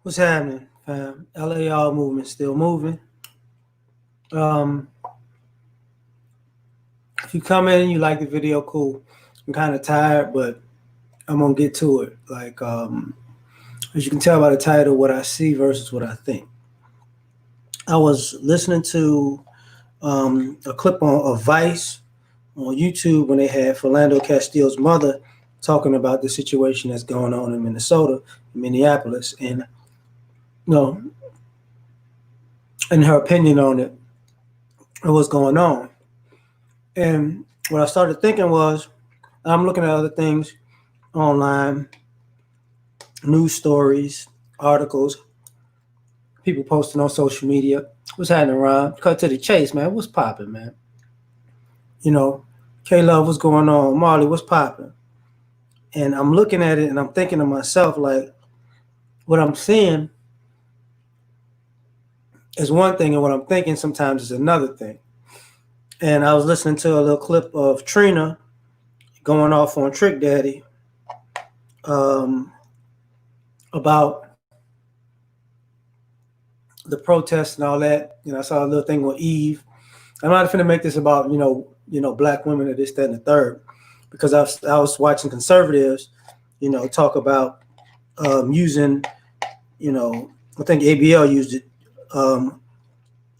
What's happening, fam? L.A.R. movement still moving. Um, if you come in and you like the video, cool. I'm kind of tired, but I'm gonna get to it. As you can tell by the title, what I see versus what I think. I was listening to a clip of Vice on YouTube when they had Philando Castile's mother talking about the situation that's going on in Minnesota, Minneapolis, and you know, and her opinion on it and what's going on. And what I started thinking was, I'm looking at other things online, news stories, articles, people posting on social media. What's happening, Ron? Cut to the chase, man. What's popping, man? You know, K-Love, what's going on? Marley, what's popping? And I'm looking at it and I'm thinking to myself, like, what I'm seeing is one thing, and what I'm thinking sometimes is another thing. And I was listening to a little clip of Trina going off on Trick Daddy about the protests and all that. I saw a little thing with Eve. I'm not going to make this about black women or this, that, and the third, because I was watching conservatives, talk about using, I think ABL used it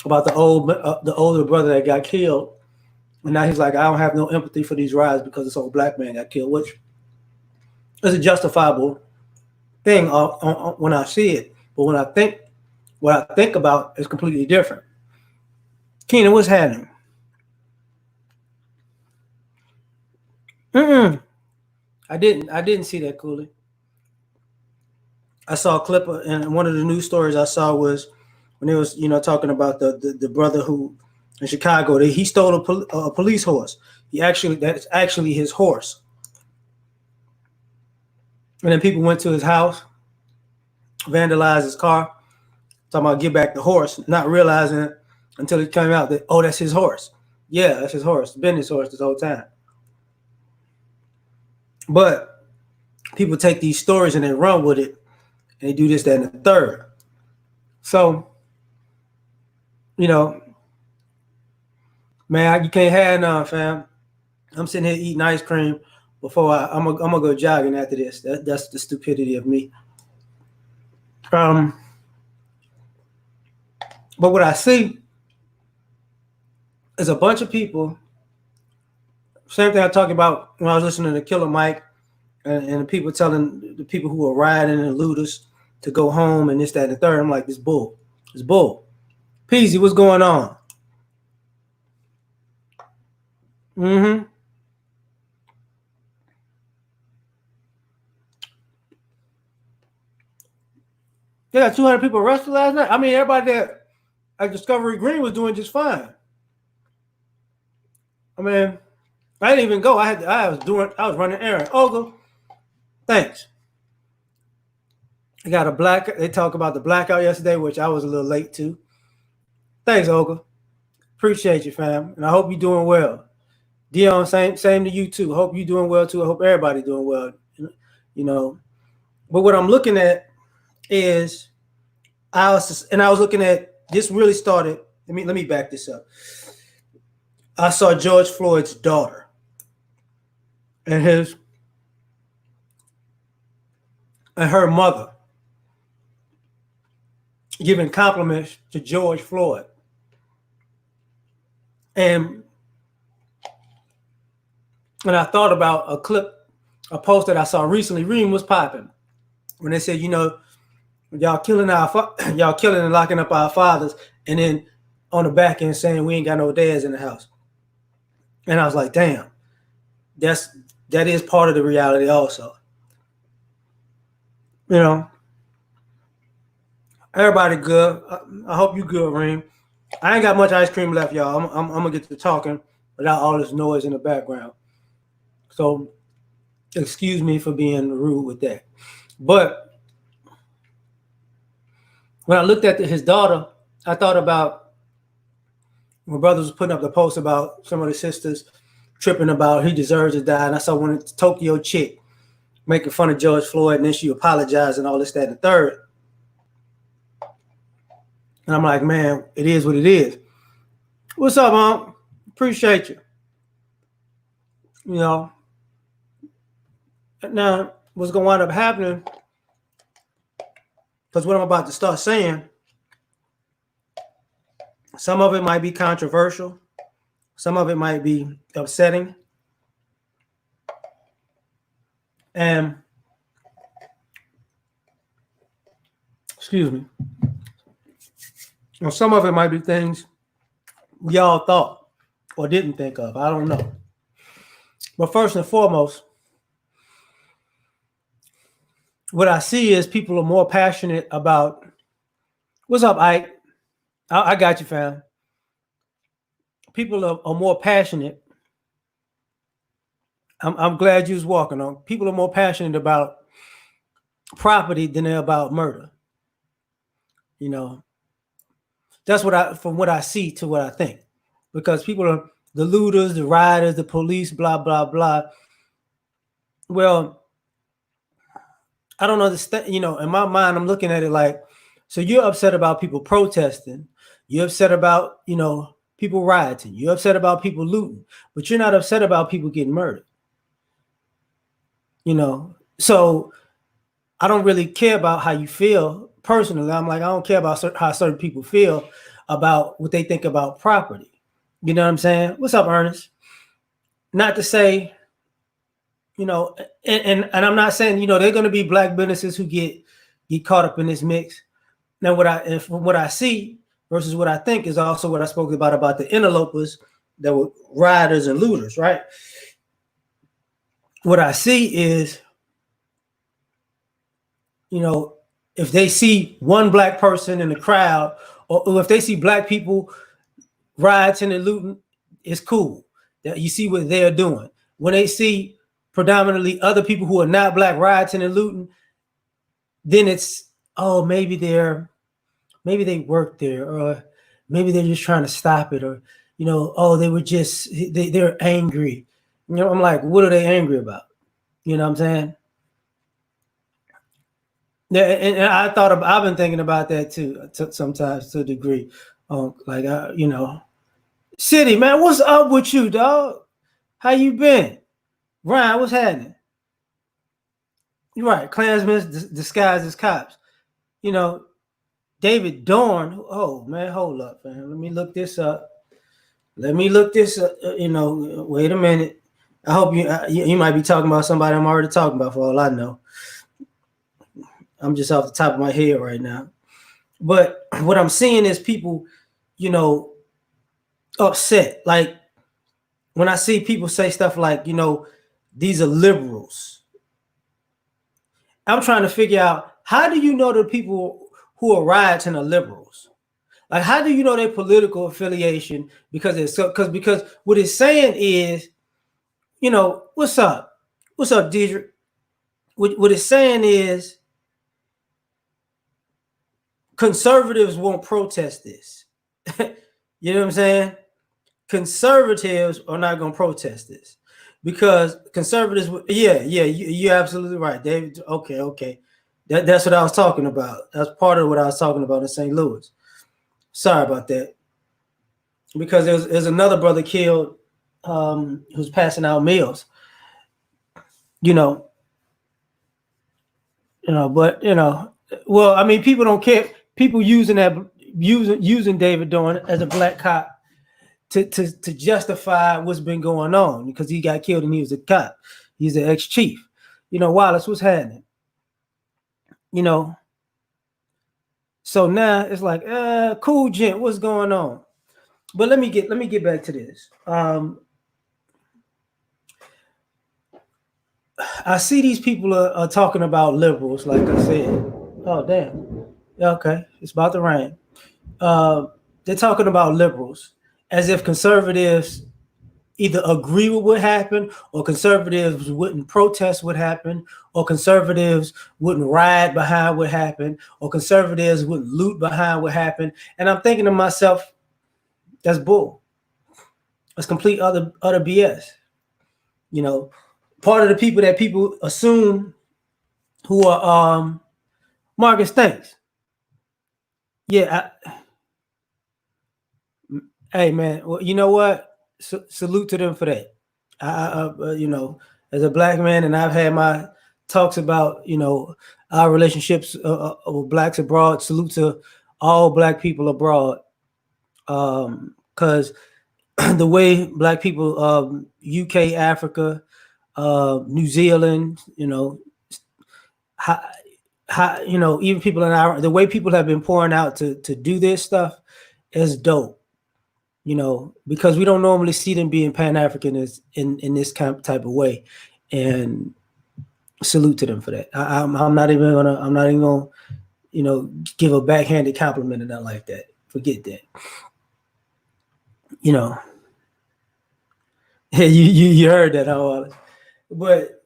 about the older brother that got killed, and now he's like, I don't have no empathy for these riots because this old black man got killed, which is a justifiable thing when I see it, but when what I think about is completely different. Keenan, what's happening? I didn't see that, Cooley. I saw a clip, and one of the news stories I saw was when it was, talking about the brother who in Chicago, he stole a police horse. That's actually his horse. And then people went to his house, vandalized his car, talking about get back the horse, not realizing it until it came out that, oh, that's his horse. Yeah, that's his horse. It's been his horse this whole time. But people take these stories and they run with it, and they do this, that, and the third. So, man, you can't have none, fam. I'm sitting here eating ice cream before I'm gonna go jogging after this. That's the stupidity of me. But what I see is a bunch of people. Same thing I talked about when I was listening to Killer Mike and the people telling the people who are rioting and looters to go home and this, that, and the third. I'm like, this bull. It's bull. Peasy, what's going on? They got 200 people arrested last night. I mean, everybody that at Discovery Green was doing just fine. I mean, I didn't even go. I was running errands. Olga, thanks. I got they talk about the blackout yesterday, which I was a little late to. Thanks, Olga. Appreciate you, fam. And I hope you're doing well. Dion, same to you too. Hope you're doing well too. I hope everybody's doing well. But what I'm looking at is I was looking at this really started. Let me back this up. I saw George Floyd's daughter and her mother giving compliments to George Floyd. And I thought about a post that I saw recently. Reem was popping when they said, y'all killing and locking up our fathers, and then on the back end saying we ain't got no dads in the house. And I was like, damn, that is part of the reality also. Everybody good. I hope you good, Reem. I ain't got much ice cream left, y'all. I'm gonna get to talking without all this noise in the background. So excuse me for being rude with that. But when I looked at his daughter, I thought about when brothers was putting up the post about some of the sisters tripping about he deserves to die. And I saw one Tokyo chick making fun of George Floyd, and then she apologized and all this, that, and the third. And I'm like, man, it is what it is. What's up, Mom? Appreciate you. You know, now what's gonna wind up happening, because what I'm about to start saying, some of it might be controversial, some of it might be upsetting, and excuse me, some of it might be things y'all thought or didn't think of. I don't know. But first and foremost, what I see is people are more passionate about what's up, Ike? I got you, fam. People are more passionate. I'm glad you was walking on. People are more passionate about property than they're about murder. You know, that's from what I see to what I think, because people are the looters, the rioters, the police, blah blah blah. Well, I don't understand. You know, in my mind, I'm looking at it like, so you're upset about people protesting, you're upset about people rioting, you're upset about people looting, but you're not upset about people getting murdered. So I don't really care about how you feel personally. I'm like, I don't care about how certain people feel about what they think about property. You know what I'm saying? What's up, Ernest? Not to say, and I'm not saying, there are going to be black businesses who get caught up in this mix. Now, from what I see versus what I think is also what I spoke about the interlopers that were rioters and looters, right? What I see is, if they see one black person in the crowd, or if they see black people rioting and looting, it's cool. That you see what they're doing. When they see predominantly other people who are not black rioting and looting, then it's, oh, maybe they work there, or maybe they're just trying to stop it, or oh, they were just they're angry. I'm like, what are they angry about? You know what I'm saying? Yeah, and I've been thinking about that too, sometimes to a degree. City, man, what's up with you, dog? How you been? Ryan, what's happening? You're right, Klansmen disguised as cops. David Dorn. Oh man, hold up, man. Let me look this up. Wait a minute. I hope you might be talking about somebody I'm already talking about, for all I know. I'm just off the top of my head right now. But what I'm seeing is people, upset. Like when I see people say stuff like, these are liberals. I'm trying to figure out, how do you know the people who are rioting are liberals? Like, how do you know their political affiliation? Because what it's saying is, what's up? What's up, Deidre? What it's saying is, conservatives won't protest this. You know what I'm saying? Conservatives are not going to protest this because conservatives, you're absolutely right, David. Okay. That's what I was talking about. That's part of what I was talking about in St. Louis. Sorry about that. Because there's another brother killed who's passing out meals. Well, I mean, people don't care. People using David Dorn as a black cop to justify what's been going on, because he got killed and he was a cop. He's an ex-chief. Wallace, what's happening? So now it's like, cool, gent, what's going on? But let me get back to this. I see these people are talking about liberals, like I said. Oh, damn. Okay, it's about to rain. They're talking about liberals as if conservatives either agree with what happened, or conservatives wouldn't protest what happened, or conservatives wouldn't riot behind what happened, or conservatives wouldn't loot behind what happened. And I'm thinking to myself, that's bull. That's complete utter BS. Part of the people that people assume who are Marcus, thanks. Yeah, Hey man, well, you know what? Salute to them for that. As a black man, and I've had my talks about our relationships with blacks abroad. Salute to all black people abroad, because the way black people, UK, Africa, New Zealand, how, even people in the way people have been pouring out to do this stuff is dope. Because we don't normally see them being Pan-Africanists in this type of way, and salute to them for that. I'm not even gonna give a backhanded compliment or nothing like that. Forget that. You know, you heard that, huh? But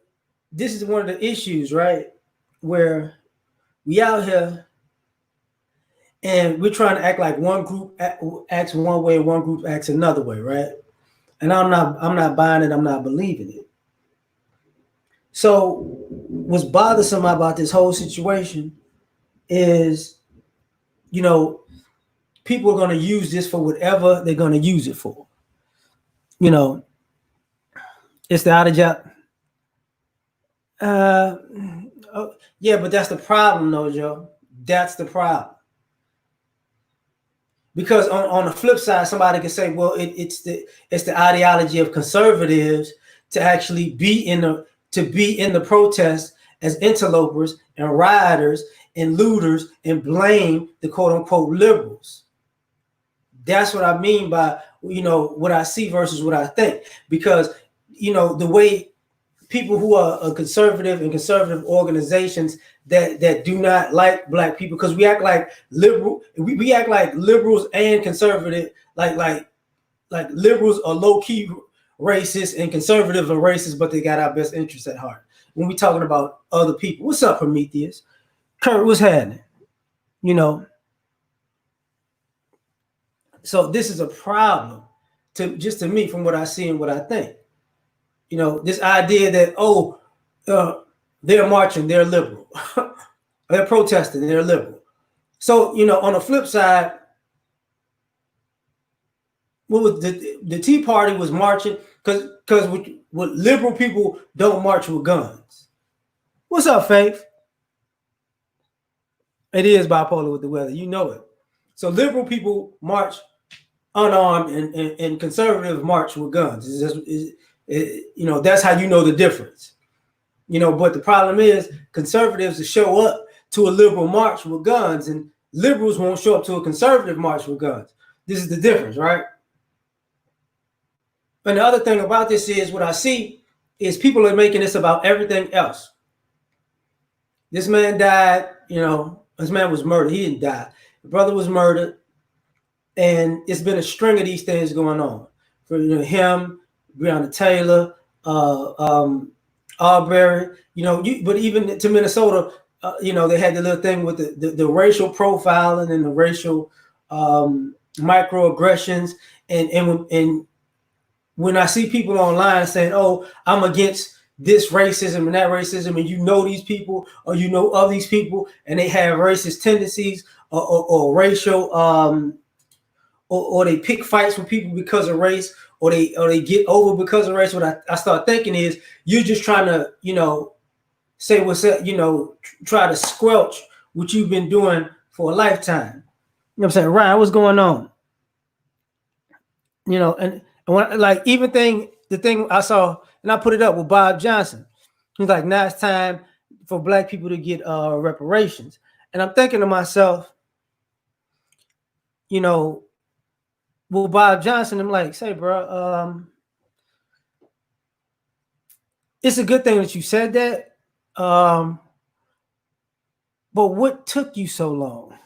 this is one of the issues, right? Where we out here and we're trying to act like one group acts one way and one group acts another way, right? And I'm not buying it. I'm not believing it. So what's bothersome about this whole situation is, people are going to use this for whatever they're going to use it for. It's the out of job. Yeah, but that's the problem, though, Joe. That's the problem. Because on the flip side, somebody can say, well, it's the ideology of conservatives to actually be in the protest as interlopers and rioters and looters and blame the quote unquote liberals. That's what I mean by what I see versus what I think. Because the way people who are conservative and conservative organizations that do not like black people, because we act like we act like liberals and conservative, like liberals are low-key racist and conservatives are racist, but they got our best interests at heart. When we talking about other people, what's up, Prometheus? Kurt, what's happening? So this is a problem to me from what I see and what I think. This idea that they're marching, they're liberal, they're protesting, they're liberal. So on the flip side, what was the Tea Party was marching because what liberal people don't march with guns. What's up, Faith? It is bipolar with the weather, you know it. So liberal people march unarmed and conservative march with guns. That's how you know the difference. But the problem is conservatives will show up to a liberal march with guns and liberals won't show up to a conservative march with guns. This is the difference, right? And the other thing about this is what I see is people are making this about everything else. This man died, this man was murdered. He didn't die. The brother was murdered. And it's been a string of these things going on for him, Breonna Taylor, Arbery, but even to Minnesota, they had the little thing with the racial profiling and the racial microaggressions. And when I see people online saying, oh, I'm against this racism and that racism, and these people or of these people, and they have racist tendencies or racial or they pick fights with people because of race, or they get over because of race. What I start thinking is you're just trying to, say what's up, try to squelch what you've been doing for a lifetime. You know what I'm saying? Ryan, what's going on? And when, like the thing I saw, and I put it up with Bob Johnson. He's like, now it's time for black people to get reparations. And I'm thinking to myself, well, Bob Johnson, I'm like, say, bro, it's a good thing that you said that. But what took you so long?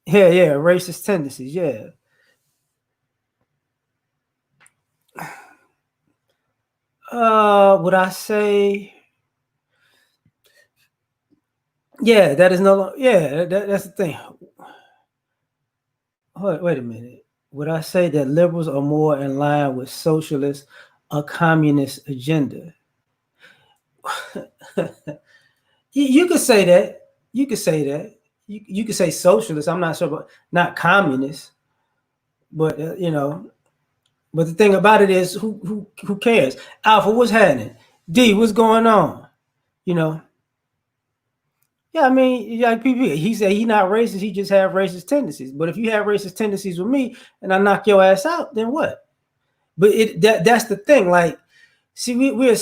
Yeah, racist tendencies, yeah. Would I say? Yeah, that is no longer. Yeah, that's the thing. Wait a minute. Would I say that liberals are more in line with socialist or communist agenda? You could say that. You could say that. You could say socialist. I'm not sure, but not communist. But but the thing about it is, who cares? Alpha, what's happening? D, what's going on? You know. Yeah, I mean, like PP, he said he not racist. He just have racist tendencies. But if you have racist tendencies with me and I knock your ass out, then what? But that's the thing. Like, see, we're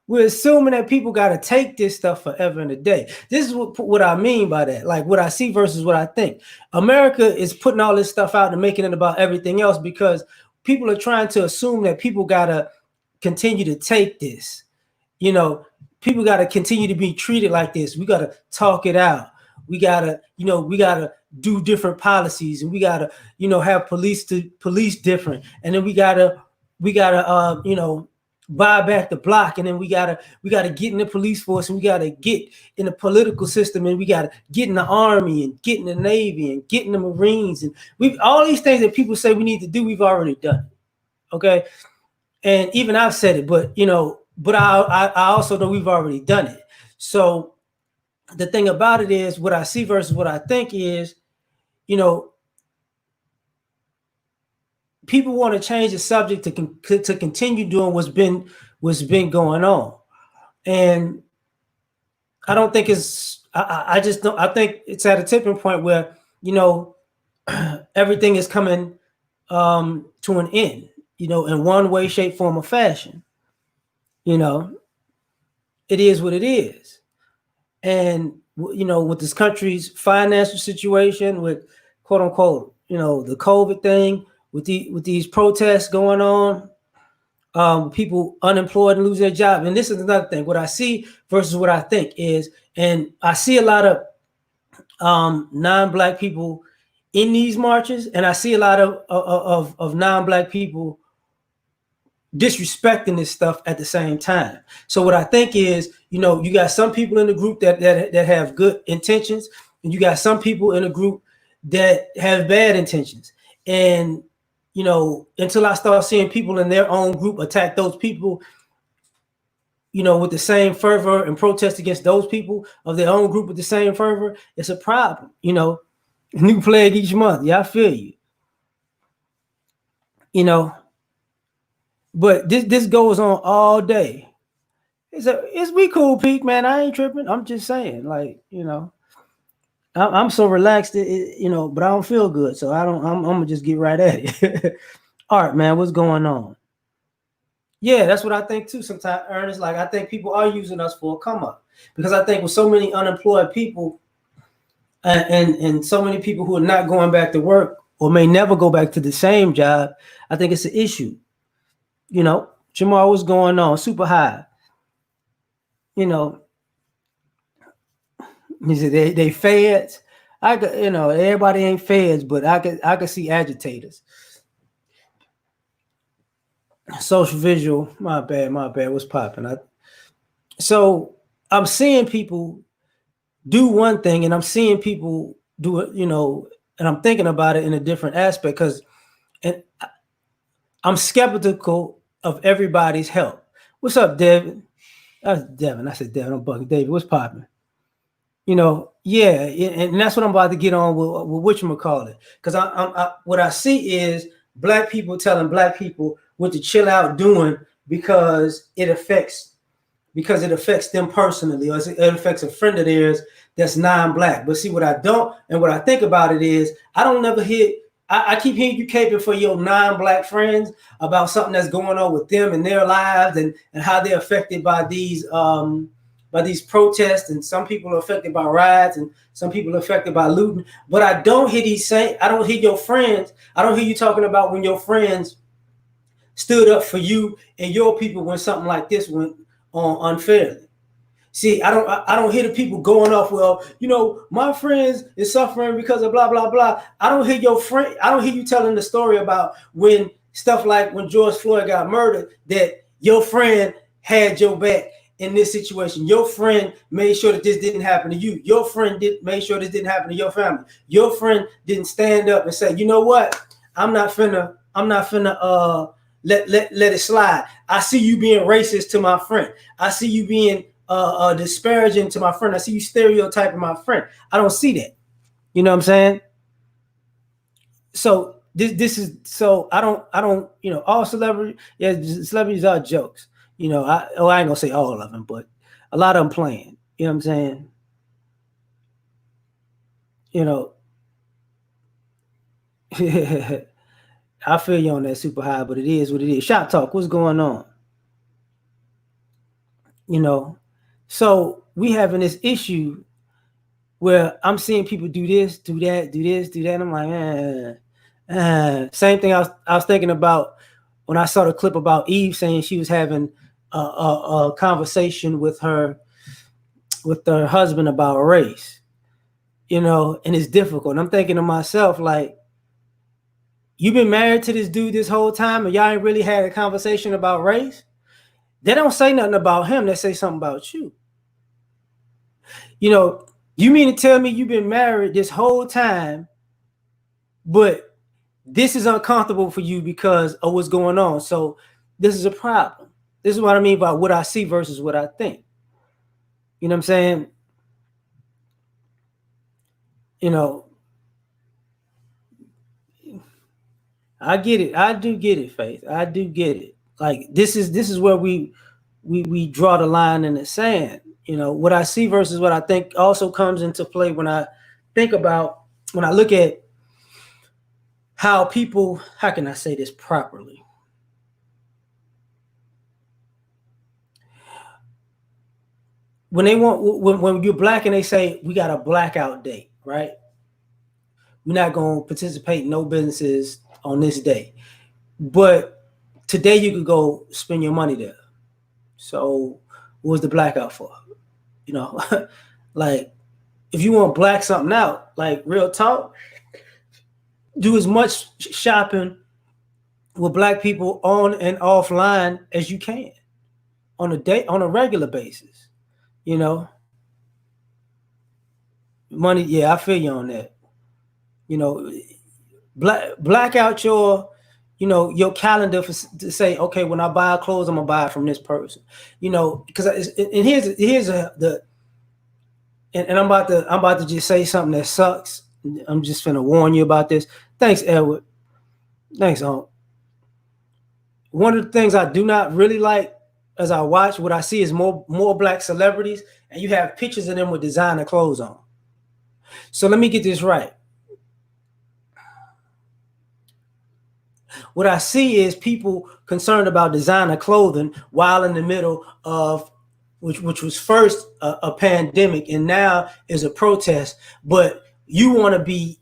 we're assuming that people got to take this stuff forever and a day. This is what I mean by that. Like what I see versus what I think. America is putting all this stuff out and making it about everything else because people are trying to assume that people got to continue to take this. People got to continue to be treated like this. We got to talk it out. We got to do different policies, and we got to, have police different. And then we got to buy back the block, and then we gotta get in the police force, and we gotta get in the political system, and we gotta get in the army, and get in the Navy, and get in the Marines, and we've all these things that people say we need to do, we've already done. Okay, and even I've said it, but I also know we've already done it. So the thing about it is, what I see versus what I think is, people want to change the subject to continue doing what's been going on, and I don't think it's. I just don't. I think it's at a tipping point where everything is coming to an end. In one way, shape, form, or fashion. It is what it is, and with this country's financial situation, with quote unquote, the COVID thing. With these protests going on, people unemployed and lose their job. And this is another thing. What I see versus what I think is, and I see a lot of non-Black people in these marches, and I see a lot of non-Black people disrespecting this stuff at the same time. So what I think is, you got some people in the group that have good intentions, and you got some people in the group that have bad intentions. And until I start seeing people in their own group attack those people, with the same fervor and protest against those people of their own group with the same fervor, it's a problem. New plague each month. Yeah, I feel you. But this goes on all day. It's we cool, Pete, man. I ain't tripping. I'm just saying, like, I'm so relaxed, but I don't feel good, so I'm gonna just get right at it. All right, man, what's going on? Yeah, that's what I think too. Sometimes, Ernest, like I think people are using us for a come up because I think with so many unemployed people and so many people who are not going back to work or may never go back to the same job, I think it's an issue. Jamal, what's going on? Super high. He said they feds. I could, everybody ain't feds, but I could see agitators. Social visual, my bad. What's popping? So I'm seeing people do one thing, and I'm seeing people do it, and I'm thinking about it in a different aspect because, and I'm skeptical of everybody's help. What's up, David? That's Devin. I said Devin. I'm bugging David. What's popping? Yeah, and that's what I'm about to get on with whatchamacallit. Because what I see is Black people telling Black people what to chill out doing because it affects them personally, or it affects a friend of theirs that's non-Black. But see, what I don't, and what I think about it is, I don't never hear. I keep hearing you caping for your non-Black friends about something that's going on with them and their lives and how they're affected by these protests, and some people are affected by riots, and some people are affected by looting. But I don't hear I don't hear your friends. I don't hear you talking about when your friends stood up for you and your people when something like this went on unfairly. See, I don't hear the people going off, well, my friends is suffering because of blah, blah, blah. I don't hear you telling the story about when stuff like when George Floyd got murdered, that your friend had your back in this situation. Your friend made sure that this didn't happen to you. Your friend made sure this didn't happen to your family. Your friend didn't stand up and say, you know what? I'm not finna let it slide. I see you being racist to my friend. I see you being disparaging to my friend. I see you stereotyping my friend. I don't see that. You know what I'm saying? So this is so I don't all celebrities are jokes. I ain't gonna say all of them, but a lot of them playing. You know what I'm saying? You know, I feel you on that super high, but it is what it is. Shop talk, what's going on? You know, so we having this issue where I'm seeing people do this, do that, do this, do that. And I'm like, same thing I was thinking about when I saw the clip about Eve saying she was having a conversation with her husband about race, and it's difficult. And I'm thinking to myself, like, you've been married to this dude this whole time and y'all ain't really had a conversation about race? They don't say nothing about him. They say something about you. You mean to tell me you've been married this whole time, but this is uncomfortable for you because of what's going on? So this is a problem. This is what I mean by what I see versus what I think. You know what I'm saying? I get it. I do get it, Faith. I do get it. Like this is where we draw the line in the sand. What I see versus what I think also comes into play when I look at how people, how can I say this properly? When you're black and they say we got a blackout date, right? We're not going to participate in no businesses on this day. But today you could go spend your money there. So what was the blackout for? Like if you want to black something out, like real talk, do as much shopping with black people on and offline as you can on a regular basis. Money, yeah, I feel you on that. Black out your calendar to say, okay, when I buy clothes, I'm gonna buy it from this person. Because and here's and I'm about to just say something that sucks. I'm just gonna warn you about this. Thanks, Edward. Thanks, Unc. One of the things I do not really like as I watch, what I see is more black celebrities, and you have pictures of them with designer clothes on. So let me get this right. What I see is people concerned about designer clothing while in the middle of which was first a pandemic and now is a protest. But you want to be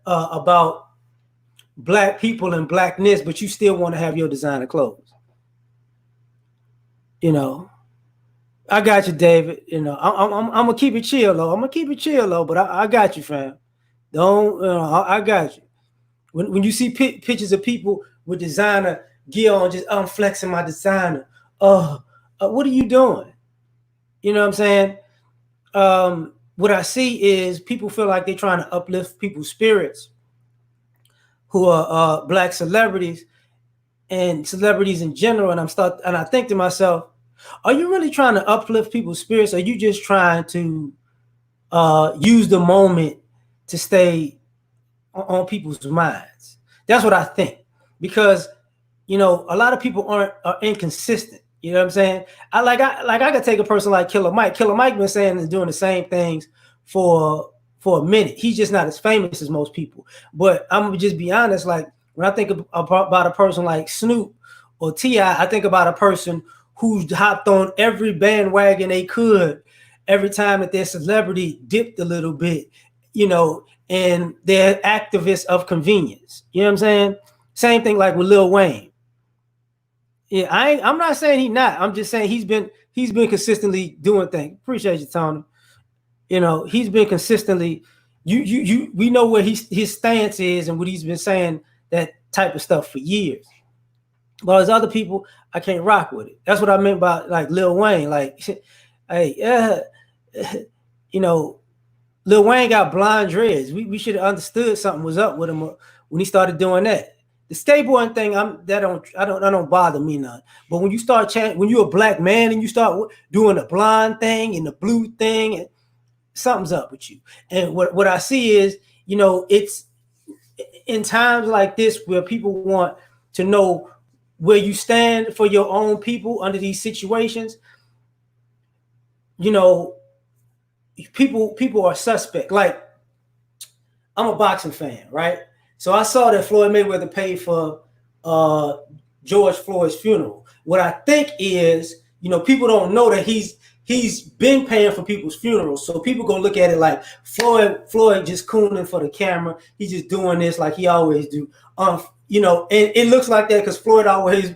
about black people and blackness, but you still want to have your designer clothes. I got you, David. I'm gonna keep it chill, though. But I got you, fam. Don't I got you. When you see pictures of people with designer gear on, just I'm flexing my designer. What are you doing? You know what I'm saying? What I see is people feel like they're trying to uplift people's spirits who are black celebrities and celebrities in general. And I think to myself, are you really trying to uplift people's spirits? Or are you just trying to use the moment to stay on people's minds? That's what I think, because a lot of people are inconsistent. You know what I'm saying? I could take a person like Killer Mike. Killer Mike been saying and doing the same things for a minute. He's just not as famous as most people. But I'm gonna just be honest. Like when I think about a person like Snoop or T.I., I think about a person who's hopped on every bandwagon they could every time that their celebrity dipped a little bit, and they're activists of convenience. You know what I'm saying? Same thing like with Lil Wayne. Yeah, I'm not saying he's not. I'm just saying he's been consistently doing things. Appreciate you, Tony. He's been consistently. We know where his stance is and what he's been saying, that type of stuff for years. But as other people, I can't rock with it. That's what I meant by like Lil Wayne. Like, hey, Lil Wayne got blonde dreads. We should have understood something was up with him when he started doing that. The skateboarding thing, I don't bother me none. But when you start when you're a black man and you start doing the blonde thing and the blue thing, something's up with you. And what I see is, it's in times like this where people want to know where you stand for your own people under these situations. People are suspect. Like, I'm a boxing fan, right? So I saw that Floyd Mayweather paid for George Floyd's funeral. What I think is, people don't know that he's been paying for people's funerals. So people gonna look at it like Floyd just cooning for the camera. He's just doing this like he always do. And it looks like that because Floyd always,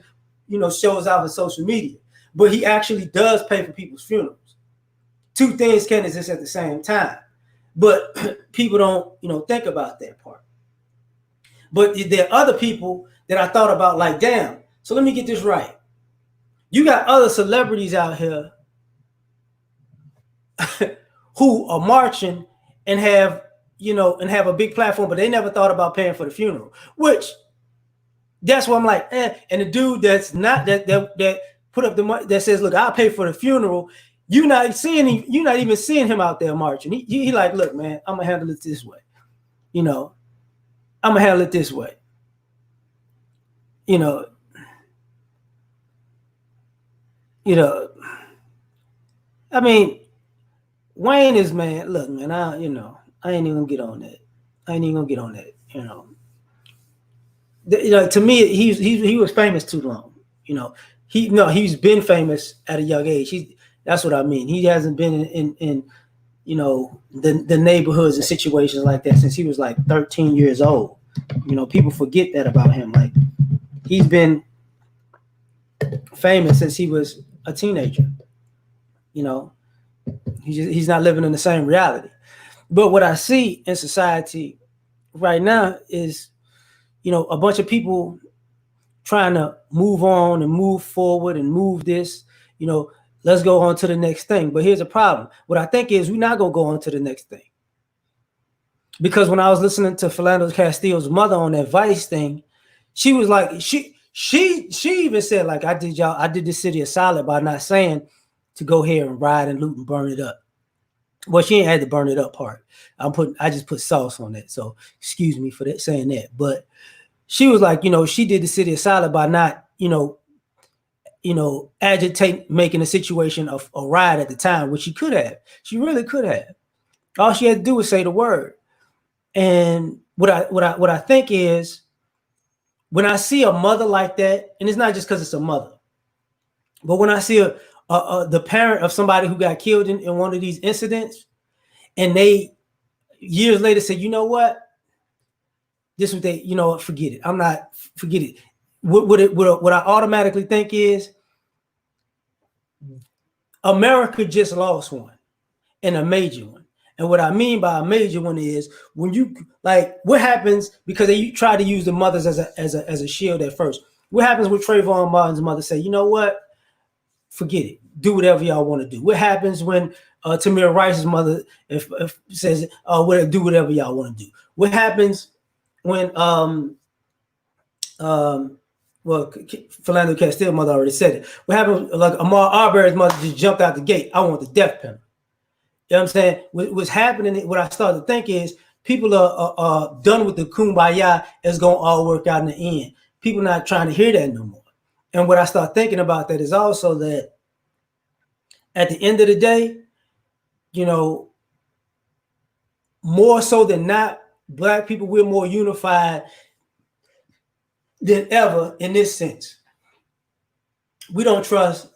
shows out on social media. But he actually does pay for people's funerals. Two things can exist at the same time. But people don't, think about that part. But there are other people that I thought about, like, damn, so let me get this right. You got other celebrities out here who are marching and have a big platform, but they never thought about paying for the funeral. Which, that's why I'm like, And the dude that's not that put up the money that says, look, I'll pay for the funeral. You're not even seeing him out there marching. He like, look, man, I'm gonna handle it this way. I'm gonna handle it this way. I mean, Wayne is, man. Look, man, I ain't even gonna get on that. To me, he was famous too long. He's been famous at a young age. That's what I mean. He hasn't been in the neighborhoods and situations like that since he was like 13 years old. People forget that about him. Like, he's been famous since he was a teenager. He's not living in the same reality. But what I see in society right now is, a bunch of people trying to move on and move forward and move this, let's go on to the next thing. But here's a problem. What I think is we're not going to go on to the next thing. Because when I was listening to Philando Castile's mother on that Vice thing, she was like, she even said, like, I did this city a solid by not saying to go here and riot and loot and burn it up. Well, she ain't had to burn it up part. I just put sauce on that. So excuse me for that, saying that. But she was like, she did the city a solid by not, agitate, making a situation of a riot at the time, which she could have. She really could have. All she had to do was say the word. And what I think is, when I see a mother like that, and it's not just because it's a mother, but when I see the parent of somebody who got killed in one of these incidents, and they years later say, you know what, this is what they, forget it. Forget it. What I automatically think is, America just lost one, and a major one. And what I mean by a major one is, when you, like, what happens, because they try to use the mothers as a shield at first. What happens when Trayvon Martin's mother say, you know what, forget it, do whatever y'all want to do? What happens when Tamir Rice's mother if says, do whatever y'all want to do? What happens when Philando Castile's mother already said it. What happened, like, Ahmaud Arbery's mother just jumped out the gate? I want the death penalty. You know what I'm saying? What's happening, what I started to think is, people are done with the kumbaya. It's going to all work out in the end. People not trying to hear that no more. And what I start thinking about that is also that at the end of the day, more so than not, Black people, we're more unified than ever in this sense. We don't trust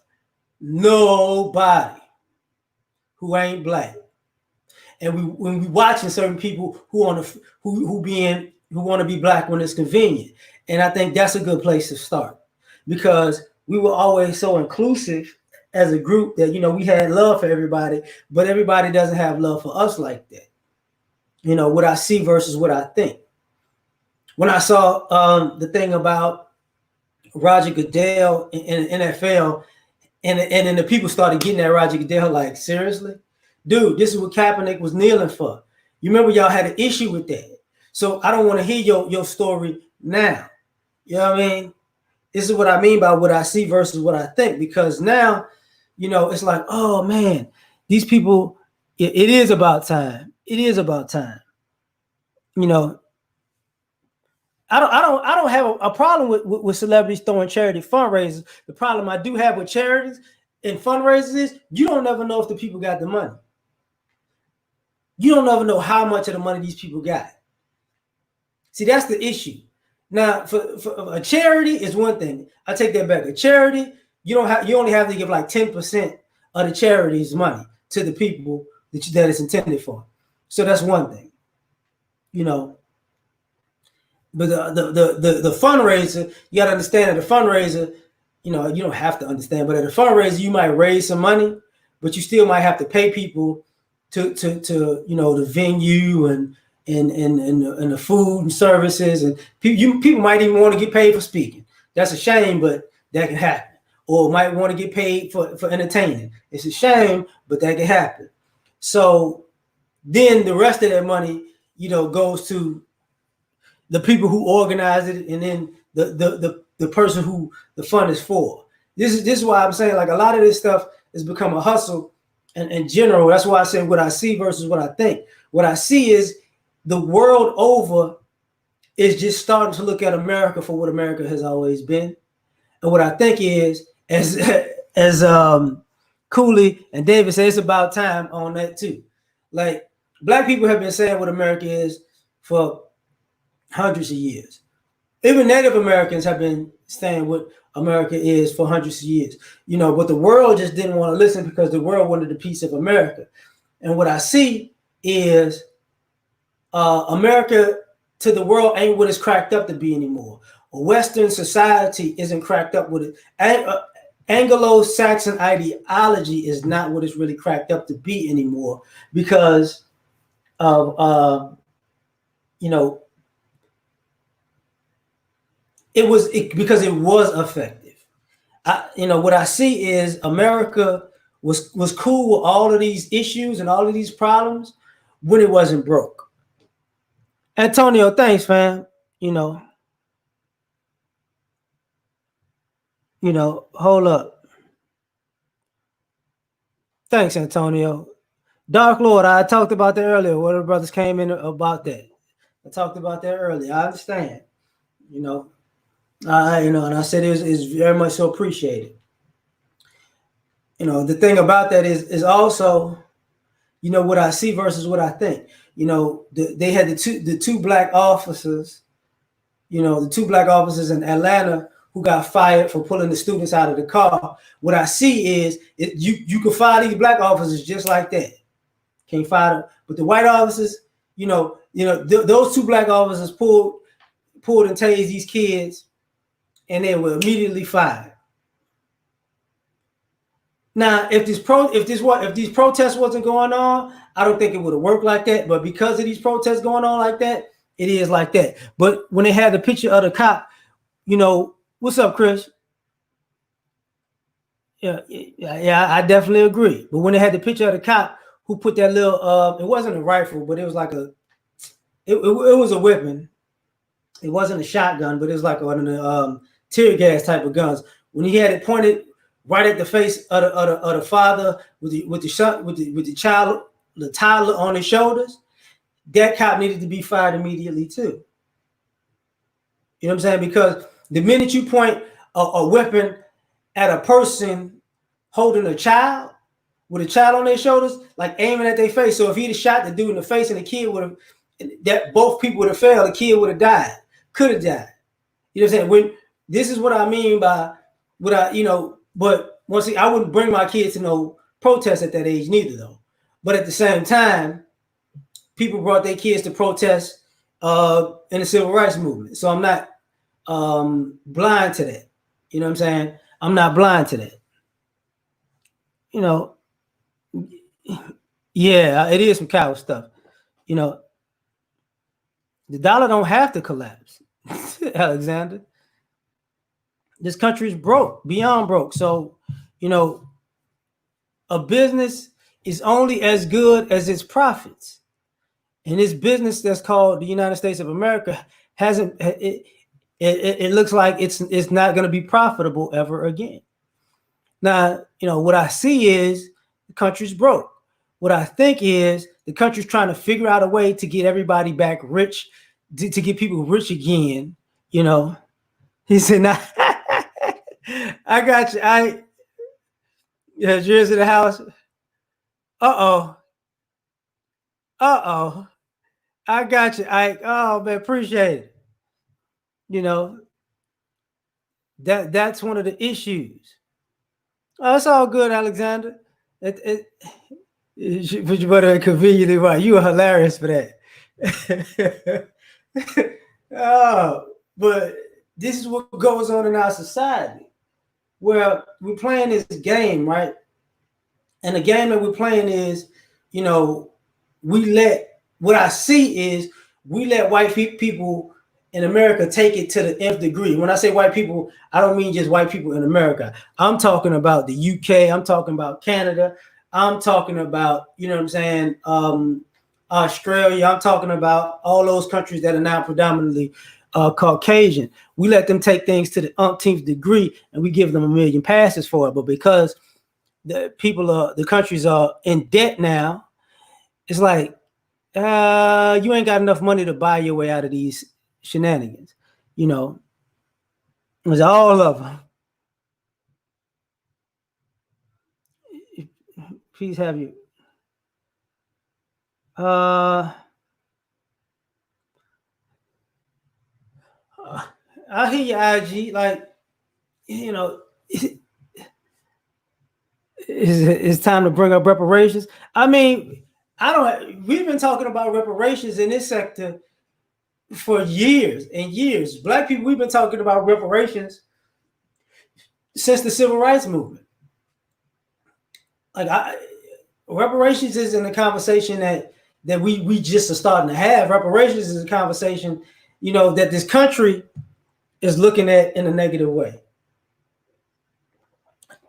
nobody who ain't Black. And when we watching certain people who want to be Black when it's convenient. And I think that's a good place to start, because we were always so inclusive as a group that, we had love for everybody, but everybody doesn't have love for us like that. What I see versus what I think. When I saw the thing about Roger Goodell in the NFL, and then the people started getting at Roger Goodell, like, seriously? Dude, this is what Kaepernick was kneeling for. You remember y'all had an issue with that. So I don't want to hear your story now. You know what I mean? This is what I mean by what I see versus what I think. Because now, it's like, oh man, these people, It is about time. It is about time. You know, I don't have a problem with celebrities throwing charity fundraisers. The problem I do have with charities and fundraisers is you don't never know if the people got the money. You don't ever know how much of the money these people got. See, that's the issue. Now, for a charity is one thing. I take that back. A charity, you only have to give like 10% of the charity's money to the people that it's intended for. So that's one thing. You know, but the fundraiser, you gotta understand that the fundraiser, you know, you don't have to understand, but at a fundraiser, you might raise some money, but you still might have to pay people to you know, the venue and the food and services, and people might even want to get paid for speaking. That's a shame, but that can happen. Or might want to get paid for entertaining. It's a shame, but that can happen. So then the rest of that money, you know, goes to the people who organize it, and then the person who the fund is for. This is why I'm saying, like, a lot of this stuff has become a hustle in general. That's why I say what I see versus what I think. What I see is the world over is just starting to look at America for what America has always been. And what I think is, as Cooley and David say, it's about time on that too. Like, black people have been saying what America is for hundreds of years. Even Native Americans have been saying what America is for hundreds of years. You know, but the world just didn't want to listen because the world wanted a piece of America. And what I see is America to the world ain't what it's cracked up to be anymore. Western society isn't cracked up with it. Anglo-Saxon ideology is not what it's really cracked up to be anymore because of, you know, because it was effective. You know, what I see is America was cool with all of these issues and all of these problems when it wasn't broke. Antonio, thanks, fam. You know, hold up. Thanks, Antonio. Dark Lord, I talked about that earlier. One of the brothers came in about that. I talked about that earlier. I understand. You know, and I said it is very much so appreciated. You know, the thing about that is also, you know, what I see versus what I think. You know, they had the two black officers, you know, the two black officers in Atlanta who got fired for pulling the students out of the car. What I see is you can fire these black officers just like that. Can't fire them. But the white officers, those two black officers pulled and tased these kids, and they were immediately fired. Now, if these protests wasn't going on, I don't think it would have worked like that. But because of these protests going on like that, it is like that. But when they had the picture of the cop, you know, what's up, Chris? Yeah, I definitely agree. But when they had the picture of the cop who put that little, it wasn't a rifle, but it was like it was a weapon. It wasn't a shotgun, but it was like one of the tear gas type of guns. When he had it pointed right at the face of the father with the child, the toddler on his shoulders, that cop needed to be fired immediately too. You know what I'm saying? Because the minute you point a weapon at a person holding a child with a child on their shoulders, like aiming at their face. So if he'd have shot the dude in the face and the kid would have, that both people would have failed, the kid would have died, could have died. You know what I'm saying? When this is what I mean by what but once again, I wouldn't bring my kids to no protest at that age neither though. But at the same time, people brought their kids to protest in the civil rights movement. So I'm not blind to that. You know what I'm saying? I'm not blind to that. You know, yeah, it is some cow stuff. You know, the dollar don't have to collapse, Alexander. This country is broke, beyond broke. So, you know, a business is only as good as its profits. And this business that's called the United States of America it looks like it's not going to be profitable ever again. Now, you know, what I see is the country's broke. What I think is the country's trying to figure out a way to get everybody back rich, to get people rich again. You know, he said, nah, I got you. Yeah, yours in the house. Uh oh. I got you. Oh man, appreciate it. You know, that's one of the issues. Oh, it's all good, Alexander. But you better conveniently right. You are hilarious for that. Oh, but this is what goes on in our society. Where we're playing this game, right? And the game that we're playing is, you know, what I see is we let white people in America take it to the nth degree. When I say white people, I don't mean just white people in America. I'm talking about the UK. I'm talking about Canada. I'm talking about, you know what I'm saying, Australia. I'm talking about all those countries that are now predominantly Caucasian. We let them take things to the umpteenth degree, and we give them a million passes for it. But because the countries are in debt now, it's like you ain't got enough money to buy your way out of these shenanigans. You know, it's all of them. Please have you. I hear your IG, like, you know, it's time to bring up reparations. I mean, we've been talking about reparations in this sector for years and years. Black people, we've been talking about reparations since the civil rights movement. Like, reparations isn't a conversation that we just are starting to have. Reparations is a conversation, you know, that this country is looking at in a negative way.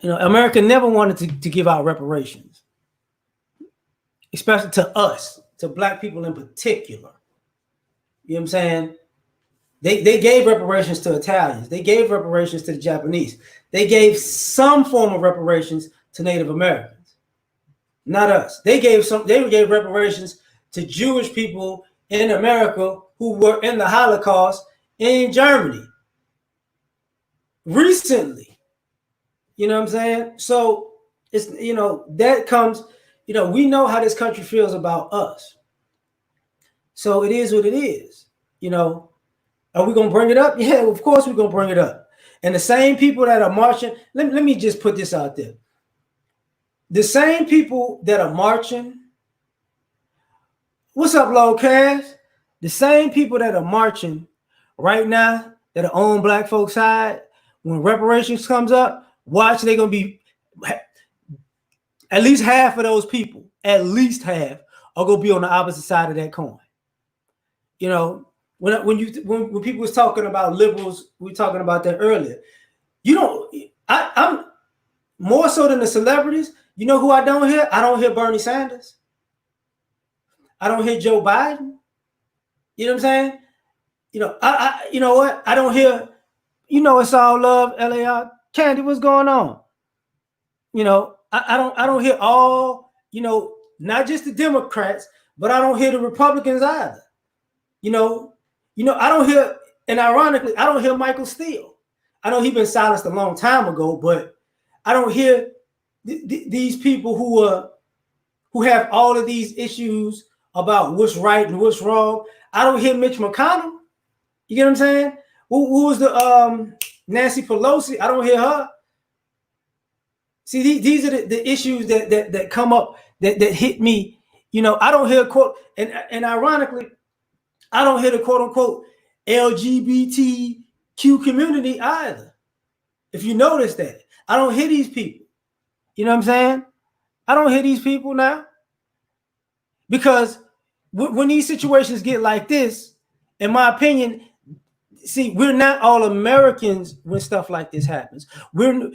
You know, America never wanted to give out reparations, especially to us, to black people in particular. You know what I'm saying? They gave reparations to Italians. They gave reparations to the Japanese. They gave some form of reparations to Native Americans. Not us. They gave reparations to Jewish people in America who were in the Holocaust in Germany recently. You know what I'm saying? So it's, you know, that comes, you know, we know how this country feels about us. So it is what it is. You know, are we gonna bring it up? Yeah, of course we're gonna bring it up. And the same people that are marching, let me just put this out there. The same people that are marching, what's up, low cash? The same people that are marching right now that are on black folks' side, when reparations comes up, watch, they're gonna be at least half of those people, at least half, are gonna be on the opposite side of that coin. You know, when people was talking about liberals, we were talking about that earlier. You don't, I'm more so than the celebrities. You know who I don't hear? I don't hear Bernie Sanders. I don't hear Joe Biden. You know what I'm saying? You know, you know what? I don't hear, you know, it's all love, L.A.R. Candy, what's going on? You know, I don't hear all, you know, not just the Democrats, but I don't hear the Republicans either. You know, I don't hear, and ironically, I don't hear Michael Steele. I know he's been silenced a long time ago, but I don't hear these people who have all of these issues about what's right and what's wrong. I don't hear Mitch McConnell. You get what I'm saying? Who was the Nancy Pelosi? I don't hear her. See, these are the issues that come up that hit me. You know, I don't hear quote, and ironically, I don't hear the quote unquote LGBTQ community either. If you notice that, I don't hear these people. You know what I'm saying? I don't hear these people now because when these situations get like this, in my opinion, see, we're not all Americans when stuff like this happens. We're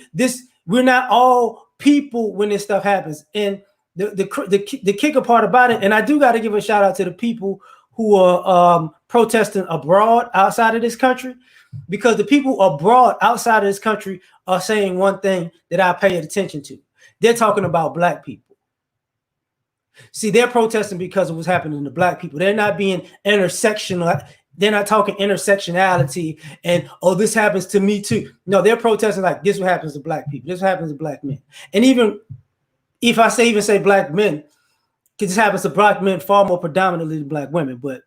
not all people when this stuff happens. And the kicker part about it, and I do got to give a shout out to the people who are protesting abroad outside of this country, because the people abroad outside of this country are saying one thing that I pay attention to. They're talking about black people. See, they're protesting because of what's happening to black people. They're not being intersectional. They're not talking intersectionality and, oh, this happens to me too. No, they're protesting like this what happens to black people. This what happens to black men. And even if I say black men, because this happens to black men far more predominantly than black women. But,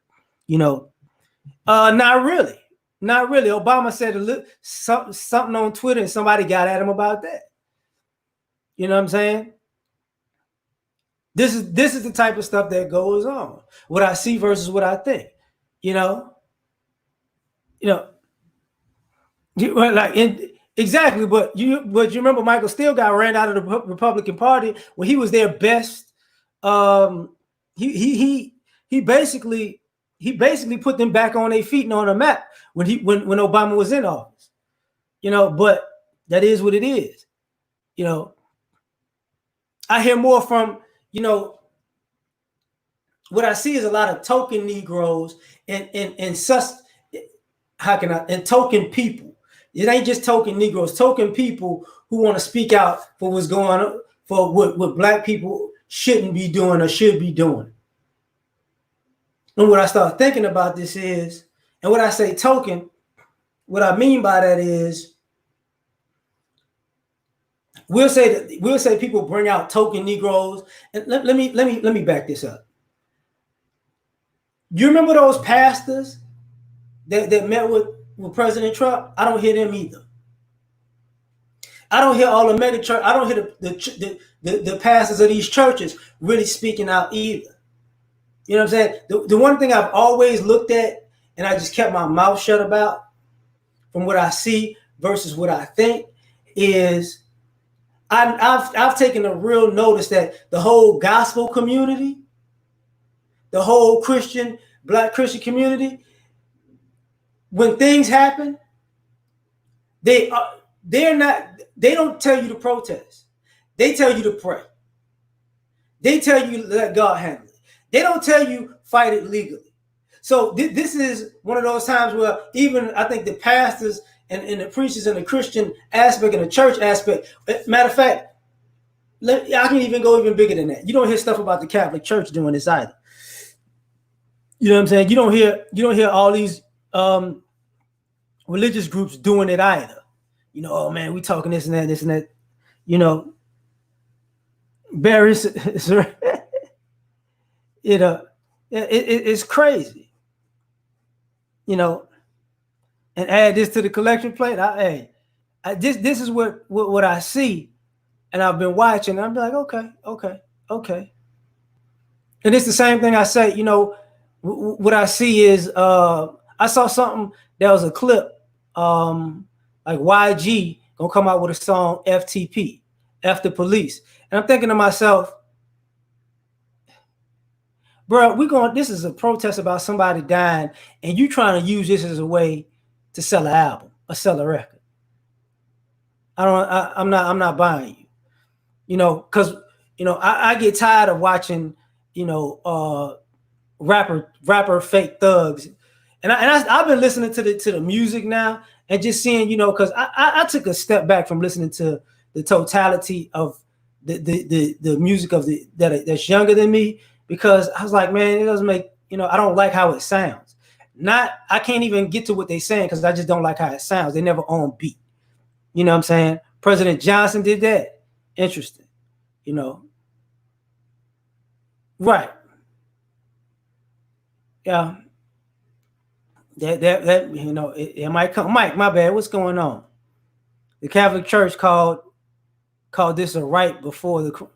not really. Not really. Obama said something on Twitter and somebody got at him about that. You know what I'm saying? This is the type of stuff that goes on. What I see versus what I think. Exactly. But you remember Michael Steele got ran out of the Republican Party when he was their best. He basically put them back on their feet and on the map when Obama was in office. But that is what it is. I hear more from what I see is a lot of token Negroes and token people. It ain't just token Negroes, token people who want to speak out for what's going on, for what black people shouldn't be doing or should be doing. And what I start thinking about this is, and when I say token, what I mean by that is, we'll say people bring out token Negroes, and let me back this up. You remember those pastors that met with President Trump? I don't hear them either. I don't hear all the mega church. I don't hear the pastors of these churches really speaking out either. You know what I'm saying? The one thing I've always looked at, and I just kept my mouth shut about, from what I see versus what I think, is I've taken a real notice that the whole gospel community, the whole Black Christian community, when things happen, they don't tell you to protest. They tell you to pray. They tell you to let God handle it. They don't tell you fight it legally. So this is one of those times where even I think the pastors and the preachers and the Christian aspect and the church aspect, matter of fact, I can even go even bigger than that. You don't hear stuff about the Catholic Church doing this either. You know what I'm saying? You don't hear all these religious groups doing it either. Oh man, we talking this and that. Barry, it's crazy. And add this to the collection plate. This is what I see, and I've been watching. I'm like, okay. And it's the same thing I say. What I see is I saw something that was a clip, like YG gonna come out with a song FTP, F the police, and I'm thinking to myself, bro, this is a protest about somebody dying, and you trying to use this as a way to sell an album or sell a record. I'm not buying you. Because I get tired of watching rapper fake thugs, and I've been listening to the music now and just seeing because I took a step back from listening to the totality of the music of that's younger than me, because I was like, man, it doesn't make I don't like how it sounds. I can't even get to what they're saying because I just don't like how it sounds. They never on beat. You know what I'm saying? President Johnson did that. Interesting. Right. Yeah. That it might come. Mike, my bad. What's going on? The Catholic Church called this a right before the.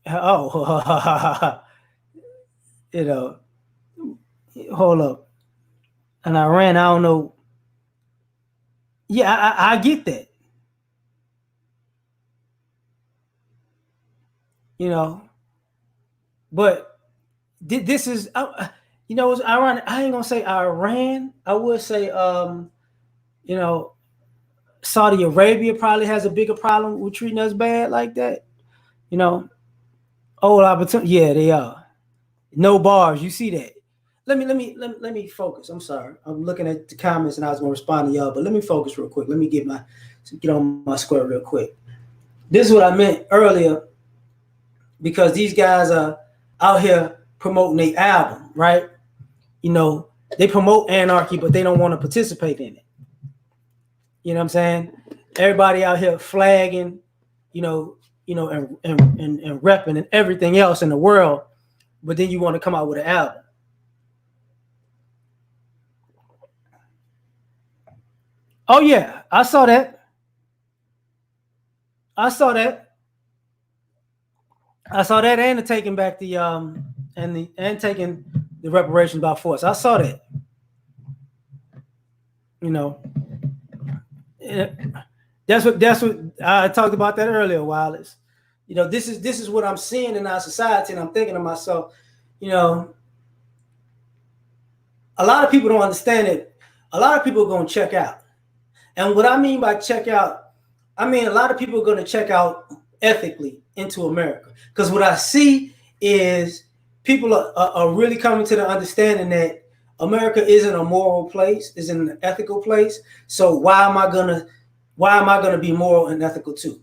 Oh, hold up. And Iran, I don't know. Yeah, I get that. But this is, it's ironic. I ain't gonna say Iran. I would say, Saudi Arabia probably has a bigger problem with treating us bad like that. Old opportunity. Yeah, they are. No bars. You see that? Let me focus. I'm sorry. I'm looking at the comments and I was gonna respond to y'all, but let me focus real quick. Let me get on my square real quick. This is what I meant earlier because these guys are out here promoting their album, right? You know, they promote anarchy, but they don't want to participate in it. You know what I'm saying? Everybody out here flagging, and repping and everything else in the world, but then you want to come out with an album. Oh yeah, I saw that. I saw that, and taking back the and taking the reparations by force. I saw that. You know, that's what I talked about that earlier, Wallace. You know, this is what I'm seeing in our society, and I'm thinking to myself, you know, a lot of people don't understand it. A lot of people are going to check out, and what I mean by check out, I mean a lot of people are going to check out ethically into America, because what I see is people are really coming to the understanding that America isn't a moral place, isn't an ethical place. So why am I gonna be moral and ethical too?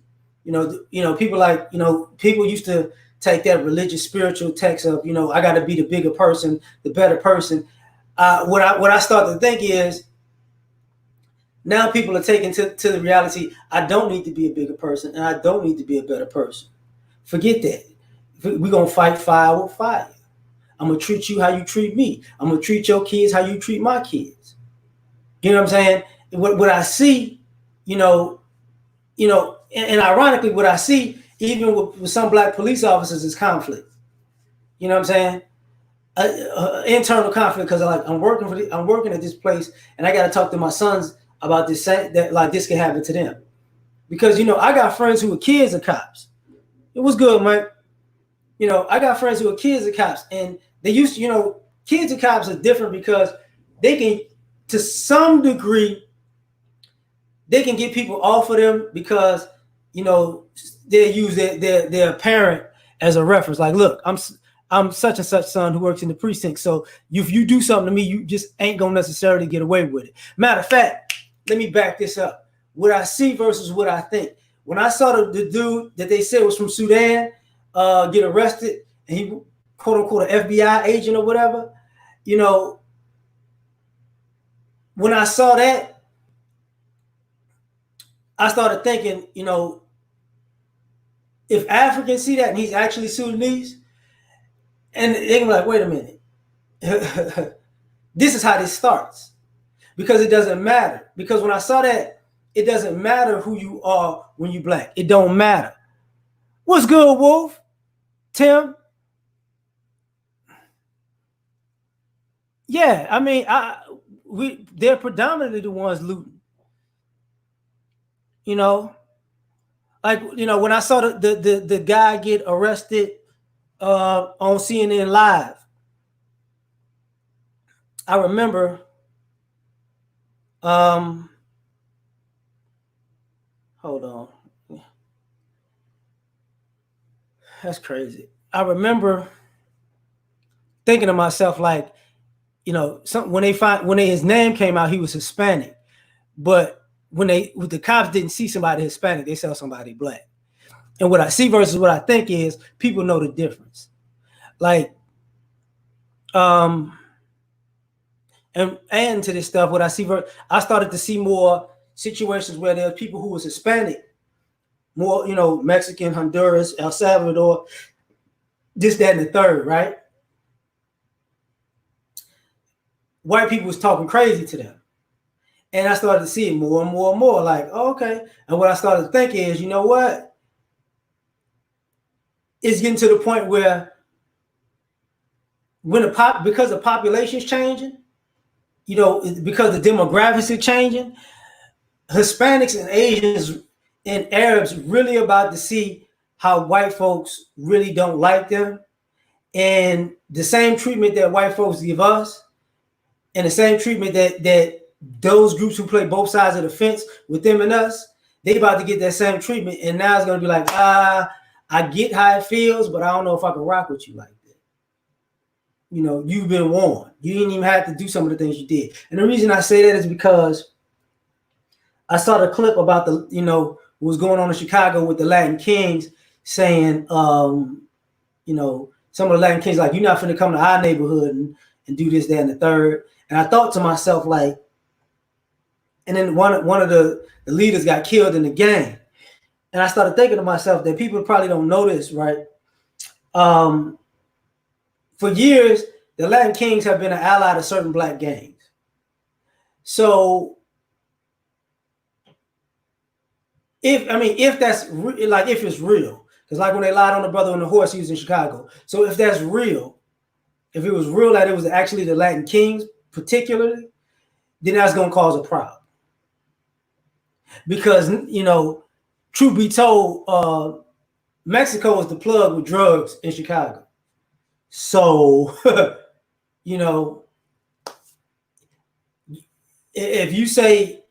People used to take that religious spiritual text of, I got to be the bigger person, the better person. What I start to think is, now people are taking to the reality, I don't need to be a bigger person and I don't need to be a better person. Forget that. We're going to fight fire with fire. I'm going to treat you how you treat me. I'm going to treat your kids how you treat my kids. You know what I'm saying? What I see, and ironically, what I see, even with some black police officers, is conflict. You know what I'm saying? Internal conflict, because I'm working at this place, and I got to talk to my sons about this, that like this can happen to them, because I got friends who are kids of cops. It was good, man. I got friends who are kids of cops, and they used to, kids of cops are different because they can, to some degree, they can get people off of them because, they use their parent as a reference. Like, look, I'm such and such son who works in the precinct. So if you do something to me, you just ain't gonna necessarily get away with it. Matter of fact, let me back this up. What I see versus what I think. When I saw the dude that they said was from Sudan get arrested, and he, quote unquote, an FBI agent or whatever, when I saw that, I started thinking, if Africans see that and he's actually Sudanese, and they're like, wait a minute, this is how this starts. Because it doesn't matter. Because when I saw that, it doesn't matter who you are when you black. It don't matter. What's good, Wolf? Tim? Yeah, I mean, they're predominantly the ones looting. Like, when I saw the guy get arrested on CNN Live, I remember hold on. That's crazy. I remember thinking to myself, like, when his name came out, he was Hispanic. But when the cops didn't see somebody Hispanic, they saw somebody black. And what I see versus what I think is, people know the difference. Like, and to this stuff, what I see, I started to see more situations where there are people who was Hispanic, more, Mexican, Honduras, El Salvador, this, that, and the third, right? White people was talking crazy to them. And I started to see it more and more and more, like, oh, okay. And what I started to think is, you know what? It's getting to the point where because the population is changing, because the demographics are changing, Hispanics and Asians and Arabs really about to see how white folks really don't like them. And the same treatment that white folks give us, and the same treatment that those groups who play both sides of the fence with them and us, they about to get that same treatment. And now it's going to be like, I get how it feels, but I don't know if I can rock with you like that. You've been warned. You didn't even have to do some of the things you did. And the reason I say that is because I saw the clip about what was going on in Chicago with the Latin Kings saying, some of the Latin kings like, you're not finna come to our neighborhood and do this, that, and the third. And I thought to myself, like, and then one of the leaders got killed in the gang. And I started thinking to myself that people probably don't know this, right? For years, the Latin kings have been an ally to certain black gangs. So if that's like, if it's real, because like when they lied on the brother on the horse, he was in Chicago. So if that's real, if it was real that it was actually the Latin kings particularly, then that's going to cause a problem. Because, truth be told, Mexico is the plug with drugs in Chicago. So, if you say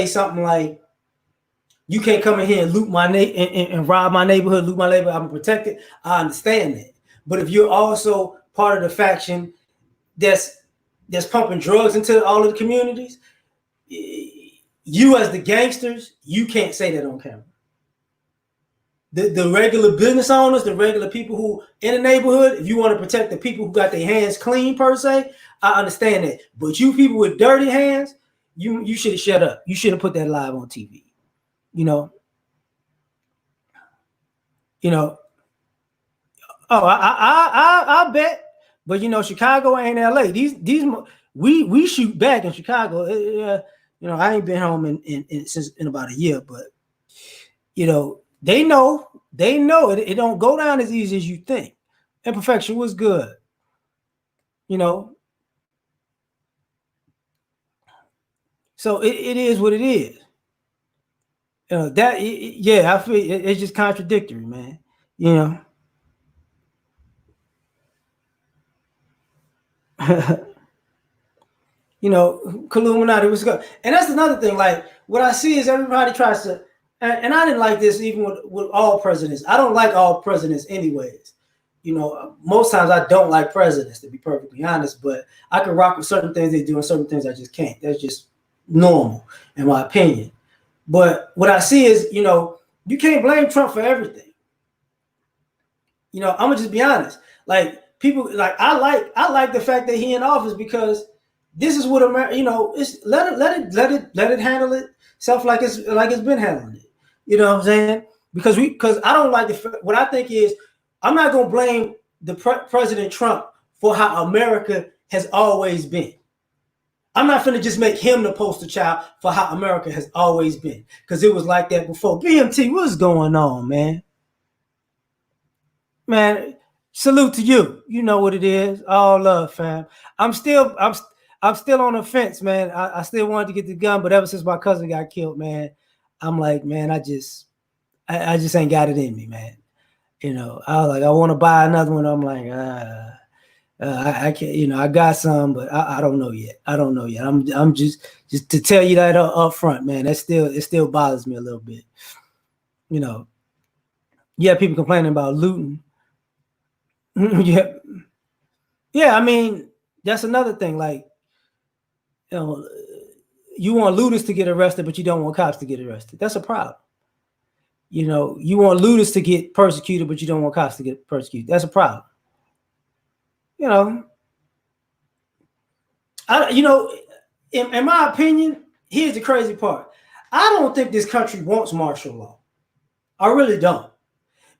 something like, you can't come in here and loot my and rob my neighborhood, loot my neighborhood, I'm protected, I understand that. But if you're also part of the faction that's pumping drugs into all of the communities, you as the gangsters, you can't say that on camera. The regular business owners, the regular people who in the neighborhood, if you want to protect the people who got their hands clean per se, I understand that. But you people with dirty hands, you should have shut up. You should have put that live on TV. Oh, I bet. But Chicago ain't L.A. These we shoot back in Chicago. I ain't been home since about a year, but they know it don't go down as easy as you think. Imperfection was good. So it is what it is. I feel it's just contradictory, man. Illuminati was good. And that's another thing. Like, what I see is everybody tries to, and I didn't like this even with all presidents. I don't like all presidents anyways. Most times I don't like presidents, to be perfectly honest, but I can rock with certain things they do and certain things I just can't. That's just normal, in my opinion. But what I see is, you can't blame Trump for everything. I'm gonna just be honest. Like, people, like, I like the fact that he in office, because this is what America, it's let it handle itself like it's been handling it. You know what I'm saying? Because I don't like what I think is, I'm not gonna blame the President Trump for how America has always been. I'm not finna just make him the poster child for how America has always been, because it was like that before. BMT, what's going on, man? Man, salute to you. You know what it is. All love, fam. I'm still on the fence, man. I still wanted to get the gun, but ever since my cousin got killed, man, I'm like, man, I just ain't got it in me, man. I was like, I want to buy another one. I'm like, I can't. I got some, but I don't know yet. I'm just to tell you that up front, man. It still bothers me a little bit. Yeah, people complaining about looting. Yeah. I mean, that's another thing. Like, you want looters to get arrested, but you don't want cops to get arrested. That's a problem. You want looters to get persecuted, but you don't want cops to get persecuted. That's a problem. In my opinion, here's the crazy part. I don't think this country wants martial law. I really don't.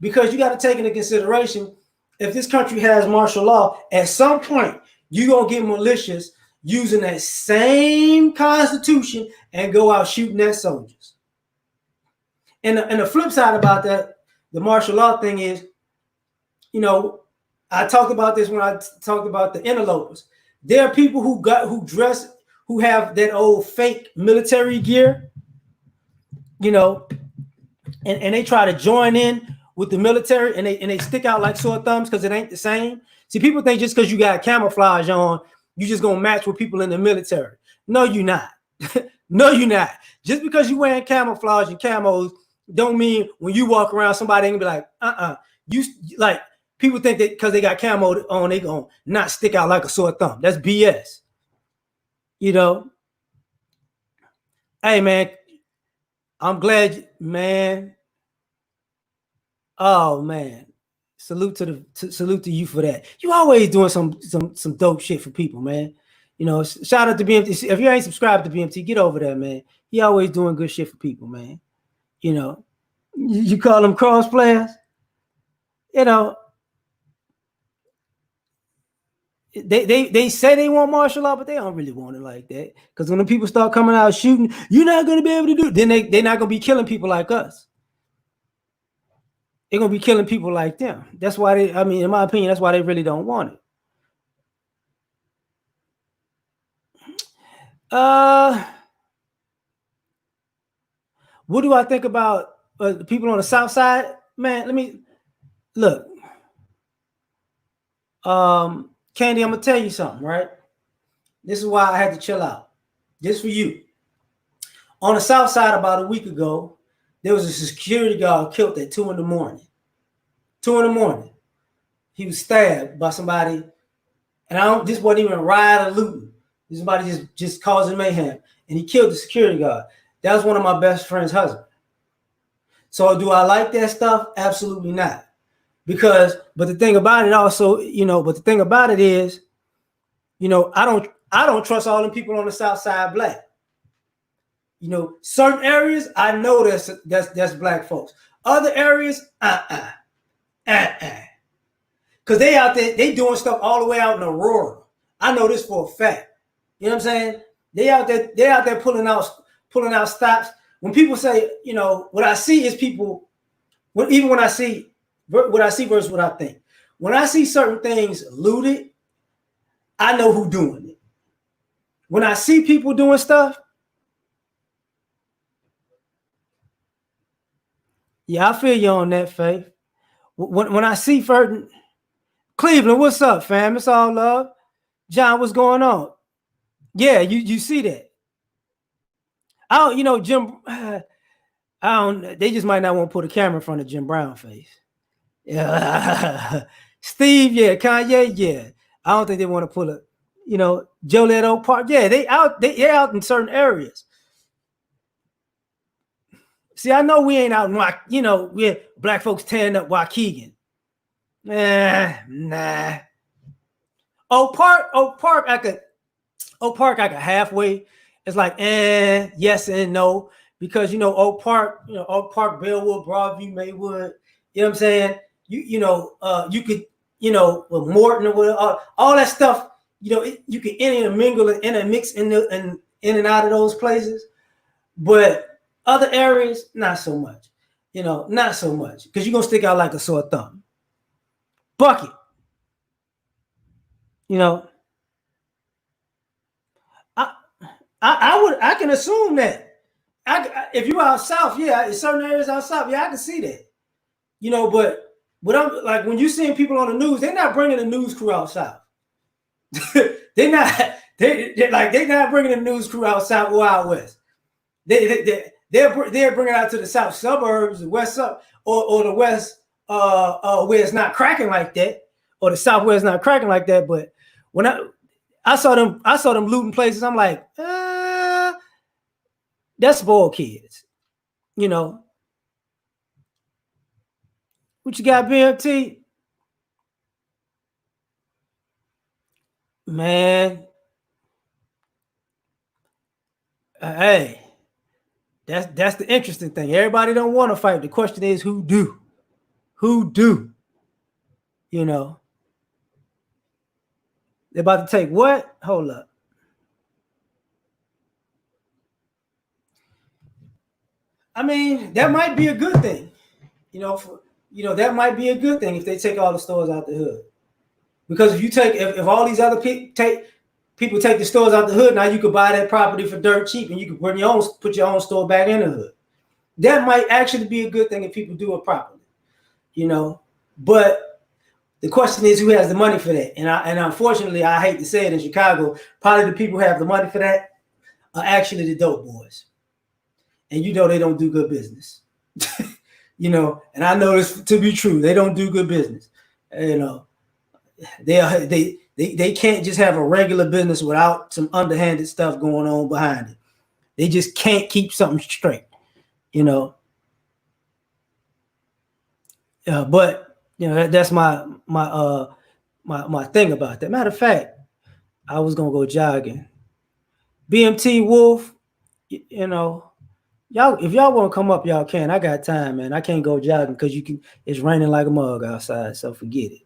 Because you got to take into consideration, if this country has martial law, at some point, you're going to get militias using that same constitution and go out shooting at soldiers. And the flip side about that, the martial law thing is, I talked about this when I talked about the interlopers. There are people who have that old fake military gear, and they try to join in with the military, and they stick out like sore thumbs because it ain't the same. See, people think just because you got camouflage on, you just gonna match with people in the military. No, you're not. No, you're not. Just because you wearing camouflage and camos don't mean when you walk around, somebody ain't gonna be like, You like, people think that because they got camo on, they gonna not stick out like a sore thumb. That's BS. Hey, man, I'm glad, man. Oh, man. Salute salute to you for that. You always doing some dope shit for people, man. You know, shout out to BMT. If you ain't subscribed to BMT, get over there, man. He always doing good shit for people, man. You know, you call them cross players. You know, they say they want martial law, but they don't really want it like that. Because when the people start coming out shooting, you're not going to be able to do it. Then they're not going to be killing people like us. They're going to be killing people like them. That's why they, I mean, in my opinion, that's why they really don't want it. What do I think about the people on the South Side? Man, let me look. Candy, I'm gonna tell you something, right? This is why I had to chill out. This for you. On the South Side, about a week ago, there was a security guard killed at 2 a.m. 2 a.m. He was stabbed by somebody, and this wasn't even a riot or looting. This somebody just causing mayhem, and he killed the security guard. That was one of my best friend's husband. So do I like that stuff? Absolutely not. But the thing about it also, but the thing about it is, I don't trust all the people on the South Side black. Certain areas I know that's black folks. Other areas, because they out there, they doing stuff all the way out in Aurora. I know this for a fact. You know what I'm saying? They out there pulling out stops. When people say, what I see is people, even when I see what I see versus what I think. When I see certain things looted, I know who's doing it. When I see people doing stuff, yeah, I feel you on that, Faith. When I see certain Cleveland, what's up, fam? It's all love. John, what's going on? Yeah, you see that. I don't, Jim. I don't. They just might not want to put a camera in front of Jim Brown face. Yeah, Steve. Yeah, Kanye. Yeah, I don't think they want to put a, Joliet Oak Park. Yeah, they're out in certain areas. See, I know we ain't out in we're black folks tearing up Waukegan. Nah. Oak Park, I could halfway. It's like, yes and no. Because Oak Park, Bellwood, Broadview, Maywood, you know what I'm saying? You could, with Morton or whatever, all that stuff, you can intermingle and intermix in and out of those places. But other areas, not so much. Not so much. Because you're gonna stick out like a sore thumb. Bucket. I can assume that. If you're out south, yeah, in certain areas out south, yeah, I can see that. But I'm like, when you seeing people on the news, they're not bringing the news crew out south. they're not bringing the news crew out south or out west. They're bringing it out to the south suburbs, the west up, or the west where it's not cracking like that, or the south where it's not cracking like that. But when I saw them looting places, I'm like, that's spoiled kids. What you got, BMT? Man, hey, that's the interesting thing. Everybody don't want to fight. The question is, who do? Who do? They're about to take what? Hold up. I mean, that might be a good thing. That might be a good thing if they take all the stores out the hood. Because if all these other people take the stores out the hood, now you could buy that property for dirt cheap, and you could put your own store back in the hood. That might actually be a good thing if people do it properly. But the question is, who has the money for that? And unfortunately, I hate to say it, in Chicago, probably the people who have the money for that are actually the dope boys. And they don't do good business. And I know this to be true. They don't do good business. They can't just have a regular business without some underhanded stuff going on behind it. They just can't keep something straight. But That's my thing about that. Matter of fact, I was gonna go jogging. BMT Wolf, you know, y'all, if y'all want to come up, y'all can. I got time, man. I can't go jogging because you can. It's raining like a mug outside, so forget it.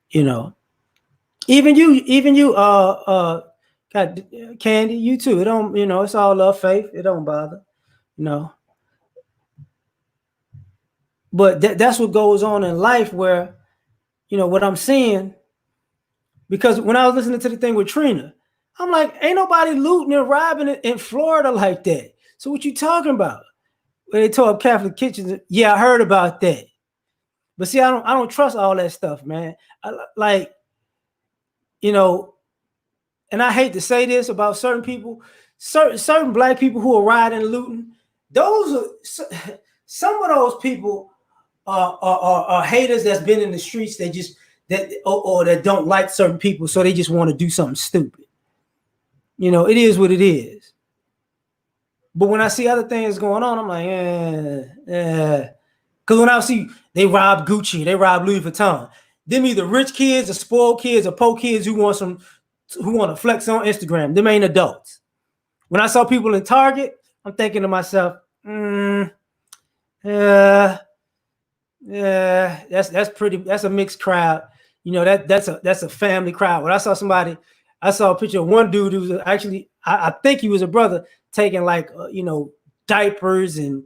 You know, even you, got Candy, you too. It don't, it's all love, faith. It don't bother, you know. But that's what goes on in life, where, what I'm seeing. Because when I was listening to the thing with Trina, I'm like, ain't nobody looting and robbing in Florida like that. So what you talking about? When they tore up Catholic kitchens, yeah, I heard about that. But see, I don't trust all that stuff, man. Like, and I hate to say this about certain people, certain black people who are rioting and looting. Those are some of those people are haters that's been in the streets. They just or that don't like certain people, so they just want to do something stupid. It is what it is. But when I see other things going on, I'm like, because when I see they rob Gucci, they rob Louis Vuitton, them either rich kids or spoiled kids or poor kids who want to flex on Instagram. Them ain't adults. When I saw people in Target, I'm thinking to myself, yeah, that's pretty. That's a mixed crowd. That's a family crowd. When I saw a picture of one dude who was actually, I think he was a brother, taking like diapers and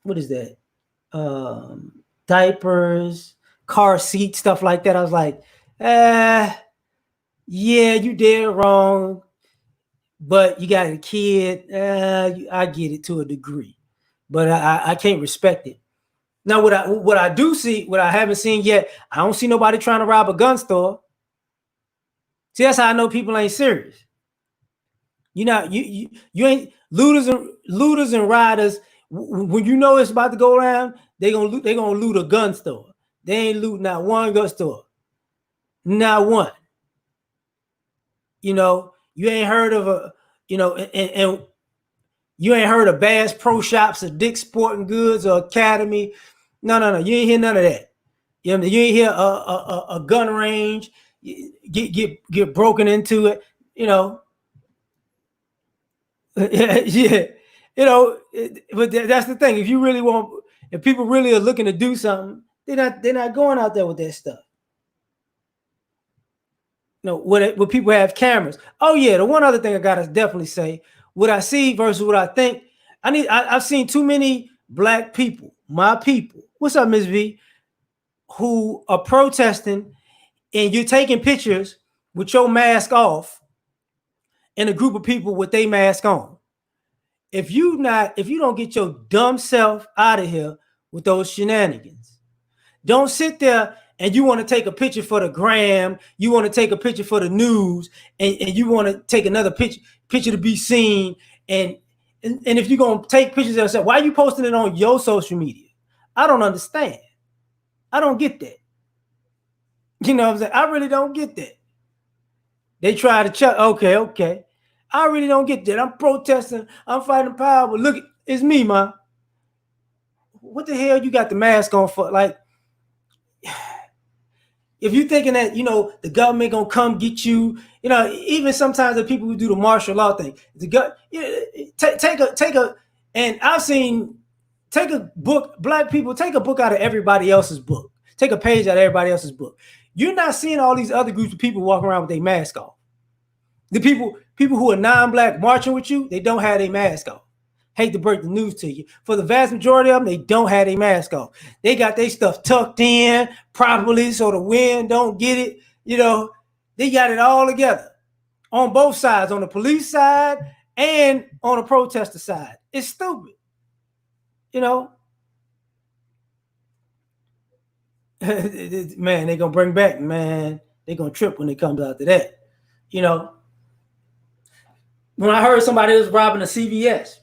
what is that? Diapers, car seat, stuff like that. I was like, yeah, you did wrong, but you got a kid. I get it to a degree, but I can't respect it. Now, what I do see, what I haven't seen yet, I don't see nobody trying to rob a gun store. See, that's how I know people ain't serious. You ain't looters and riders. When you know it's about to go around, they gonna loot a gun store. They ain't looting not one gun store, not one. You ain't heard of and you ain't heard of Bass Pro Shops or Dick's Sporting Goods or Academy. No. You ain't hear none of that. You ain't hear a gun range get broken into it. Yeah. But that's the thing. If people really are looking to do something, they're not going out there with that stuff. When people have cameras. Oh yeah, the one other thing I gotta definitely say, what I see versus what I think. I've seen too many black people, my people. What's up, Ms. V? Who are protesting, and you're taking pictures with your mask off, and a group of people with their mask on. If you don't get your dumb self out of here with those shenanigans, don't sit there and you want to take a picture for the gram, you want to take a picture for the news, and you want to take another picture to be seen. And if you're going to take pictures of yourself, why are you posting it on your social media? I don't understand. I don't get that. You know what I'm saying? I really don't get that. They try to check. Okay. I really don't get that. I'm protesting. I'm fighting power. But look, it's me, man. What the hell you got the mask on for? Like, if you're thinking that, the government gonna come get you, even sometimes the people who do the martial law thing, take a, and I've seen, take a book, black people, take a book out of everybody else's book. Take a page out of everybody else's book. You're not seeing all these other groups of people walking around with their mask off. The people who are non-black marching with you, they don't have their mask off. Hate to break the news to you. For the vast majority of them, they don't have their mask off. They got their stuff tucked in properly so the wind don't get it. They got it all together on both sides, on the police side and on the protester side. It's stupid. Man, they're going to bring back, man. They're going to trip when it comes out to that. When I heard somebody was robbing a CVS,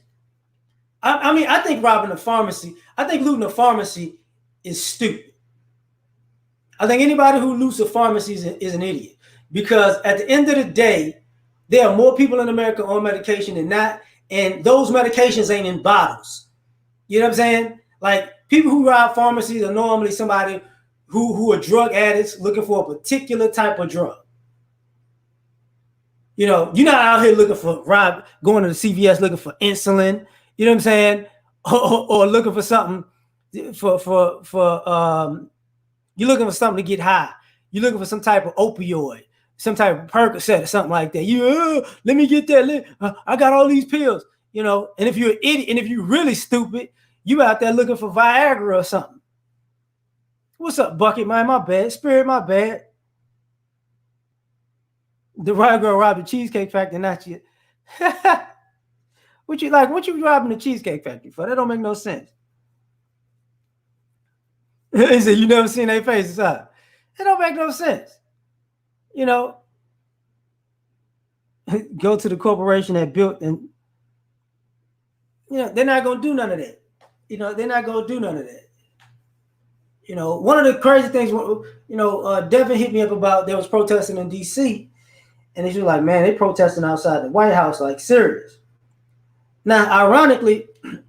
I think robbing a pharmacy, I think looting a pharmacy is stupid. I think anybody who loots a pharmacy is an idiot, because at the end of the day, there are more people in America on medication than not, and those medications ain't in bottles. You know what I'm saying? Like, people who rob pharmacies are normally somebody who are drug addicts looking for a particular type of drug. You know, you're not out here looking for going to the CVS looking for insulin. You know what I'm saying? Or looking for something for you're looking for something to get high. You're looking for some type of opioid, some type of Percocet or something like that. Let me get that. I got all these pills. You know, and if you're an idiot and if you're really stupid, you out there looking for Viagra or something. What's up, Bucket? My bad. Spirit, my bad. The right girl robbed the Cheesecake Factory, not you. What you like? What you robbing the Cheesecake Factory for? That don't make no sense. He said, you never seen their faces, huh? It don't make no sense. You know, go to the corporation that built and, you know, they're not going to do none of that. You know, they're not going to do none of that. You know, one of the crazy things, you know, Devin hit me up about, there was protesting in D.C., and he's like, man, they protesting outside the White House, like serious. Now, ironically, the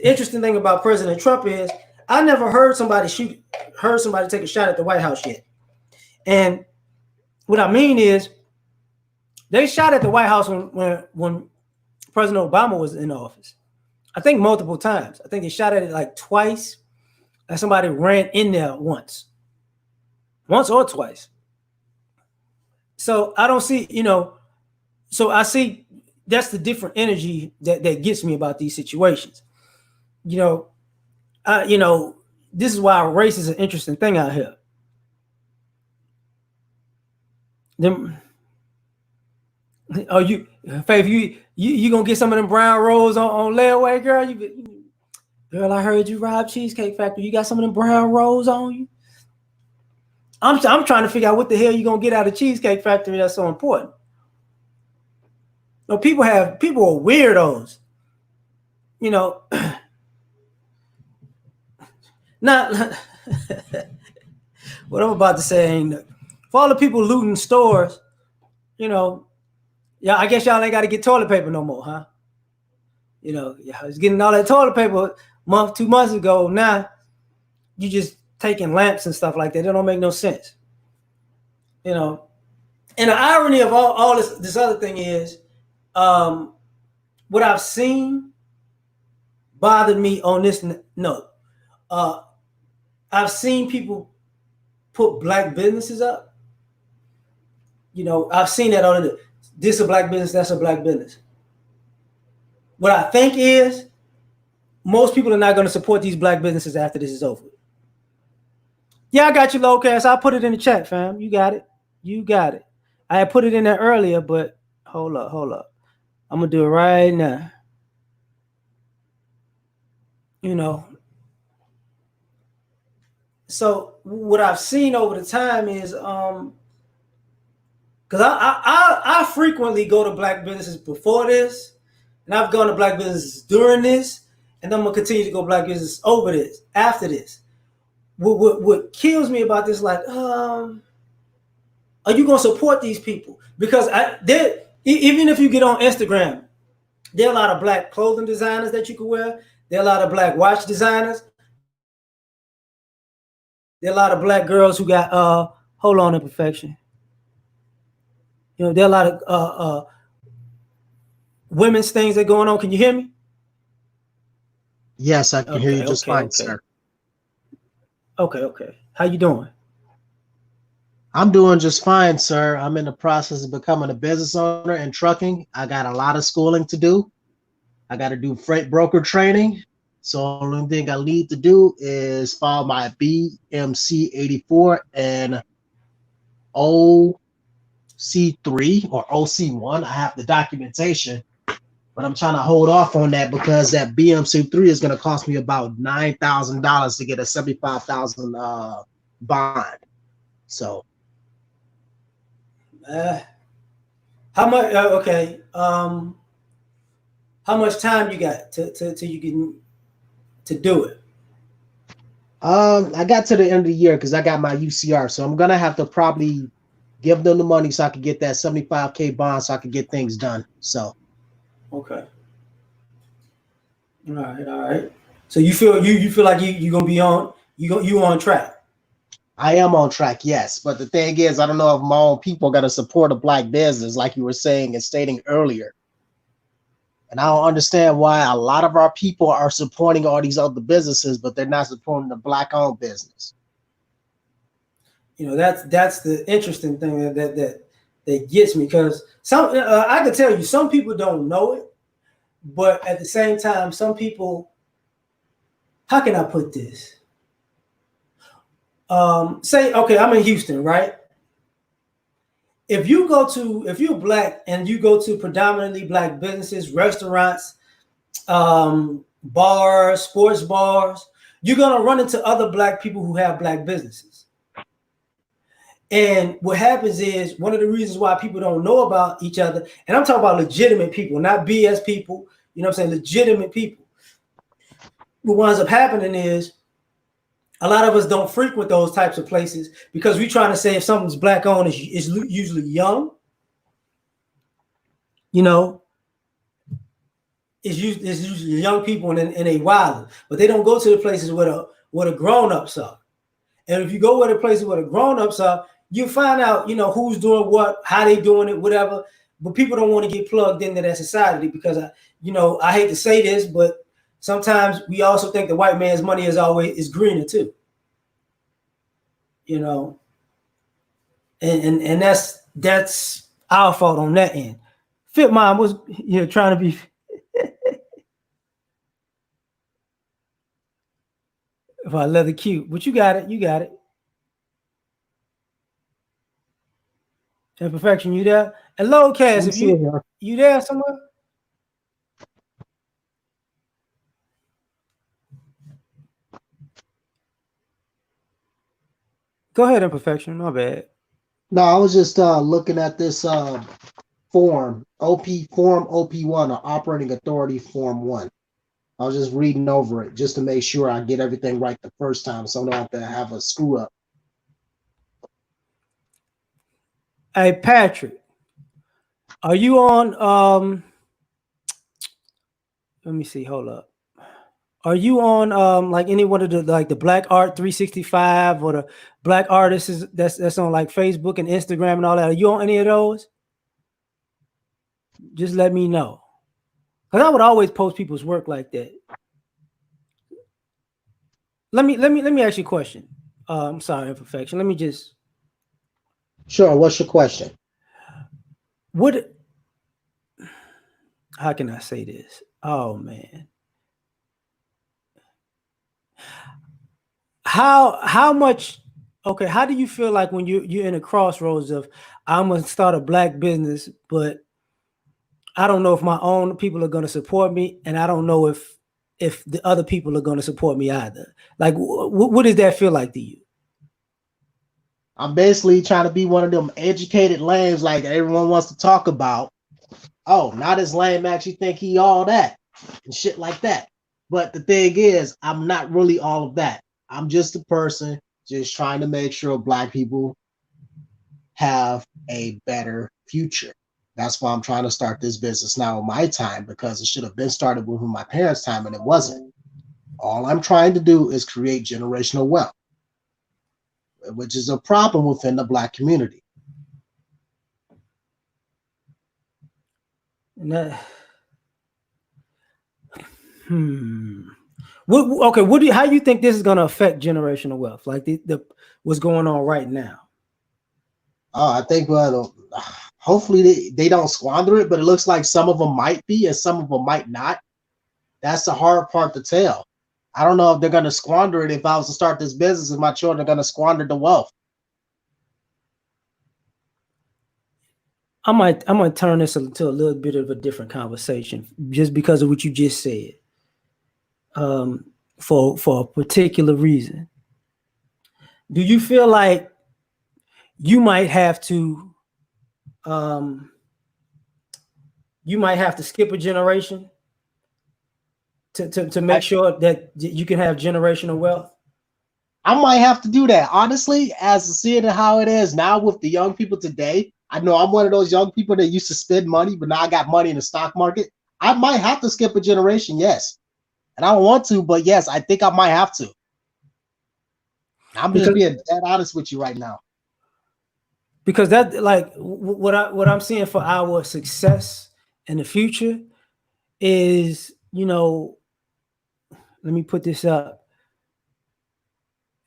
interesting thing about President Trump is I never heard somebody take a shot at the White House yet. And what I mean is they shot at the White House when President Obama was in office. I think multiple times. I think they shot at it like twice, and somebody ran in there once or twice. So I don't see, you know, so I see that's the different energy that gets me about these situations. You know, this is why race is an interesting thing out here. Faith, you gonna get some of them brown rolls on layaway, girl? Girl, I heard you rob Cheesecake Factory. You got some of them brown rolls on you? I'm trying to figure out what the hell you gonna get out of Cheesecake Factory that's so important. You know, people are weirdos. You know, not what I'm about to say ain't for all the people looting stores. You know, yeah, I guess y'all ain't got to get toilet paper no more, huh? You know, I was getting all that toilet paper 2 months ago. Now you just taking lamps and stuff like that. It don't make no sense. You know, and the irony of all this other thing is, what I've seen bothered me on this note. I've seen people put black businesses up. You know, I've seen that on this a black business, that's a black business. What I think is most people are not going to support these black businesses after this is over. Yeah, I got you, Lowcast. I'll put it in the chat, fam. You got it. I had put it in there earlier, but hold up. I'm going to do it right now. You know, so what I've seen over the time is, because I frequently go to black businesses before this, and I've gone to black businesses during this, and I'm gonna continue to go black business after this. What kills me about this, like, are you gonna support these people? Because even if you get on Instagram, there are a lot of black clothing designers that you can wear. There are a lot of black watch designers. There are a lot of black girls who got hold on imperfection. You know, there are a lot of women's things that are going on. Can you hear me? Yes, I can hear you just fine, sir. Okay. How you doing? I'm doing just fine, sir. I'm in the process of becoming a business owner in trucking. I got a lot of schooling to do. I got to do freight broker training. So the only thing I need to do is file my BMC 84 and OC3 or OC1. I have the documentation, but I'm trying to hold off on that because that BMC3 is going to cost me about $9,000 to get a $75,000 bond. So, how much? Okay. How much time you got to you can to do it? I got to the end of the year because I got my UCR, so I'm gonna have to probably give them the money so I can get that 75K bond so I can get things done. So, okay. All right. So you feel like you gonna be on you on track. I am on track, yes. But the thing is, I don't know if my own people are going to support a black business, like you were saying and stating earlier. And I don't understand why a lot of our people are supporting all these other businesses, but they're not supporting the black-owned business. You know, that's the interesting thing that gets me, because some I can tell you some people don't know it, but at the same time, some people. How can I put this? Say, okay, I'm in Houston, right? If you're black and you go to predominantly black businesses, restaurants, bars, sports bars, you're gonna run into other black people who have black businesses. And what happens is, one of the reasons why people don't know about each other, and I'm talking about legitimate people, not BS people, you know what I'm saying, legitimate people. What winds up happening is a lot of us don't frequent those types of places because we're trying to say if something's black owned, is usually young, you know, it's usually young people and they wild, but they don't go to the places where the grown-ups are. And if you go where the places where the grown-ups are, you find out, you know, who's doing what, how they doing it, whatever. But people don't want to get plugged into that society because, I hate to say this, but sometimes we also think the white man's money is greener too. You know, and that's our fault on that end. Fit Mom was trying to be if I leather cute, but you got it. Imperfection, you there? And low cast, if you there somewhere? Go ahead, Imperfection. My bad. No, I was just looking at this form OP1, or Operating Authority Form 1. I was just reading over it just to make sure I get everything right the first time, so I don't have to have a screw up. Hey, Patrick, are you on? Let me see. Hold up. Are you on like any one of the Black Art 365 or the Black Artists that's on like Facebook and Instagram and all that? Are you on any of those? Just let me know, because I would always post people's work like that. Let me ask you a question. I'm sorry, Imperfection. Let me just. Sure. What's your question? How can I say this? Oh man. How much? Okay, how do you feel like when you're in a crossroads of I'm gonna start a black business, but I don't know if my own people are gonna support me, and I don't know if the other people are gonna support me either. Like, what does that feel like to you? I'm basically trying to be one of them educated lames like everyone wants to talk about. Oh, not as lame actually think he all that and shit like that. But the thing is, I'm not really all of that. I'm just a person just trying to make sure black people have a better future. That's why I'm trying to start this business now in my time, because it should have been started with my parents' time and it wasn't. All I'm trying to do is create generational wealth, which is a problem within the black community. And that, Okay, how do you think this is going to affect generational wealth? Like the what's going on right now? I think hopefully they don't squander it, but it looks like some of them might be and some of them might not. That's the hard part to tell. I don't know if they're going to squander it if I was to start this business, if my children are going to squander the wealth. I'm gonna turn this into a little bit of a different conversation just because of what you just said. For a particular reason. Do you feel like you might have to skip a generation to make sure that you can have generational wealth? I might have to do that. Honestly, as seeing how it is now with the young people today, I know I'm one of those young people that used to spend money, but now I got money in the stock market. I might have to skip a generation, yes. And I don't want to, but yes, I think I might have to. I'm just because being dead honest with you right now. because that like what I'm seeing for our success in the future is, let me put this up.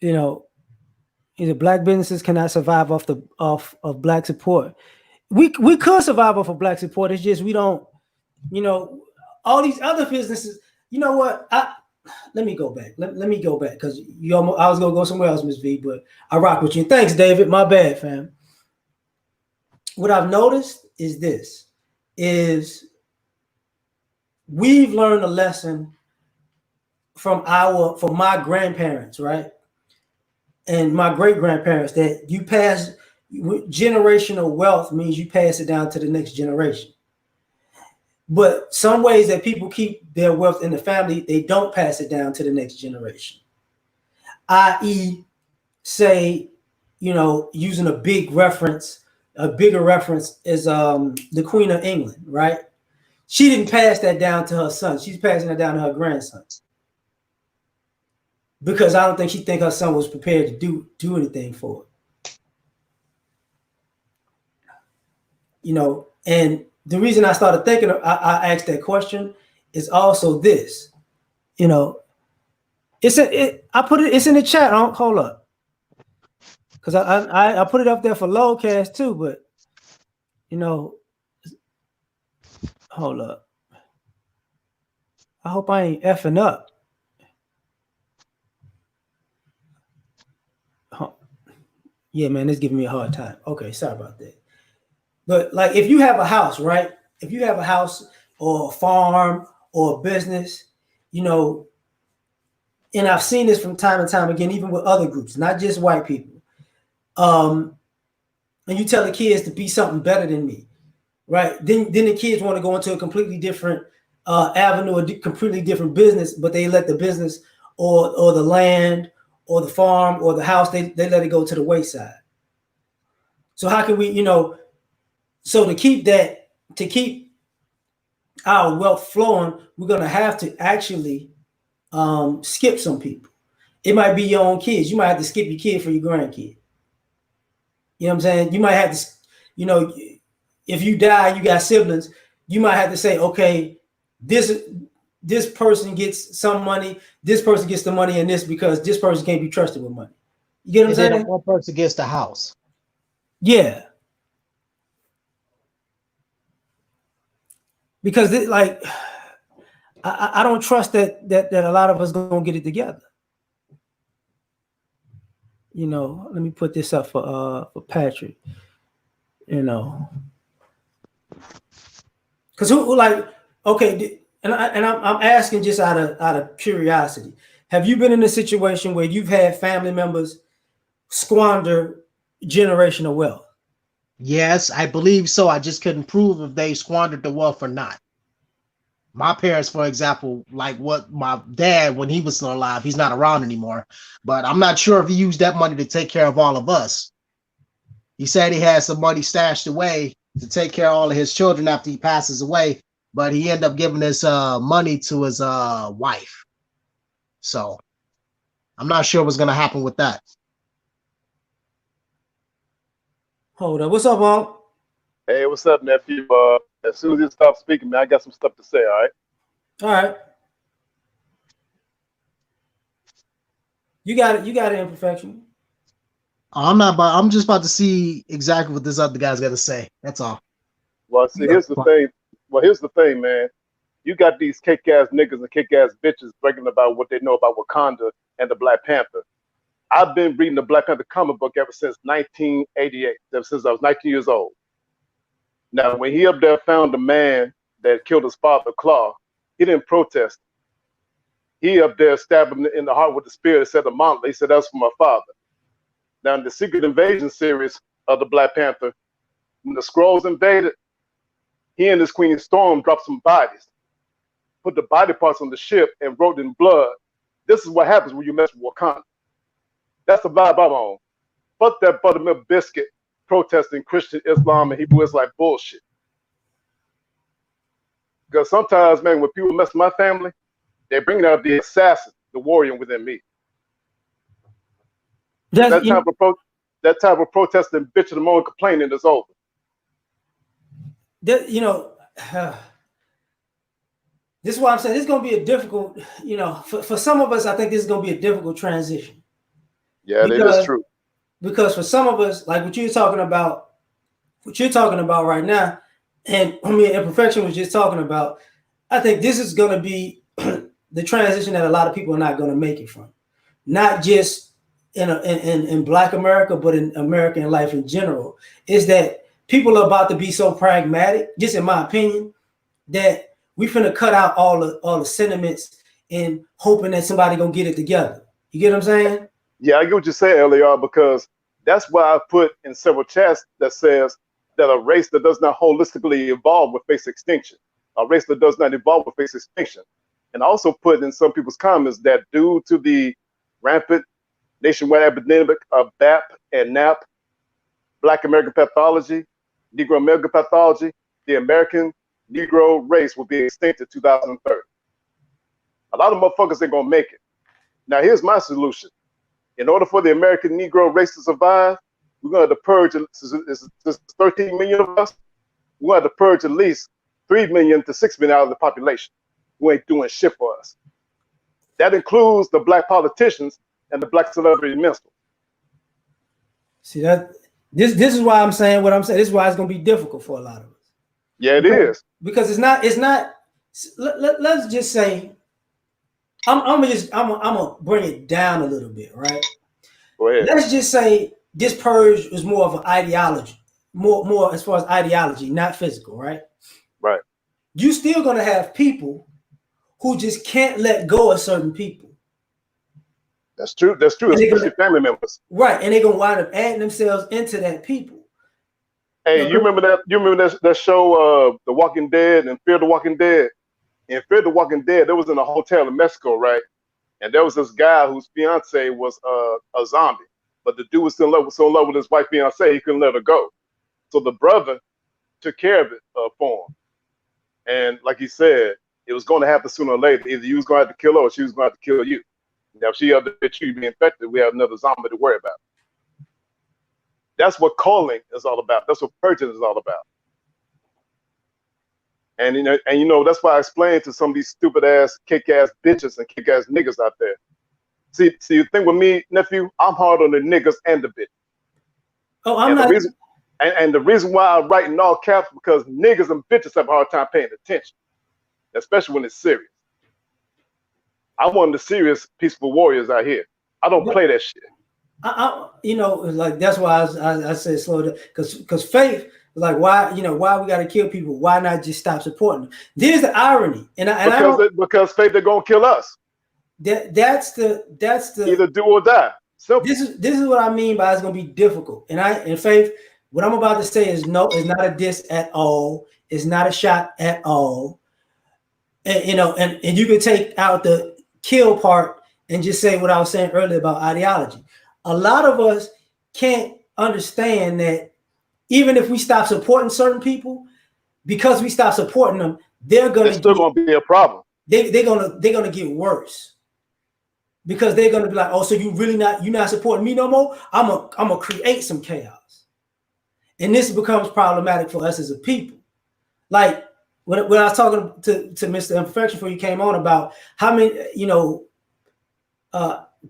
You know, either black businesses cannot survive off of black support. We could survive off of black support. It's just we don't. You know, all these other businesses. You know what? Let me go back. Let me go back because I was gonna go somewhere else, Miss V, but I rock with you. Thanks, David. My bad, fam. What I've noticed is this: is we've learned a lesson from my grandparents, right? And my great grandparents that you pass generational wealth means you pass it down to the next generation. But some ways that people keep their wealth in the family, they don't pass it down to the next generation. I.e., say, using a bigger reference is the Queen of England, right? She didn't pass that down to her son. She's passing it down to her grandson. Because I don't think she think her son was prepared to do anything for it. And the reason I started thinking, I asked that question is also this. It's in the chat. Hold up, because I put it up there for Lowcast too. But hold up. I hope I ain't effing up. Yeah, man, it's giving me a hard time. Okay, sorry about that. But like, if you have a house, right? If you have a house or a farm or a business, and I've seen this from time and time again, even with other groups, not just white people. And you tell the kids to be something better than me, right? Then the kids want to go into a completely different avenue, a completely different business, but they let the business or the land or the farm or the house, they let it go to the wayside. So how can we, so to keep our wealth flowing, we're gonna have to actually skip some people. It might be your own kids. You might have to skip your kid for your grandkid. You know what I'm saying? You might have to, if you die, you got siblings, you might have to say, okay, this person gets some money, this person gets the money, and this because this person can't be trusted with money. You get what I'm saying? And then one person gets the house. Yeah. Because I don't trust that a lot of us gonna get it together. Let me put this up for Patrick. Because okay, and I'm asking just out of curiosity. Have you been in a situation where you've had family members squander generational wealth? Yes, I believe so. I just couldn't prove if they squandered the wealth or not. My parents, for example, like what my dad, when he was still alive, he's not around anymore, but I'm not sure if he used that money to take care of all of us. He said he had some money stashed away to take care of all of his children after he passes away, but he ended up giving his money to his wife. So I'm not sure what's going to happen with that. Hold up. What's up, Unc? Hey, what's up, nephew? As soon as you stop speaking, man, I got some stuff to say, all right? All right. You got it. You got it, imperfection. I'm just about to see exactly what this other guy's got to say. That's all. Well, see, here's the thing. Well, here's the thing, man. You got these kick-ass niggas and kick-ass bitches bragging about what they know about Wakanda and the Black Panther. I've been reading the Black Panther comic book ever since 1988, ever since I was 19 years old. Now, when he up there found the man that killed his father, Claw, he didn't protest. He up there stabbed him in the heart with the spear and said, he said, that's for my father. Now, in the Secret Invasion series of the Black Panther, when the Skrulls invaded, he and his Queen Storm dropped some bodies, put the body parts on the ship, and wrote in blood, this is what happens when you mess with Wakanda. That's the vibe I'm on. Fuck that buttermilk biscuit protesting Christian Islam and Hebrew Israelite bullshit. Because sometimes, man, when people mess with my family, They're bringing out the assassin, the warrior within me. That's, That type of protest and bitching and moaning, complaining is over. this is why I'm saying it's going to be a difficult, for some of us, I think this is going to be a difficult transition. Yeah, that is true. Because for some of us, like what you're talking about right now, and I mean, Imperfection was just talking about, I think this is going to be the transition that a lot of people are not going to make it from. Not just in Black America, but in American life in general, is that people are about to be so pragmatic, just in my opinion, that we finna cut out all the sentiments and hoping that somebody gonna get it together. You get what I'm saying? Yeah, I get what you're saying, L.A.R, because that's why I put in several chats that says that a race that does not holistically evolve will face extinction. A race that does not evolve will face extinction. And I also put in some people's comments that due to the rampant nationwide epidemic of BAP and NAP, Black American pathology, Negro American pathology, the American Negro race will be extinct in 2030. A lot of motherfuckers ain't gonna make it. Now here's my solution. In order for the American Negro race to survive, we're gonna have to purge, there's 13 million of us, we're gonna have to purge at least 3 million to 6 million out of the population who ain't doing shit for us. That includes the Black politicians and the Black celebrity minstrels. See that this is why I'm saying what I'm saying. This is why it's gonna be difficult for a lot of us. Yeah, it is. Because it's not. Let's just say I'm gonna bring it down a little bit, right? Go ahead. Let's just say this purge was more of an ideology, more as far as ideology, not physical, right? Right. You still gonna have people who just can't let go of certain people. That's true. That's true. Especially family members. Right, and they're gonna wind up adding themselves into that people. Hey, you remember that? You remember that show, The Walking Dead and Fear the Walking Dead? In Fear the Walking Dead, there was in a hotel in Mexico, right? And there was this guy whose fiance was a zombie, but the dude was so in love with his wife fiance, he couldn't let her go. So the brother took care of it for him. And like he said, it was going to happen sooner or later. Either you was going to have to kill her or she was going to have to kill you. Now, if she had to bet you be infected, we have another zombie to worry about. That's what calling is all about. That's what purging is all about. And that's why I explained to some of these stupid ass, kick ass bitches and kick ass niggas out there. See, the thing with me, nephew, I'm hard on the niggas and the bitch. Oh, I'm not. And the reason why I write in all caps because niggas and bitches have a hard time paying attention, especially when it's serious. I'm one of the serious, peaceful warriors out here. I don't play that shit. Like that's why I said slow down, because faith is like, why we got to kill people? Why not just stop supporting them? There's the irony, because faith they're gonna kill us. That's the either do or die. Simple. This is what I mean by it's gonna be difficult. And faith, what I'm about to say is no, it's not a diss at all. It's not a shot at all. And and you can take out the kill part and just say what I was saying earlier about ideology. A lot of us can't understand that even if we stop supporting certain people, because we stop supporting them, they're still gonna be a problem. They're gonna get worse. Because they're gonna be like, oh, so you're not supporting me no more? I'm gonna create some chaos. And this becomes problematic for us as a people. Like when I was talking to Mr. Imperfection before you came on about how many,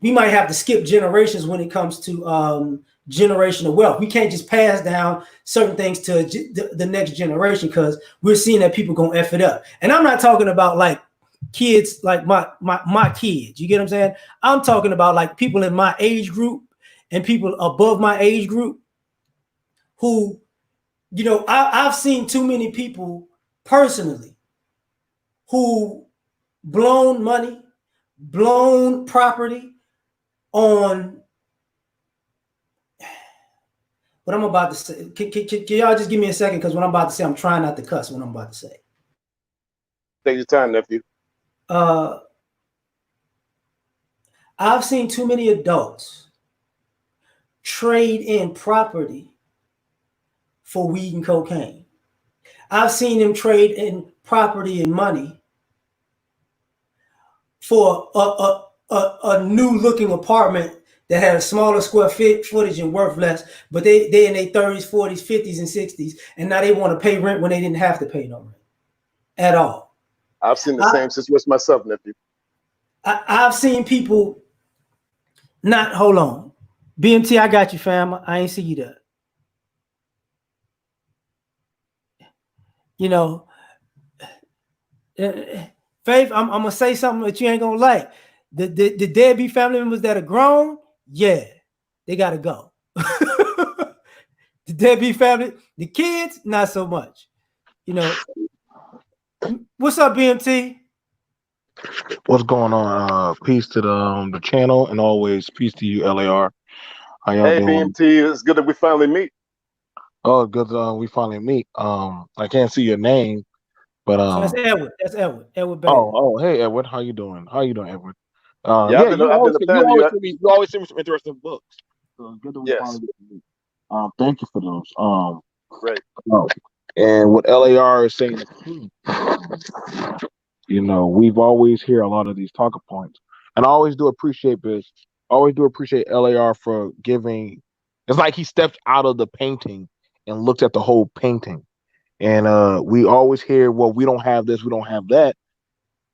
we might have to skip generations when it comes to generational wealth. We can't just pass down certain things to the next generation because we're seeing that people gonna F it up. And I'm not talking about like kids like my kids. You get what I'm saying? I'm talking about like people in my age group and people above my age group who, I've seen too many people personally who blown money, blown property on what I'm about to say. Can y'all just give me a second? Because what I'm about to say, I'm trying not to cuss what I'm about to say. Take your time, nephew. I've seen too many adults trade in property for weed and cocaine. I've seen them trade in property and money for a new looking apartment that had a smaller square footage and worth less, but they in their 30s, 40s, 50s, and 60s, and now they want to pay rent when they didn't have to pay no rent at all. I've seen the same situation myself, nephew. I've seen people not hold on. BMT, I got you, fam. I ain't see you there. You know, Faith, I'm gonna say something that you ain't gonna like. The deadbeat family members that are grown, yeah, they gotta go. The deadbeat family, the kids, not so much. You know, what's up, BMT? What's going on? Peace to the channel, and always peace to you, L.A.R. How y'all Hey, doing? BMT, it's good that we finally meet. Oh, good. We finally meet. I can't see your name, but That's Edward. That's Edward. Edward Bailey. oh, hey, Edward. How you doing? How you doing, Edward? Yeah, Yeah, I've been a fan of you. you always send me some interesting books. So it's good that we Yes, finally get to meet. Thank you for those. great. Oh, and what L.A.R. is saying is key. You know, we've always hear a lot of these talking points, and I always do appreciate this. Always do appreciate L.A.R. for giving. It's like he stepped out of the painting and looked at the whole painting. And we always hear, well, we don't have this, we don't have that,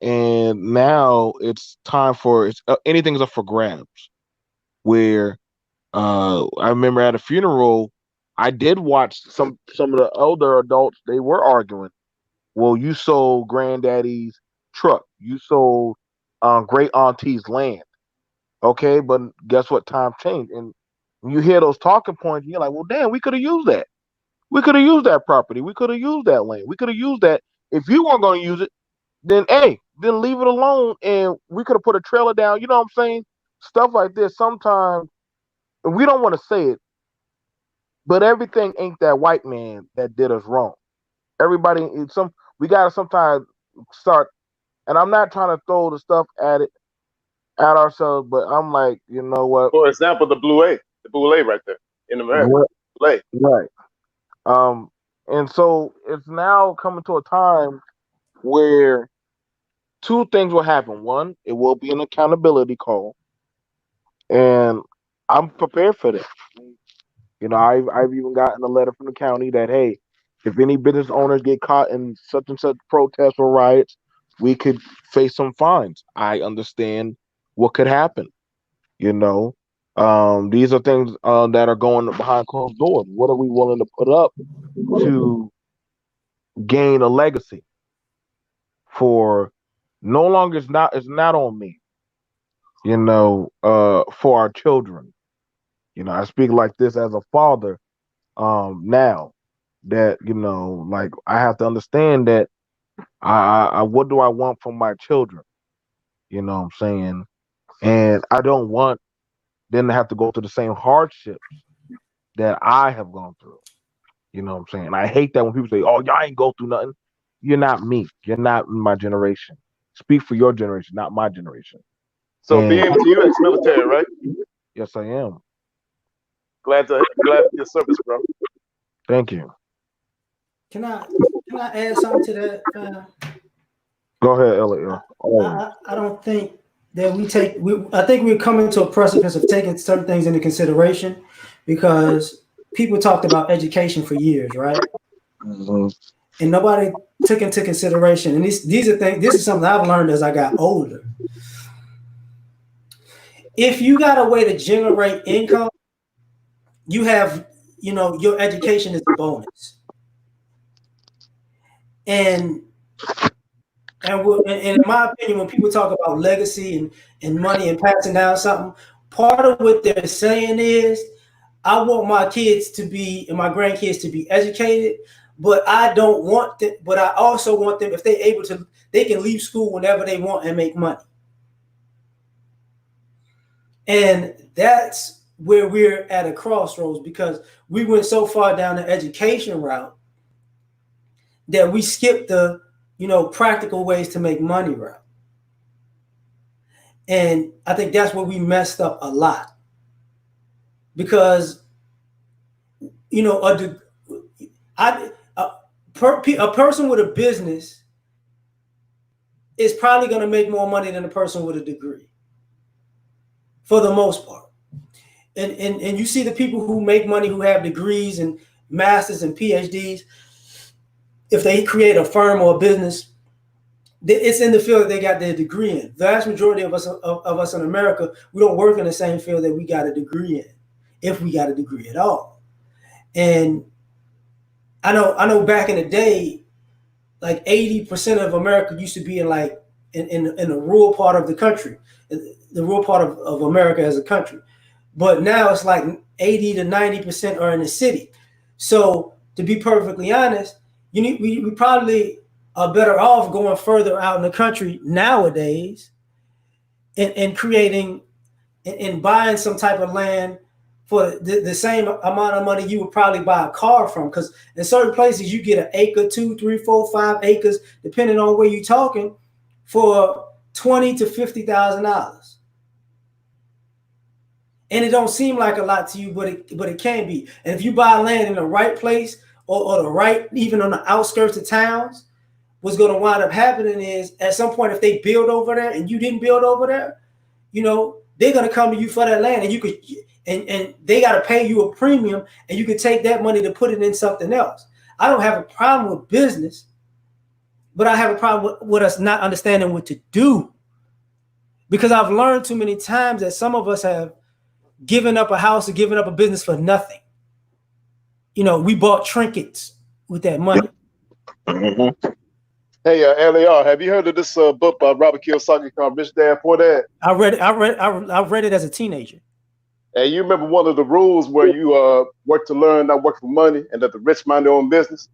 and now it's time for anything's up for grabs. Where I remember at a funeral, I did watch some of the elder adults. They were arguing. Well, you sold granddaddy's truck. You sold great auntie's land. Okay, but guess what? Time changed. And when you hear those talking points, you're like, well, damn, we could have used that. We could have used that property. We could have used that land. We could have used that. If you weren't going to use it, then hey, then leave it alone. And we could have put a trailer down. You know what I'm saying? Stuff like this. Sometimes we don't want to say it, but everything ain't that white man that did us wrong. Everybody, we gotta sometimes start. And I'm not trying to throw the stuff at ourselves, but I'm like, you know what? For example, the Blue A right there in America. What? Blue A. Right. Um, and so it's now coming to a time where two things will happen. One, it will be an accountability call, and I'm prepared for that. You know, I've even gotten a letter from the county that hey, if any business owners get caught in such and such protests or riots, we could face some fines. I understand what could happen. You know, these are things that are going behind closed doors. What are we willing to put up to gain a legacy for? No longer it's not on me. You know, for our children. You know, I speak like this as a father. Now that you know, like I have to understand that I what do I want from my children? You know what I'm saying? And I don't want them to have to go through the same hardships that I have gone through. You know what I'm saying? I hate that when people say, "Oh, y'all ain't go through nothing." You're not me. You're not my generation. Speak for your generation, not my generation. So And BMT, you ex-military, right? yes, I am. Glad for your service, bro. Thank you. Can I add something to that, fam? Go ahead, Elliot. Always. I don't think that I think we're coming to a precipice of taking certain things into consideration because people talked about education for years, right? Mhm. And nobody took into consideration. And these are things. This is something I've learned as I got older. If you got a way to generate income, you have, your education is a bonus. And and in my opinion, when people talk about legacy and money and passing down something, part of what they're saying is, I want my kids to be and my grandkids to be educated, but I don't want them. But I also want them, if they're able to, they can leave school whenever they want and make money. And that's where we're at a crossroads because we went so far down the education route that we skipped the, practical ways to make money route. And I think that's where we messed up a lot because, a person with a business is probably going to make more money than a person with a degree, for the most part. And you see the people who make money who have degrees and masters and PhDs, if they create a firm or a business, it's in the field that they got their degree in. The vast majority of us in America, we don't work in the same field that we got a degree in, if we got a degree at all. And I know back in the day, like 80% of America used to be in the rural part of the country, the rural part of America as a country. But now it's like 80 to 90% are in the city. So to be perfectly honest, we probably are better off going further out in the country nowadays and creating and buying some type of land for the same amount of money you would probably buy a car from. Because in certain places you get an acre, 2, 3, 4, 5 acres, depending on where you're talking, for $20,000 to $50,000. And it don't seem like a lot to you, but it can be. And if you buy land in the right place or the right, even on the outskirts of towns, what's going to wind up happening is at some point, if they build over there and you didn't build over there, they're going to come to you for that land, and you could, and they got to pay you a premium, and you can take that money to put it in something else. I don't have a problem with business, but I have a problem with us not understanding what to do, because I've learned too many times that some of us have given up a house or given up a business for nothing. We bought trinkets with that money. Mm-hmm. Hey, L.A.R., have you heard of this book by Robert Kiyosaki called Rich Dad Poor Dad? I read it as a teenager. And you remember one of the rules where you work to learn, not work for money, and that the rich mind their own business?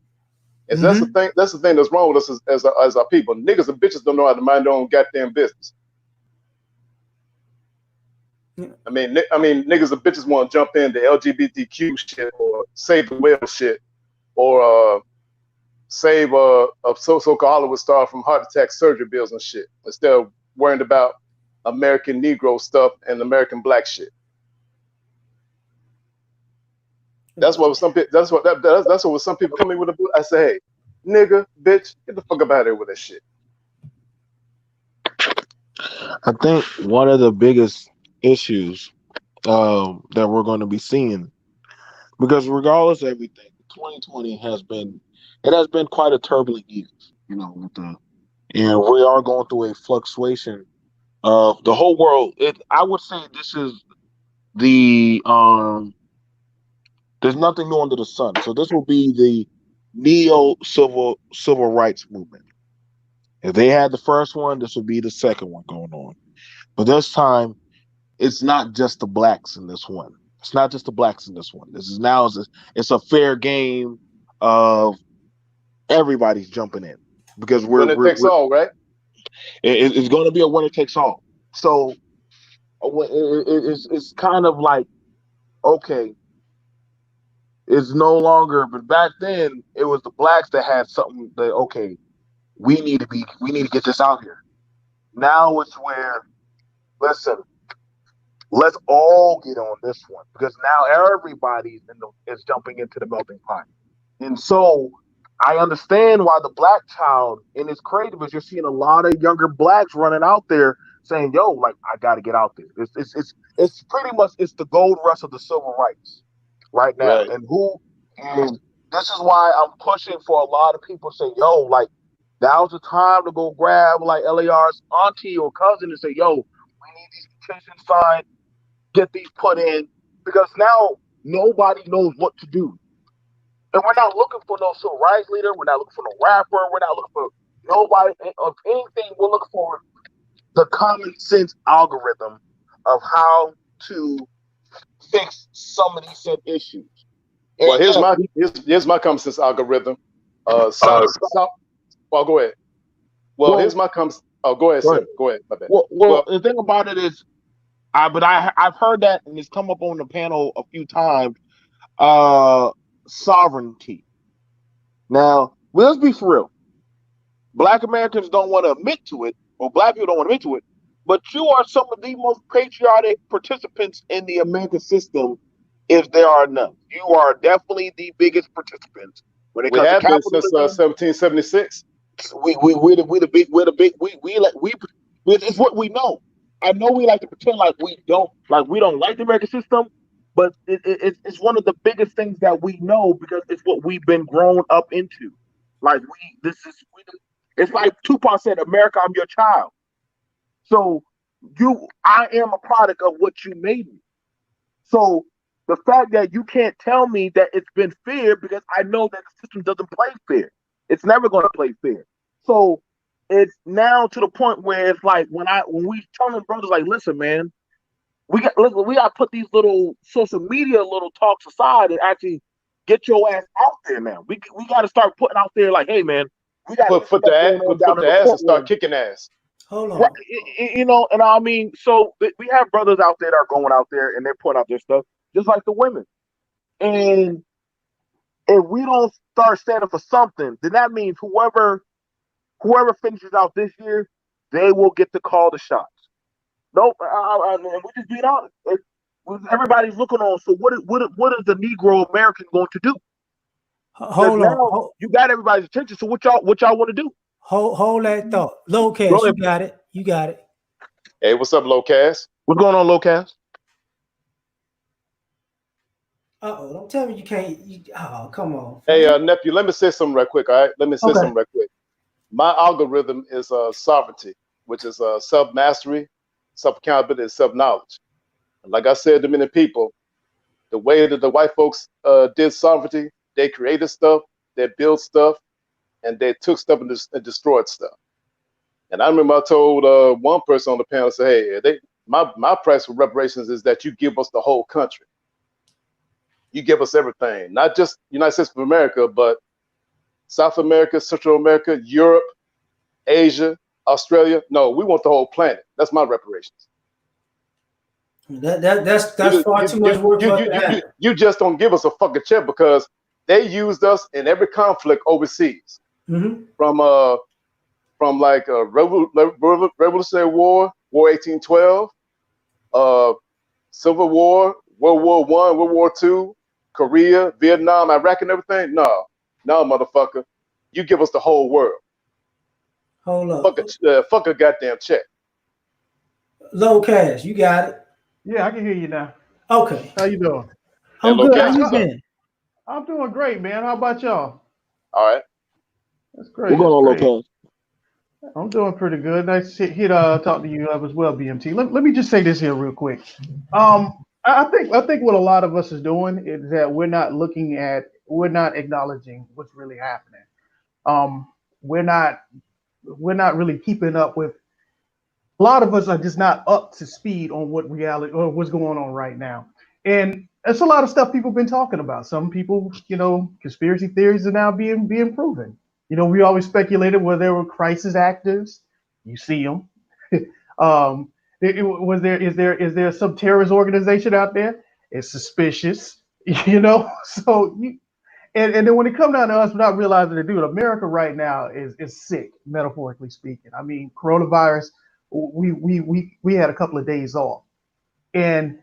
And that's the thing. That's the thing that's wrong with us as our people. Niggas and bitches don't know how to mind their own goddamn business. Yeah. I mean, niggas and bitches want to jump into LGBTQ shit or save the whale shit or save a so-called Hollywood star from heart attack surgery bills and shit, instead of worrying about American Negro stuff and American black shit. That's what some people. That's what some people come in with a book. I say, hey, nigga, bitch, get the fuck up out of here with that shit. I think one of the biggest issues that we're going to be seeing, because regardless of everything, 2020 has been quite a turbulent year, and we are going through a fluctuation of the whole world. I would say this is the there's nothing new under the sun. So this will be the civil rights movement. If they had the first one, this will be the second one going on. But this time, it's not just the blacks in this one. It's not just the blacks in this one. This is now it's a fair game of everybody's jumping in, because Winner takes all, right? It's going to be a winner takes all. So it's kind of like, okay, it's no longer. But back then, it was the blacks that had something that, okay, we need to get this out here. Now it's where, listen, let's all get on this one, because now everybody is jumping into the melting pot. And so I understand why the black child, and it's crazy because you're seeing a lot of younger blacks running out there saying, yo, like, I got to get out there. It's pretty much, it's the gold rush of the civil rights right now. Right. And this is why I'm pushing for a lot of people to say, yo, like, now's the time to go grab like L.A.R.'s auntie or cousin and say, yo, we need these petitions signed, get these put in, because now nobody knows what to do. And we're not looking for no civil rights leader. We're not looking for no rapper. We're not looking for nobody of anything. We're looking for the common sense algorithm of how to fix some of these said issues. And well, here's my common sense algorithm. Well, go ahead. Well, here's my common. Oh, go ahead, sir. Go ahead. My bad. Well, the thing about it is, I've heard that, and it's come up on the panel a few times. Sovereignty. Now, let's be for real. Black Americans don't want to admit to it, or black people don't want to admit to it, but you are some of the most patriotic participants in the American system, if there are none. You are definitely the biggest participants when it comes to capitalism. We have been since 1776. It's what we know. I know we like to pretend like we don't like the American system, but it's one of the biggest things that we know because it's what we've been grown up into. Like it's like Tupac said, "America, I'm your child." So I am a product of what you made me. So the fact that you can't tell me that it's been fair because I know that the system doesn't play fair. It's never going to play fair. So it's now to the point where it's like when we telling brothers like, listen, man, we got to put these little social media little talks aside and actually get your ass out there now. We got to start putting out there like, hey, man, we got this Put stuff going the on put down foot in the the ass and start courtroom. kicking ass. Hold Right, on. and I mean, so we have brothers out there that are going out there and they're putting out their stuff, just like the women. And if we don't start standing for something, then that means whoever finishes out this year, they will get to call the shots. Nope, we're just being honest. Everybody's looking on. So what is the Negro American going to do? Because Hold on. now you got everybody's attention. So what y'all want to do? Hold that thought. Low Go cash, you ahead. got it. You got it. Hey, what's up, low cast? What's going on, Locast? Uh-oh, don't tell me you can't. Oh, come on, Hey, fam. nephew, let me say something right quick. All right, let me say Okay. something right quick. My algorithm is sovereignty, which is self mastery, self accountability, and self knowledge. Like I said to many people, the way that the white folks did sovereignty, they created stuff, they built stuff, and they took stuff and destroyed stuff. And I remember I told one person on the panel, say, hey, my price for reparations is that you give us the whole country. You give us everything, not just United States of America, but South America, Central America, Europe, Asia, Australia. No, we want the whole planet. That's my reparations. That's far too much work for us to handle. You just don't give us a fucking check because they used us in every conflict overseas, from like Revolutionary War, War 1812, Civil War, World War I, World War II, Korea, Vietnam, Iraq, and everything. No, motherfucker, you give us the whole world. Hold up. Fuck a goddamn check. Low cash, you got it. Yeah, I can hear you now. Okay. How you doing? I'm Hello, good. How Cass, you what's up? been? I'm doing great, man. How about y'all? All right. That's What's great. going That's on, great. Locast? I'm doing pretty good. Nice to talk to you as well, BMT. Let me just say this here real quick. I think what a lot of us is doing is that we're not acknowledging what's really happening. Um, we're not we're not really keeping up with. A lot of us are just not up to speed on what reality or what's going on right now. And that's a lot of stuff people have been talking about. Some people, conspiracy theories are now being proven. We always speculated where there were crisis actors. You see them. um, was there is there some terrorist organization out there? It's suspicious, So and then when it comes down to us not realizing it, dude, America right now is sick, metaphorically speaking. I mean, coronavirus. We had a couple of days off, and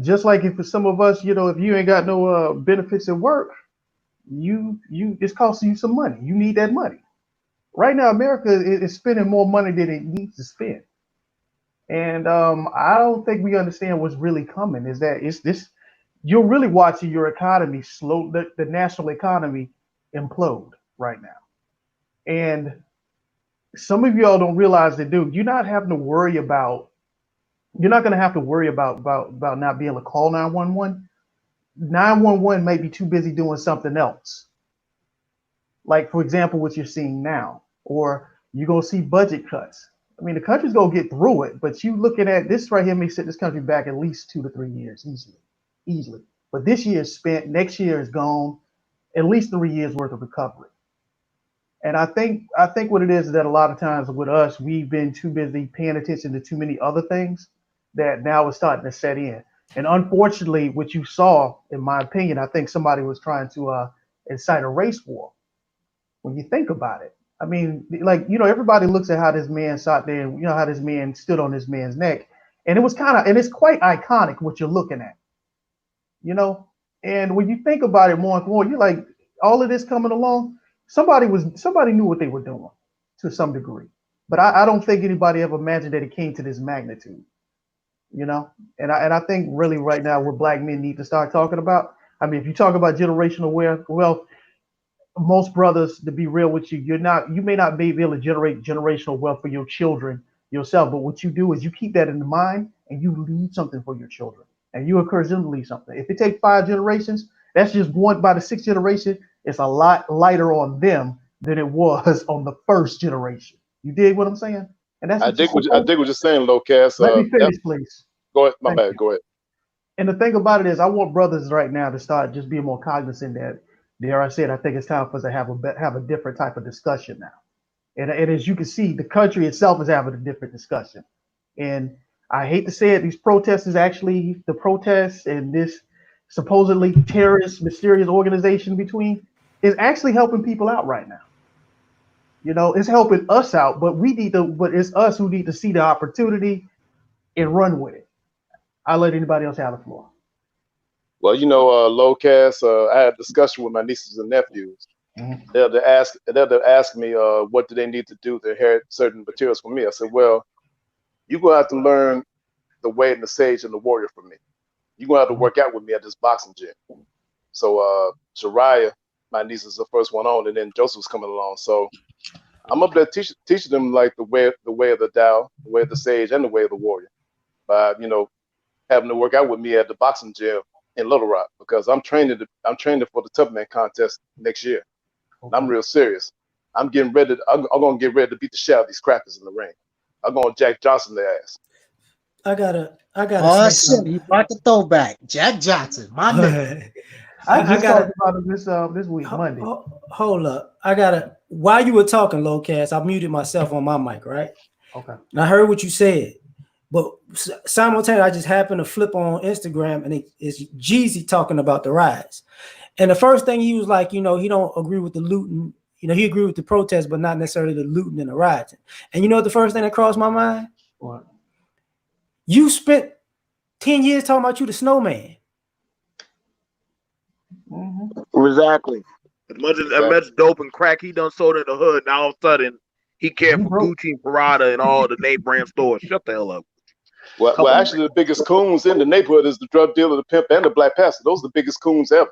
just like if for some of us, if you ain't got no benefits at work, you it's costing you some money. You need that money. Right now, America is spending more money than it needs to spend, and I don't think we understand what's really coming. Is that it's this you're really watching your economy the national economy implode right now. And some of y'all don't realize that, dude, you're not going to have to worry about not being able to call 911. 911 may be too busy doing something else. Like, for example, what you're seeing now, or you're going to see budget cuts. I mean, the country's going to get through it, but you looking at this right here may set this country back at least 2 to 3 years easily. But this year is spent, next year is gone, at least 3 years worth of recovery. And I think what it is that a lot of times with us, we've been too busy paying attention to too many other things that now is starting to set in. And unfortunately, what you saw, in my opinion, I think somebody was trying to incite a race war. When you think about it, I mean, like, everybody looks at how this man sat there, and how this man stood on this man's neck, and it's quite iconic what you're looking at, you know. And when you think about it more and more, you're like, all of this coming along. somebody knew what they were doing to some degree, but I don't think anybody ever imagined that it came to this magnitude. You know, and I think really right now what black men need to start talking about. I mean, if you talk about generational wealth, most brothers, to be real with you, you may not be able to generate generational wealth for your children yourself, but what you do is you keep that in mind and you leave something for your children, and you encourage them to leave something. If it takes 5 generations, that's just one. By the sixth generation, it's a lot lighter on them than it was on the first generation. You dig what I'm saying? And that's what you're I supposed. dig what you're saying, Locast. Let me finish, please. Go ahead. My Thank bad. you. Go ahead. And the thing about it is, I want brothers right now to start just being more cognizant that, dare I said, I think it's time for us to have a different type of discussion now. And as you can see, the country itself is having a different discussion. And I hate to say it, these protests is actually the protests and this supposedly terrorist, mysterious organization between is actually helping people out right now. You know, it's helping us out, but it's us who need to see the opportunity and run with it. I'll let anybody else have the floor. Well, Locast, I had a discussion with my nieces and nephews. Mhm. They'll ask me, what do they need to do to inherit certain materials from me? I said, well, you're gonna have to learn the way and the sage and the warrior from me. You're gonna have to work out with me at this boxing gym. So Shariah, my niece, is the first one on, and then Joseph's coming along. So I'm up there teaching them like the way of the Tao, the way of the sage, and the way of the warrior. By having to work out with me at the boxing gym in Little Rock, because I'm training for the Tubman contest next year. And I'm real serious. I'm getting ready. I'm gonna get ready to beat the shit out of these crackers in the ring. I'm gonna Jack Johnson their ass. I gotta Oh say shit, he brought the throwback. Jack Johnson, my nigga. something. I I just gotta talked about it this week, Monday. hold up. While you were talking, Lowcast, I muted myself on my mic, right? Okay. And I heard what you said, but simultaneously, I just happened to flip on Instagram, and it's Jeezy talking about the rise. And the first thing he was like, he don't agree with the looting. He agreed with the protest, but not necessarily the looting and the rioting. And you know what the first thing that crossed my mind? What? You spent 10 years talking about you the snowman. Mm-hmm. Exactly. As much dope and crack he done sold in the hood, now all of a sudden he cared He for broke. Gucci and Prada and all the name brand stores. Shut the hell up. Well, actually, the biggest coons in the neighborhood is the drug dealer, the pimp, and the black pastor. Those are the biggest coons ever.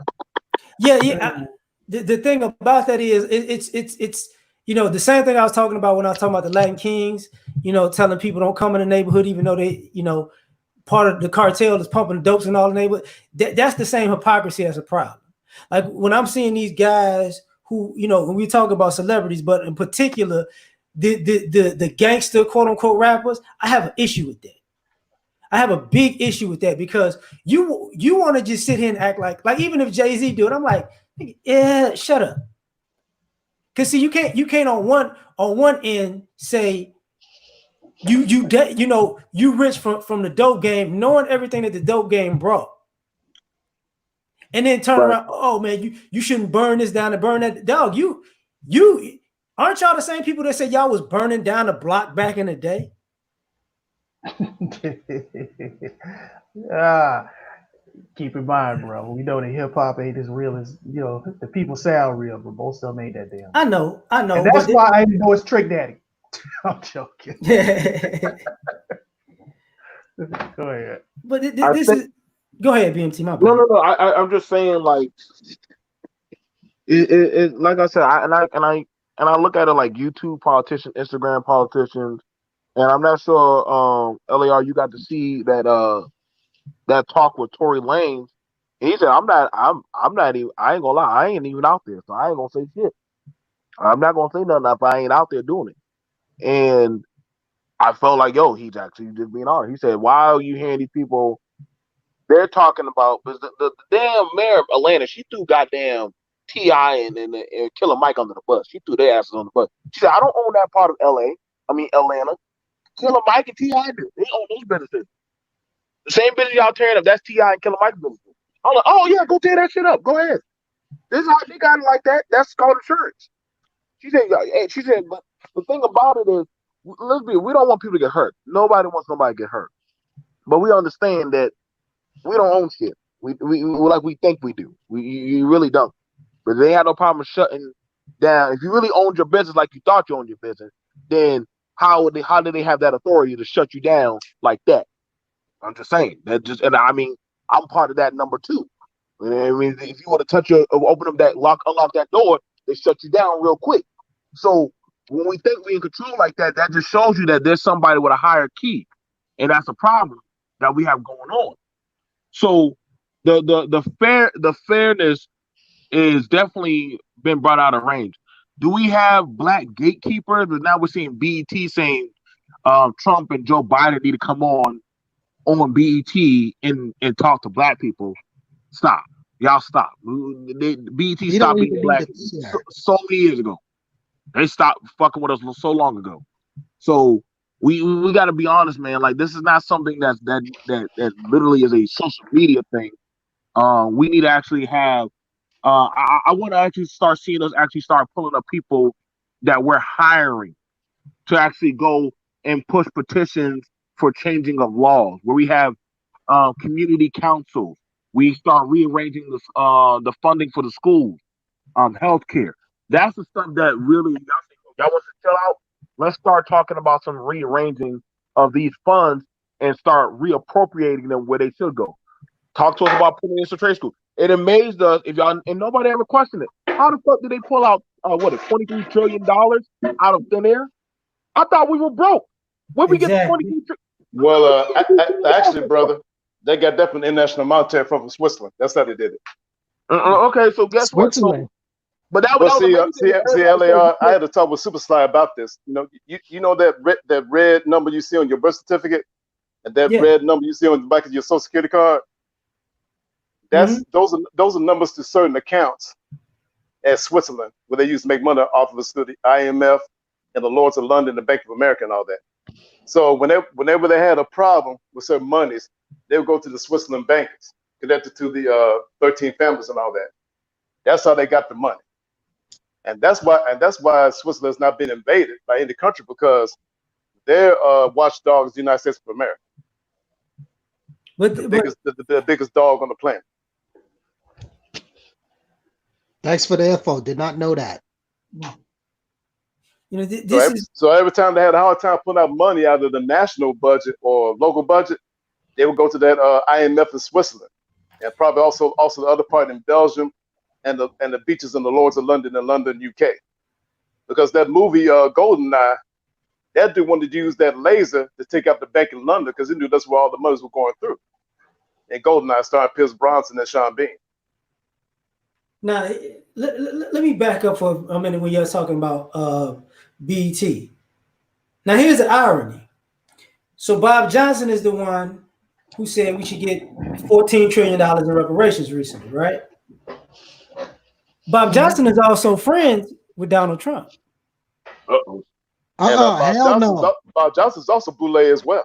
Yeah. The thing about that is it's the same thing I was talking about when I was talking about the Latin Kings. Telling people don't come in the neighborhood even though they part of the cartel is pumping the dopes in all the neighborhood. That's the same hypocrisy as a problem. Like when I'm seeing these guys who when we talk about celebrities, but in particular the gangster quote unquote rappers, I have an issue with that. I have a big issue with that because you want to just sit here and act like even if Jay-Z do it, I'm like, yeah, shut up. Cause see, you can't on one end say you rich from the dope game, knowing everything that the dope game brought, and then turn around, oh man, you shouldn't burn this down and burn that. Dog, you aren't y'all the same people that said y'all was burning down the block back in the day? Keep in mind, bro. We know that hip hop ain't as real as the people sound real, but most of them ain't that damn. I know, and that's why I endorse Trick Daddy. I'm joking. Go ahead. But this is. Go ahead, BMT. My bad. No. I'm just saying, like, it like I said, I look at it like YouTube politicians, Instagram politicians, and I'm not sure, L.A.R. you got to see that talk with Tory Lanez. And he said, I'm not even, I ain't gonna lie, I ain't even out there, so I ain't gonna say shit. I'm not gonna say nothing if I ain't out there doing it. And I felt like, yo, he's actually just being honest. He said, why are you hearing these people? They're talking about, because the damn mayor of Atlanta, she threw goddamn T.I. and Killer Mike under the bus. She threw their asses on the bus. She said, I don't own that part of Atlanta. Killer Mike and T.I. do. They own those businesses. The same business y'all tearing up, that's T.I. and Killer Mike's business. I'm like, oh yeah, go tear that shit up. Go ahead. This is how they got it like that. That's called insurance. She said, but the thing about it is, we don't want people to get hurt. Nobody wants nobody to get hurt. But we understand that we don't own shit. We like we think we do. You really don't. But they had no problem shutting Now, if you really owned your business like you thought you owned your business, then how did they have that authority to shut you down like that? I'm just saying that and I mean, I'm part of that number two. I mean, if you want to open up that unlock that door, they shut you down real quick. So when we think we're in control like that, that just shows you that there's somebody with a higher key, and that's a problem that we have going on. So the fairness is definitely been brought out of range. Do we have black gatekeepers? But now we're seeing BET saying Trump and Joe Biden need to come on BET and talk to black people. Stop. Y'all stop. BET You stopped don't being even black need to share. so many years ago. They stopped fucking with us so long ago. So we got to be honest, man. Like, this is not something that literally is a social media thing. We need to actually have. I want to actually start seeing us actually start pulling up people that we're hiring to actually go and push petitions for changing of laws, where we have community councils. We start rearranging the funding for the schools, healthcare. That's the stuff that really y'all want to chill out. Let's start talking about some rearranging of these funds and start reappropriating them where they should go. Talk to us about putting in some trade school. It amazed us if y'all and nobody ever questioned it. How the fuck did they pull out $23 trillion out of thin air? I thought we were broke. Where we get the Exactly. 23 trillion? Well, actually, brother, they got that from the International Monetary Fund from Switzerland. That's how they did it. Okay, so guess what? So, Switzerland. but that But was amazing. see, L.A.R. I had to talk with Super Sly about this. You know that red number you see on your birth certificate, and that Yeah. red number you see on the back of your Social Security card. Those are numbers to certain accounts at Switzerland, where they used to make money off of us through the IMF and the Lords of London, the Bank of America, and all that. So whenever they had a problem with certain monies, they would go to the Switzerland bankers connected to the 13 families and all that. That's how they got the money, and that's why Switzerland's not been invaded by any country, because they're watchdogs of the United States of America, the biggest dog on the planet. Thanks for the info. Did not know that. So every time they had a hard time putting out money out of the national budget or local budget, they would go to that IMF in Switzerland, and probably also the other part in Belgium, and the beaches in the Lords of London and London, UK, because that movie Goldeneye, that dude wanted to use that laser to take out the bank in London because he knew that's where all the monies were going through. And Goldeneye starring Pierce Bronson and Sean Bean. Now, let me back up for a minute when you're talking about BET. Now, here's the irony. So Bob Johnson is the one who said we should get $14 trillion in reparations recently, right? Bob Johnson is also friends with Donald Trump. Uh-oh. Hell no. Bob Johnson's also boule as well.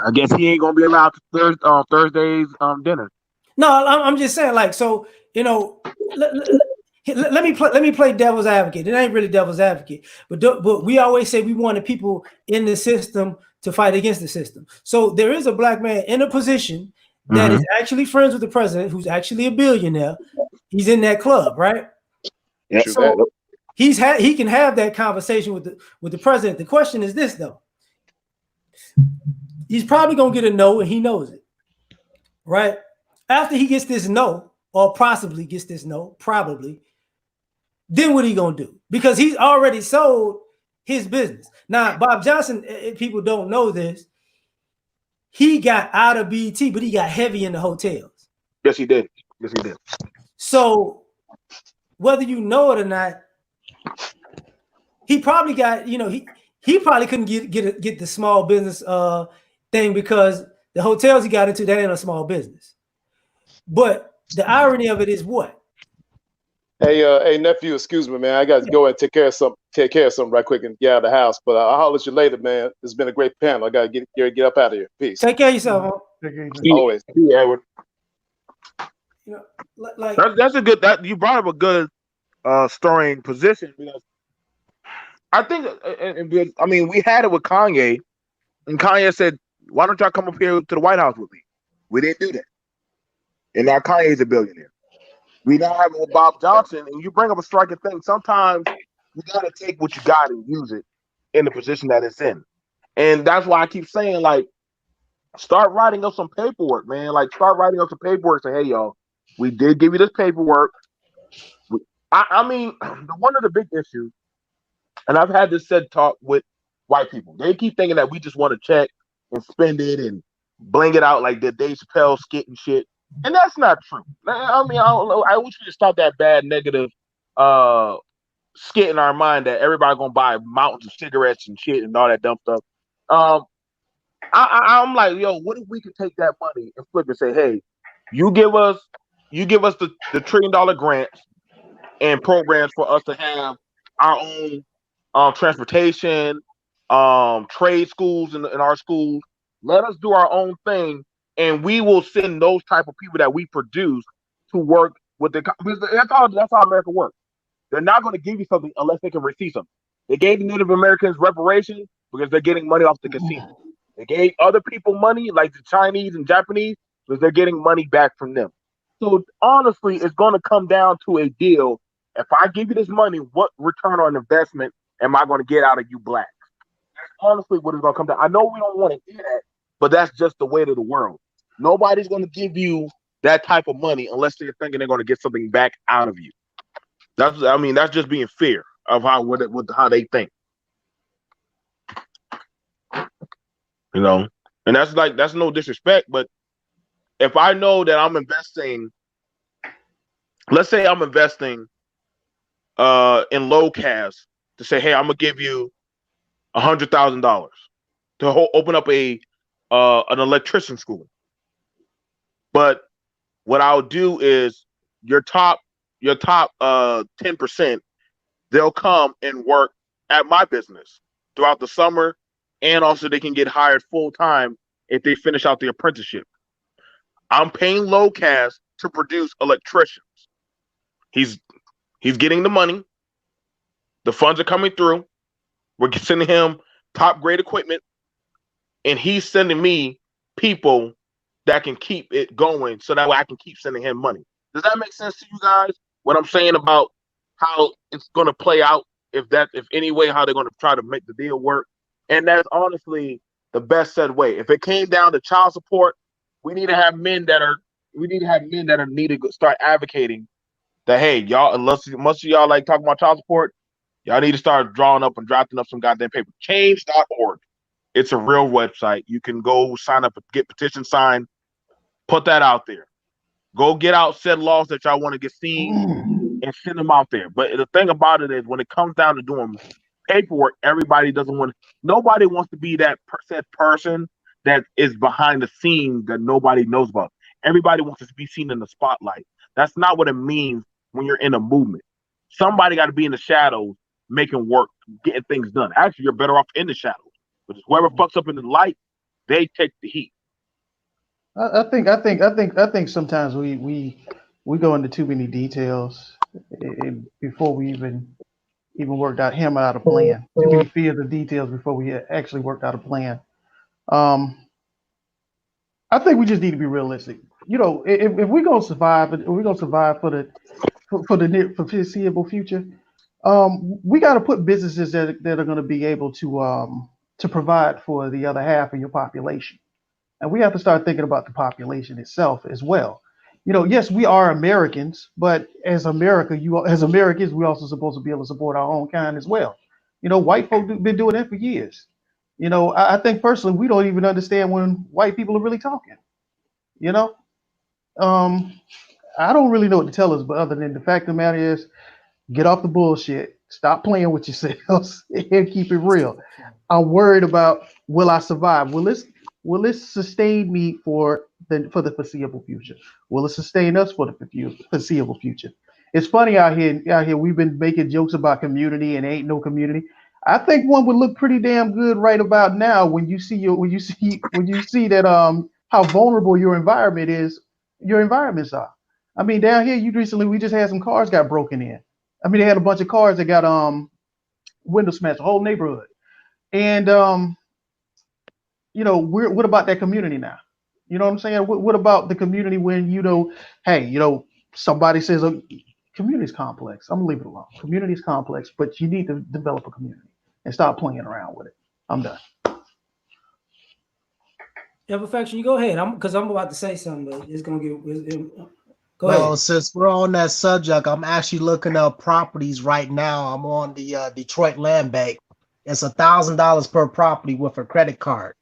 I guess he ain't gonna be allowed to Thursday's dinner. No, I'm just saying, like, so let me play devil's advocate. It ain't really devil's advocate, but we always say we want the people in the system to fight against the system. So there is a black man in a position that is actually friends with the president, who's actually a billionaire. He's in that club, right? Yeah. So he can have that conversation with the president. The question is this, though. He's probably gonna get a no, and he knows it, right? After he gets this no, or possibly gets this no, probably, then what he gonna do? Because he's already sold his business. Now, Bob Johnson, if people don't know this, he got out of BET, but he got heavy in the hotels. Yes, he did. So whether you know it or not, he probably got, he probably couldn't get the small business thing, because the hotels he got into, that ain't a small business. But the irony of it is what? Hey, nephew, excuse me, man. I got to go and take care of something right quick and get out of the house. But I'll holler at you later, man. It's been a great panel. I got to get up out of here. Peace. Take care of yourself, Always. Yeah, Edward. Like that's a good. That you brought up a good storing position, because I think, I mean, we had it with Kanye, and Kanye said, "Why don't y'all come up here to the White House with me?" We didn't do that, and now Kanye's a billionaire. We now have with Bob Johnson, and you bring up a striking thing. Sometimes you got to take what you got and use it in the position that it's in, and that's why I keep saying, like, start writing up some paperwork, man. Like, start writing up some paperwork. Say, hey, y'all, we did give you this paperwork. I mean, one of the big issues, and I've had this said talk with white people. They keep thinking that we just want to check and spend it and bling it out like the Dave Chappelle skit and shit. And that's not true. I mean, I don't know. I wish we could stop that bad negative uh skit in our mind that everybody gonna buy mountains of cigarettes and shit and all that dumb stuff. Um, I'm like, yo, what if we could take that money and flip and say, hey, you give us the $1 trillion grants and programs for us to have our own transportation, trade schools in our schools. Let us do our own thing, and we will send those type of people that we produce to work with the. Because that's how America works. They're not going to give you something unless they can receive something. They gave the Native Americans reparations because they're getting money off the casino. They gave other people money, like the Chinese and Japanese, because they're getting money back from them. So honestly, it's going to come down to a deal. If I give you this money, what return on investment am I going to get out of you blacks? That's honestly what it's going to come down. I know we don't want to hear that, but that's just the way of the world. Nobody's going to give you that type of money unless they're thinking they're going to get something back out of you. That's just being fair of how they think. You know, and that's no disrespect, but if I know that I'm investing, let's say I'm investing in Locast to say, hey, I'm gonna give you $100,000 to open up an electrician school, but what I'll do is your top 10%, they'll come and work at my business throughout the summer, and also they can get hired full time if they finish out the apprenticeship. I'm paying Locast to produce electricians. He's he's getting the money. The funds are coming through. We're sending him top grade equipment, and he's sending me people that can keep it going, so that way I can keep sending him money. Does that make sense to you guys? What I'm saying about how it's going to play out, if any way, how they're going to try to make the deal work, and that's honestly the best said way. If it came down to child support, we need to have men that are need to start advocating that, hey, y'all, unless most of y'all like talking about child support, y'all need to start drawing up and drafting up some goddamn paper. Change.org. It's a real website. You can go sign up, get petition signed, put that out there. Go get out said laws that y'all want to get seen and send them out there. But the thing about it is, when it comes down to doing paperwork, nobody wants to be that said person that is behind the scenes that nobody knows about. Everybody wants to be seen in the spotlight. That's not what it means when you're in a movement. Somebody got to be in the shadows making work, getting things done. Actually, you're better off in the shadows. But whoever fucks up in the light, they take the heat. I think sometimes we go into too many details before we even worked out a plan. Too many fears of details before we actually worked out a plan. Um, I think we just need to be realistic. You know, if we're gonna survive, if we're gonna survive for the near foreseeable future, we got to put businesses that are going to be able to provide for the other half of your population. And we have to start thinking about the population itself as well. You know, yes, we are Americans, but as Americans, we also supposed to be able to support our own kind as well. You know, white folk been doing that for years. You know, I think personally we don't even understand when white people are really talking. You know, um, I don't really know what to tell us, but other than the fact of the matter is, get off the bullshit. Stop playing with yourselves and keep it real. I'm worried about, will I survive? Will this sustain me for the foreseeable future? Will it sustain us for the foreseeable future? It's funny out here. Out here, we've been making jokes about community and ain't no community. I think one would look pretty damn good right about now when you see that how vulnerable your environments are. I mean, down here, you recently we just had some cars got broken in. I mean, they had a bunch of cars that got window smashed, the whole neighborhood. And what about that community now? You know what I'm saying? What about the community when hey, somebody says, oh, community is complex. I'm gonna leave it alone. Community is complex, but you need to develop a community and stop playing around with it. I'm done. Yeah, perfection. You go ahead. Because I'm about to say something, but it's gonna go Well, ahead. since we're on that subject, I'm actually looking up properties right now. I'm on the Detroit Land Bank. It's $1,000 per property with a credit card.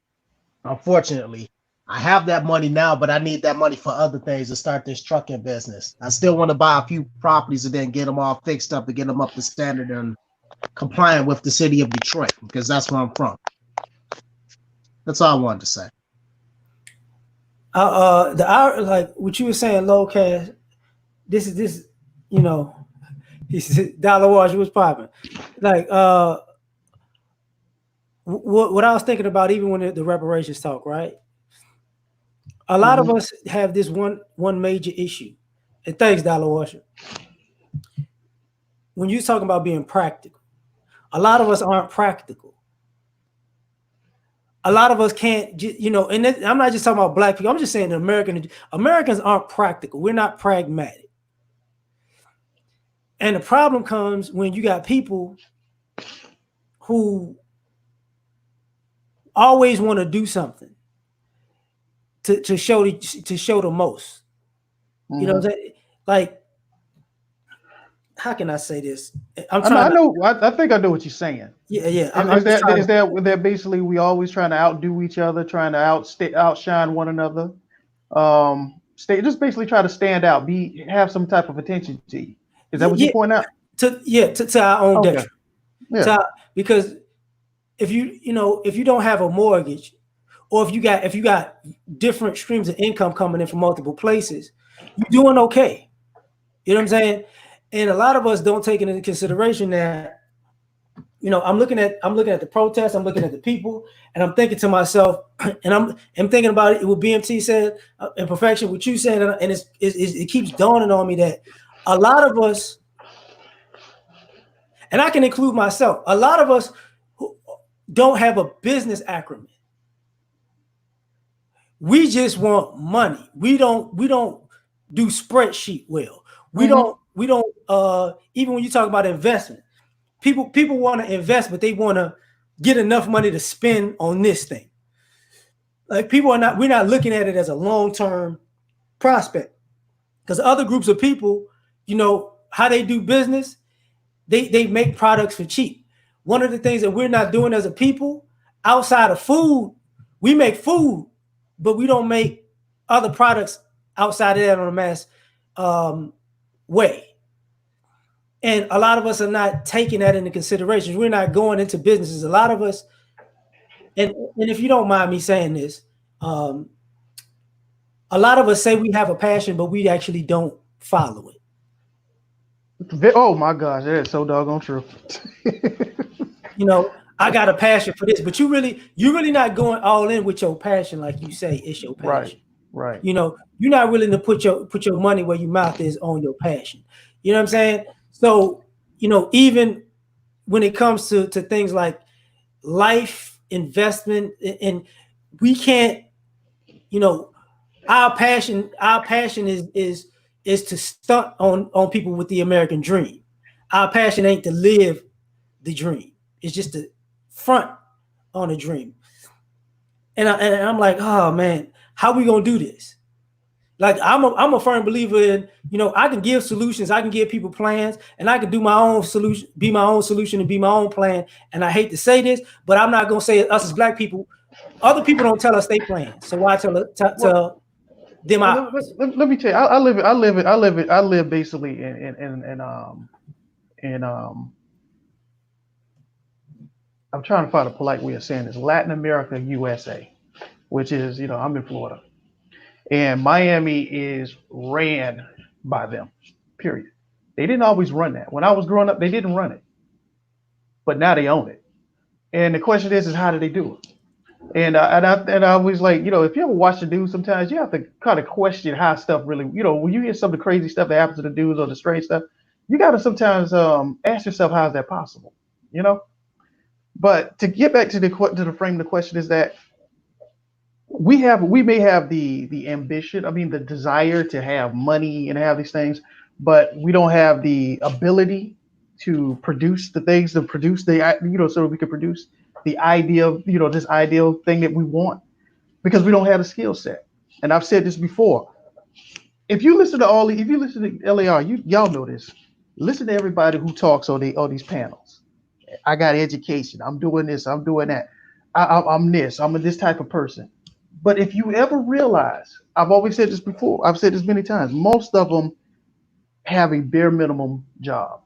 Unfortunately, I have that money now, but I need that money for other things to start this trucking business. I still want to buy a few properties and then get them all fixed up and get them up to standard and compliant with the city of Detroit, because that's where I'm from. That's all I wanted to say. Like what you were saying, low cash. This, you know, he said dollar wash was popping. Like what I was thinking about, even when the reparations talk, right? A lot of us have this one major issue, and thanks, dollar washer. When you're talking about being practical, a lot of us aren't practical. A lot of us can't, and I'm not just talking about black people. I'm just saying Americans aren't practical. We're not pragmatic. And the problem comes when you got people who always want to do something to show the most. You know what I'm saying? Like, how can I say this? I'm trying. I think I know what you're saying. Yeah. Is that basically we always trying to outdo each other, trying to outshine one another? Just basically try to stand out, have some type of attention to you. Is that what you point out? To our own detriment. Yeah. Because if you don't have a mortgage, or if you got different streams of income coming in from multiple places, you're doing okay. You know what I'm saying? And a lot of us don't take into consideration that, I'm looking at the protests, I'm looking at the people, and I'm thinking to myself, and I'm thinking about it. What BMT said, and perfection, what you said, and it keeps dawning on me that a lot of us, and I can include myself, a lot of us who don't have a business acumen. We just want money. We don't do spreadsheet well. We don't even when you talk about investment, people want to invest, but they want to get enough money to spend on this thing. Like we're not looking at it as a long-term prospect. Because other groups of people, how they do business, they make products for cheap. One of the things that we're not doing as a people, outside of food, we make food, but we don't make other products outside of that on a mass way. And a lot of us are not taking that into consideration. We're not going into businesses. A lot of us, and if you don't mind me saying this, a lot of us say we have a passion, but we actually don't follow it. Oh my gosh, that is so doggone true. I got a passion for this, but you're really not going all in with your passion, like you say it's your passion. Right. You're not willing to put your money where your mouth is on your passion. You know what I'm saying? So, even when it comes to things like life investment, and we can't, our passion is to stunt on people with the American dream. Our passion ain't to live the dream. It's just to front on a dream. And I'm like, oh man, how we gonna do this? Like I'm a firm believer in, I can give solutions, I can give people plans, and I can do my own solution, be my own solution, and be my own plan. And I hate to say this, but I'm not gonna say it, us as black people. Other people don't tell us they plan, so why tell them out? Let me tell you, I live basically in I'm trying to find a polite way of saying this, Latin America, USA, which is, I'm in Florida. And Miami is ran by them, period. They didn't always run that. When I was growing up, they didn't run it. But now they own it. And the question is how do they do it? And I was like, if you ever watch the news, sometimes you have to kind of question how stuff really, when you hear some of the crazy stuff that happens to the news or the strange stuff, you got to sometimes ask yourself, how is that possible? But to get back to the frame of the question is that we may have the ambition, I mean the desire to have money and have these things, but we don't have the ability to produce the things, to produce so we can produce the ideal, this ideal thing that we want, because we don't have the skill set. And I've said this before. If you listen to LAR, y'all know this. Listen to everybody who talks on these panels. I got education. I'm doing this. I'm doing that. I'm this. I'm this type of person. But if you ever realize, I've always said this before. I've said this many times. Most of them have a bare minimum job.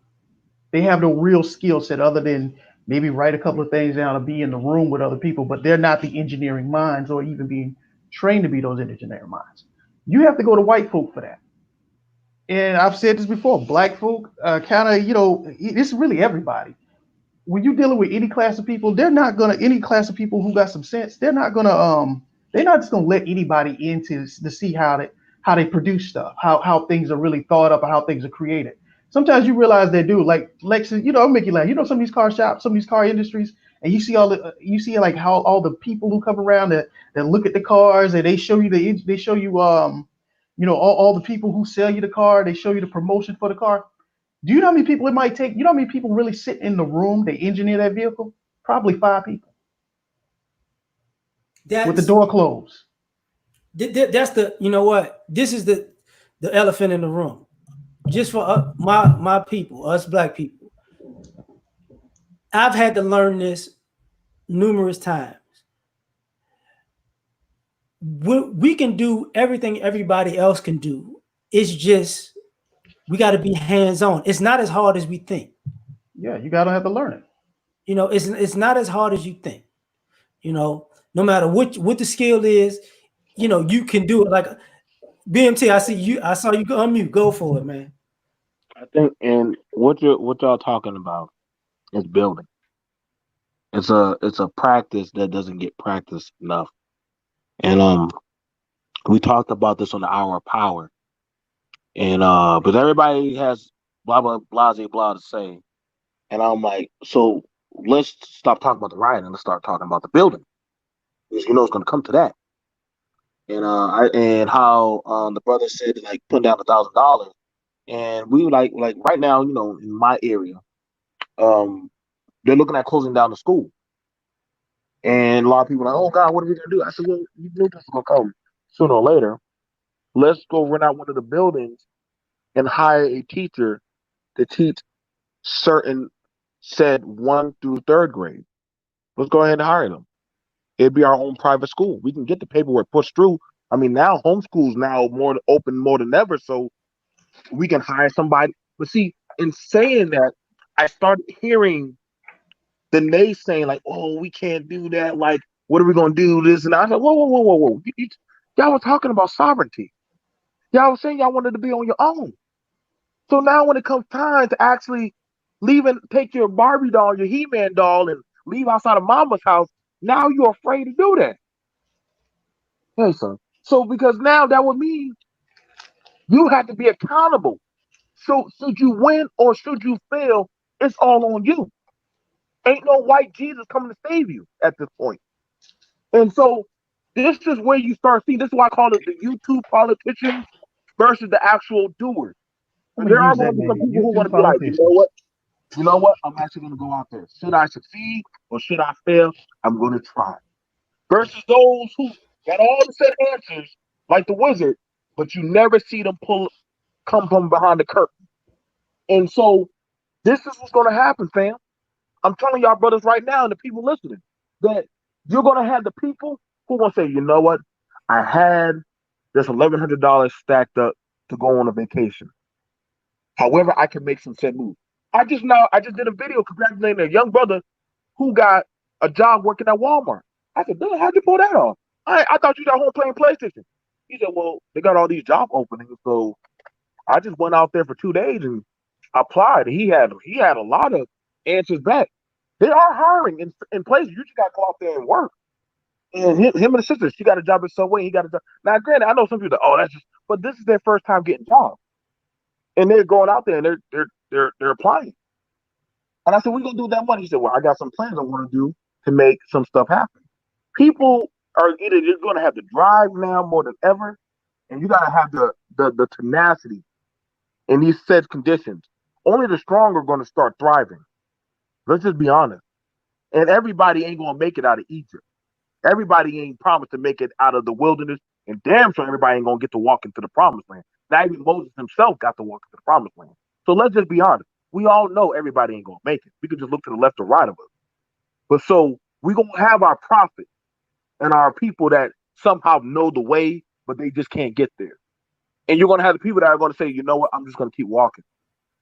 They have no real skill set other than maybe write a couple of things down or be in the room with other people. But they're not the engineering minds or even being trained to be those engineering minds. You have to go to white folk for that. And I've said this before. Black folk, kind of, it's really everybody. When you're dealing with any class of people, they're not gonna any class of people who got some sense. They're not just gonna let anybody in to see how they produce stuff, how things are really thought up, or how things are created. Sometimes you realize they do. Like Lexus, I'll make you laugh. Some of these car shops, some of these car industries, and you see like how all the people who come around that look at the cars and they show you all the people who sell you the car, they show you the promotion for the car. Do you know how many people it might take? You know how many people really sit in the room, they engineer that vehicle? Probably 5 people with the That's door closed. that's the you know what? This is the elephant in the room. Just for my people, us black people. I've had to learn this numerous times. We can do everything everybody else can do. It's just we got to be hands on. It's not as hard as we think. Yeah, you gotta have to learn it. It's not as hard as you think. No matter what the skill is, you can do it. Like BMT, I see you. I saw you unmute. Go for it, man. I think, and what y'all talking about is building. It's a practice that doesn't get practiced enough. And we talked about this on the Hour of Power. And but everybody has blah blah blah blah blah to say. And I'm like, so let's stop talking about the riot and let's start talking about the building. Because it's gonna come to that. And and how the brother said like putting down $1,000. And we like right now, in my area, um, they're looking at closing down the school. And a lot of people are like, oh God, what are we gonna do? I said, well, you knew this was gonna come sooner or later. Let's go rent out one of the buildings and hire a teacher to teach certain said 1 through 3rd grade. Let's go ahead and hire them. It'd be our own private school. We can get the paperwork pushed through. I mean, now homeschool's now more open more than ever, so we can hire somebody. But see, in saying that, I started hearing the naysaying like, "Oh, we can't do that. Like, what are we gonna do? This and that." I said, "Whoa, whoa, whoa, whoa, whoa! Y'all were talking about sovereignty. Y'all were saying y'all wanted to be on your own. So now, when it comes time to actually leave and take your Barbie doll, your He-Man doll, and leave outside of Mama's house, now you're afraid to do that." Hey, son. So because now that would mean you have to be accountable. So should you win or should you fail, it's all on you. Ain't no white Jesus coming to save you at this point. And so this is where you start seeing. This is why I call it the YouTube politicians versus the actual doers. I'm And gonna there are use going that to be some name. people who want YouTube to be like, politicians. you know what? I'm actually going to go out there. Should I succeed or should I fail? I'm going to try. Versus those who got all the set answers, like the wizard, but you never see them come from behind the curtain. And so this is what's going to happen, fam. I'm telling y'all brothers right now and the people listening that you're going to have the people who going to say, you know what? I had this $1,100 stacked up to go on a vacation. However, I can make some said move. I just did a video congratulating a young brother who got a job working at Walmart. I said, "Dude, how'd you pull that off? I thought you got home playing PlayStation." He said, "Well, they got all these job openings, so I just went out there for 2 days and applied." He had a lot of answers back. They are hiring in places. You just got to go out there and work. And him and his sister, she got a job at Subway. He got a job. Now, granted, I know some people. Oh, that's just. But this is their first time getting jobs, and they're going out there and they're applying. And I said, "We're gonna do that money." He said, "Well, I got some plans I want to do to make some stuff happen." People are either you're going to have to drive now more than ever, and you got to have the tenacity in these said conditions. Only the strong are going to start thriving. Let's just be honest. And everybody ain't going to make it out of Egypt. Everybody ain't promised to make it out of the wilderness, and damn sure everybody ain't going to get to walk into the promised land. Not even Moses himself got to walk into the promised land. So let's just be honest. We all know everybody ain't going to make it. We can just look to the left or right of us. But so we're going to have our prophets and our people that somehow know the way, but they just can't get there. And you're going to have the people that are going to say, you know what, I'm just going to keep walking.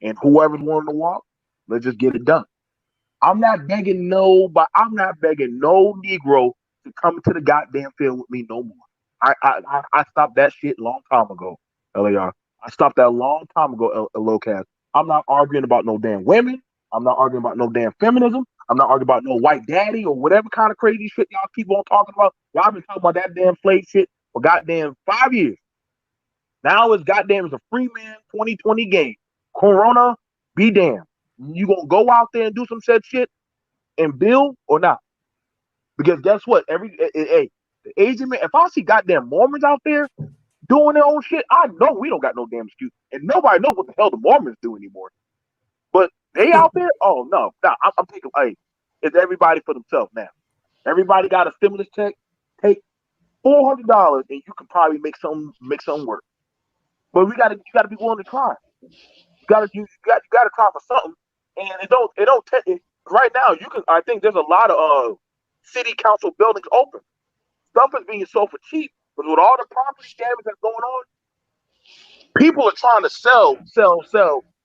And whoever's wanting to walk, let's just get it done. I'm not begging no Negro to come to the goddamn field with me no more. I stopped that shit long time ago, L.A.R. I stopped that long time ago, L.O.C.A.S. I'm not arguing about no damn women. I'm not arguing about no damn feminism. I'm not arguing about no white daddy or whatever kind of crazy shit y'all keep on talking about. Y'all been talking about that damn slave shit for goddamn 5 years. Now it's goddamn it's a free man 2020 game. Corona, be damned. You gonna go out there and do some said shit and build or not? Because guess what? The Asian man, if I see goddamn Mormons out there doing their own shit, I know we don't got no damn excuse. And nobody knows what the hell the Mormons do anymore. But they out there, oh no, I'm taking it's everybody for themselves now. Everybody got a stimulus check, take $400 and you can probably make something work. But you gotta be willing to try. You gotta try for something. And it don't take right now. I think there's a lot of city council buildings open. Stuff is being sold for cheap, but with all the property damage that's going on, people are trying to sell,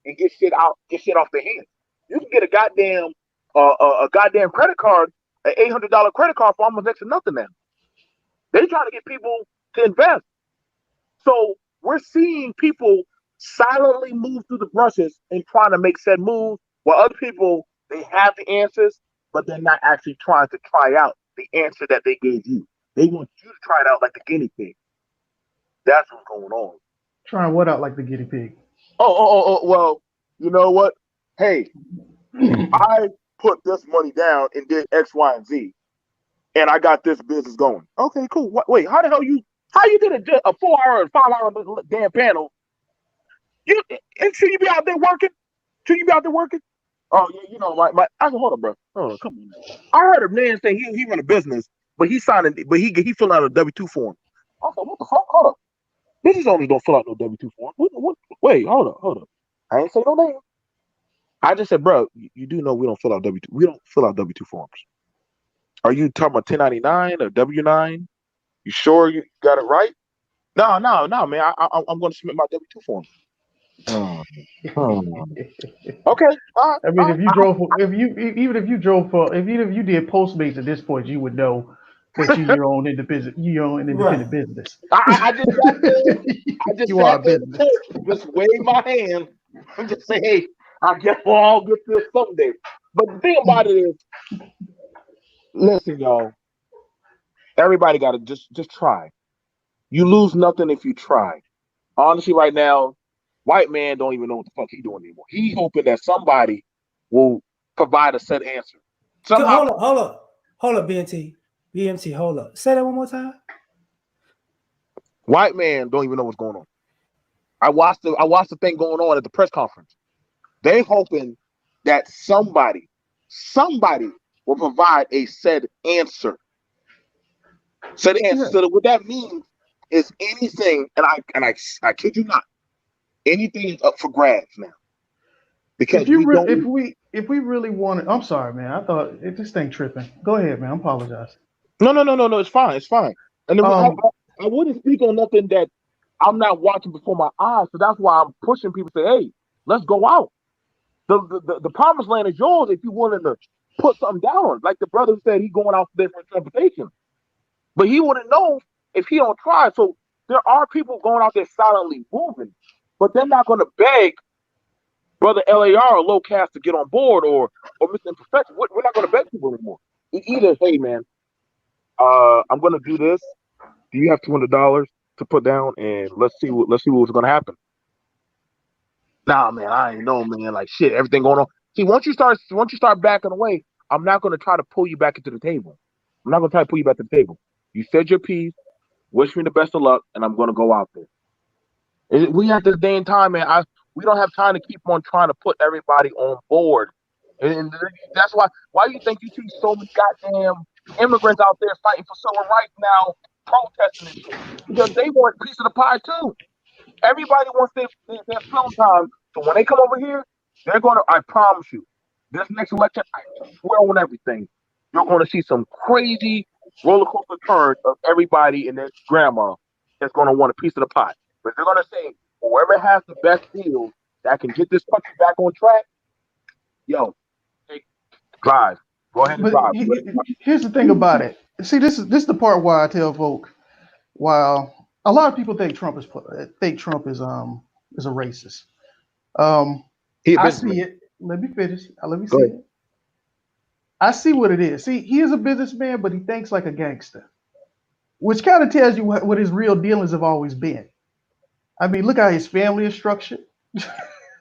and get shit off their hands. You can get a goddamn credit card, an $800 credit card for almost next to nothing now. They trying to get people to invest. So we're seeing people silently move through the brushes and trying to make said moves, while other people they have the answers, but they're not actually trying to try out the answer that they gave you. They want you to try it out like the guinea pig. That's what's going on. Trying what out like the guinea pig? Well, you know what? Hey, I put this money down and did X, Y, and Z, and I got this business going. Okay, cool. Wait, how you did a 4-hour and 5-hour damn panel? Should you be out there working? Should you be out there working? Oh, yeah, I said, hold on, bro. Hold on, come on. Now. I heard a man say he run a business, but he fill out a W-2 form. I said, what the fuck? Hold up. Business owners don't fill out no W-2 form. What? Wait, hold up. I ain't say no name. I just said, bro, you do know we don't fill out W-2. We don't fill out W-2 forms. Are you talking about 1099 or W-9? You sure you got it right? No, man. I'm going to submit my W-2 form. Okay. I mean, if you did Postmates at this point, you would know that you're your own independent business. I just sat there. You are a business. Just wave my hand and just say, hey, I guess we'll all get this someday. But the thing about it is, listen, y'all. Everybody got to just try. You lose nothing if you try. Honestly, right now, white man don't even know what the fuck he doing anymore. He hoping that somebody will provide a set answer. Somehow, hold up, BMT, hold up. Say that one more time. White man don't even know what's going on. I watched the thing going on at the press conference. They hoping that somebody will provide a said answer. So what that means is anything, and I kid you not, anything is up for grabs now. Because if we really wanted, I'm sorry, man. I thought this thing tripping. Go ahead, man. I apologize. No. It's fine. And then I wouldn't speak on nothing that I'm not watching before my eyes. So that's why I'm pushing people to say, hey, let's go out. The promised land is yours if you're willing to put something down on it. Like the brother said, he's going out there for interpretation. But he wouldn't know if he don't try. So there are people going out there silently moving, but they're not going to beg Brother L.A.R. or Low-Cast to get on board or Mr. Imperfection. We're not going to beg people anymore. It's either, hey, man, I'm going to do this. Do you have $200 to put down? And let's see what's going to happen. Nah, man, I ain't know, man. Like shit, everything going on. See, once you start backing away, I'm not going to try to pull you back into the table. I'm not going to try to pull you back to the table. You said your piece. Wish me the best of luck, and I'm going to go out there. We at this day and time, man. We don't have time to keep on trying to put everybody on board, and that's why you think you see so many goddamn immigrants out there fighting for civil rights now, protesting and shit, because they want a piece of the pie too. Everybody wants their film time. So when they come over here, they're going to, I promise you, this next election, I swear on everything, you're going to see some crazy roller coaster turn of everybody and their grandma that's going to want a piece of the pie. But they're going to say, whoever has the best deal that can get this country back on track, yo, take, drive. Go ahead and But drive. here's the thing about it. See, this is the part why I tell folk, while a lot of people think Trump is a racist. I see it. Let me finish. Let me see it. I see what it is. See, he is a businessman, but he thinks like a gangster, which kind of tells you what his real dealings have always been. I mean, look how his family is structured,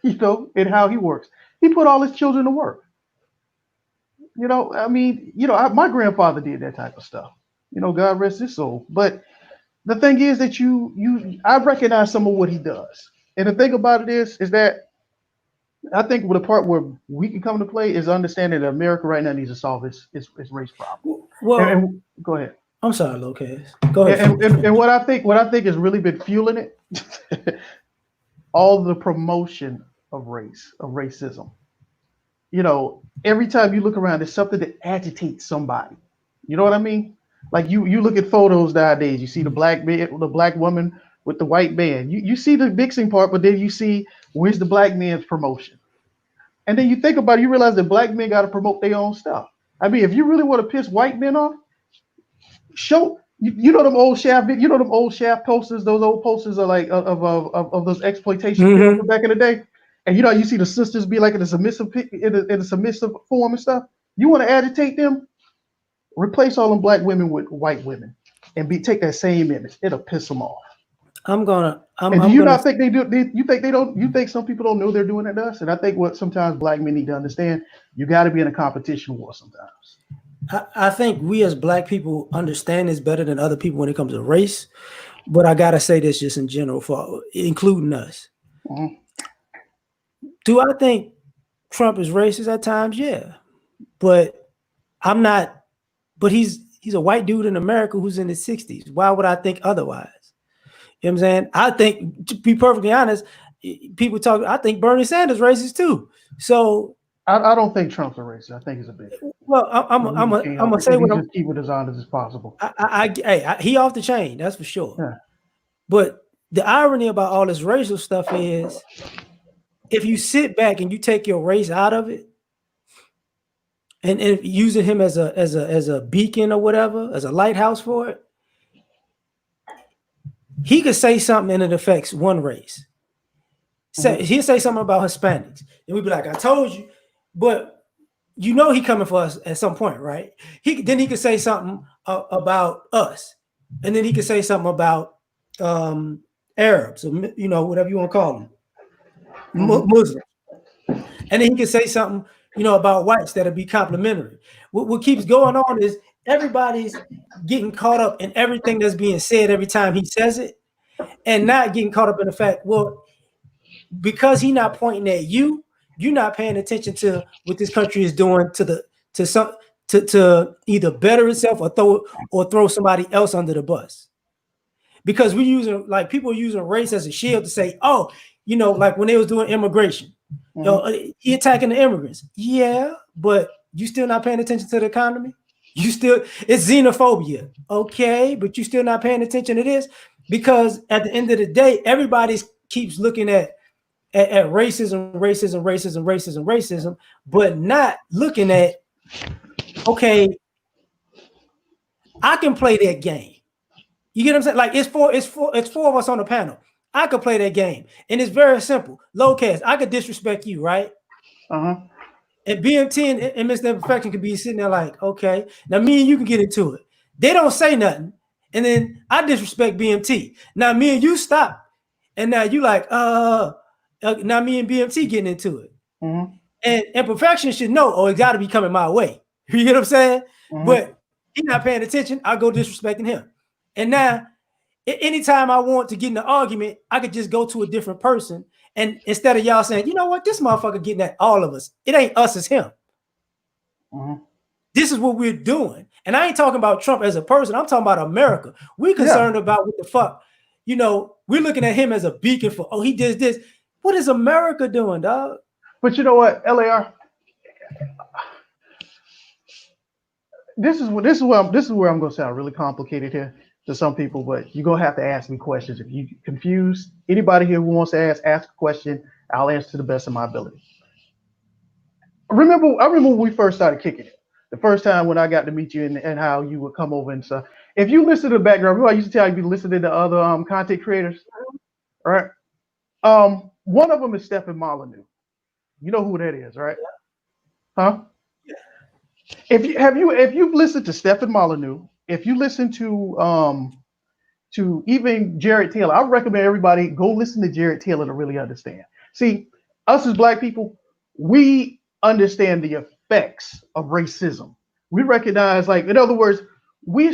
and how he works. He put all his children to work. I mean, my grandfather did that type of stuff. God rest his soul. But the thing is that I recognize some of what he does. And the thing about it is that I think the part where we can come into play is understanding that America right now needs to solve its race problem. Well, And go ahead. I'm sorry, Lopez. Go ahead. And what I think has really been fueling it, all the promotion of racism. Every time you look around, there's something that agitates somebody. You know what I mean? Like you look at photos nowadays, you see the black woman with the white man. You see the mixing part, but then you see where's the black man's promotion. And then you think about it, you realize that black men got to promote their own stuff. I mean, if you really want to piss white men off, show them old Shaft posters. Those old posters are like of those exploitation films back in the day. And you see the sisters be like in a submissive form and stuff. You want to agitate them? Replace all them black women with white women, and take that same image. It'll piss them off. Not think they do? You think they don't? You think some people don't know they're doing it to us? And I think what sometimes black men need to understand, you got to be in a competition war sometimes. I think we as black people understand this better than other people when it comes to race. But I gotta say this just in general, for including us. Mm-hmm. Do I think Trump is racist at times? Yeah, but I'm not. But he's a white dude in America who's in his 60s. Why would I think otherwise? You know what I'm saying? I think, to be perfectly honest, people talk. I think Bernie Sanders racist too. So I don't think Trump's a racist. I think he's a bigot. Well, I'm gonna say what I'm just keep it as honest as possible. He off the chain, that's for sure. Yeah. But the irony about all this racial stuff is, if you sit back and you take your race out of it, and using him as a beacon or whatever, as a lighthouse for it, he could say something and it affects one race. He'll say something about Hispanics, and we'd be like, "I told you," but he coming for us at some point, right? He could say something about us, and then he could say something about Arabs, or whatever you want to call them, Muslims, and then he could say something about whites that'll be complimentary. What keeps going on is everybody's getting caught up in everything that's being said every time he says it, and not getting caught up in the fact, well, because he's not pointing at you, you're not paying attention to what this country is doing to either better itself or throw somebody else under the bus. Because people are using race as a shield to say, oh, like when they was doing immigration, he attacking the immigrants. Yeah, but you still not paying attention to the economy. It's xenophobia. Okay, but you still not paying attention to this, because at the end of the day, everybody keeps looking at racism, but not looking at, okay, I can play that game. You get what I'm saying? Like it's four of us on the panel. I could play that game, and it's very simple. Lopez, I could disrespect you, right? And BMT and Mr. Imperfection could be sitting there like, okay, now me and you can get into it. They don't say nothing, and then I disrespect BMT. Now me and you stop, and now you like, now me and BMT getting into it. And Imperfection should know, it got to be coming my way. You get what I'm saying? But He's not paying attention. I go disrespecting him. And now, anytime I want to get in an argument, I could just go to a different person. And instead of y'all saying, you know what, this motherfucker getting at all of us. It ain't us, it's him. Mm-hmm. This is what we're doing. And I ain't talking about Trump as a person. I'm talking about America. We're concerned about what the fuck. You know, we're looking at him as a beacon for, oh, he did this. What is America doing, dog? But you know what, L.A.R. This is where I'm going to sound really complicated here to some people, but you're going to have to ask me questions. If you confused, anybody here who wants to ask a question, I'll answer to the best of my ability. I remember when we first started kicking it. The first time when I got to meet you and how you would come over and stuff. If you listen to the background, remember I used to tell you be listening to other content creators, right? One of them is Stephen Molyneux. You know who that is, right? Huh? If you've listened to Stephen Molyneux, if you listen to even Jared Taylor, I recommend everybody go listen to Jared Taylor to really understand. See, us as Black people, we understand the effects of racism. We recognize, like, in other words, we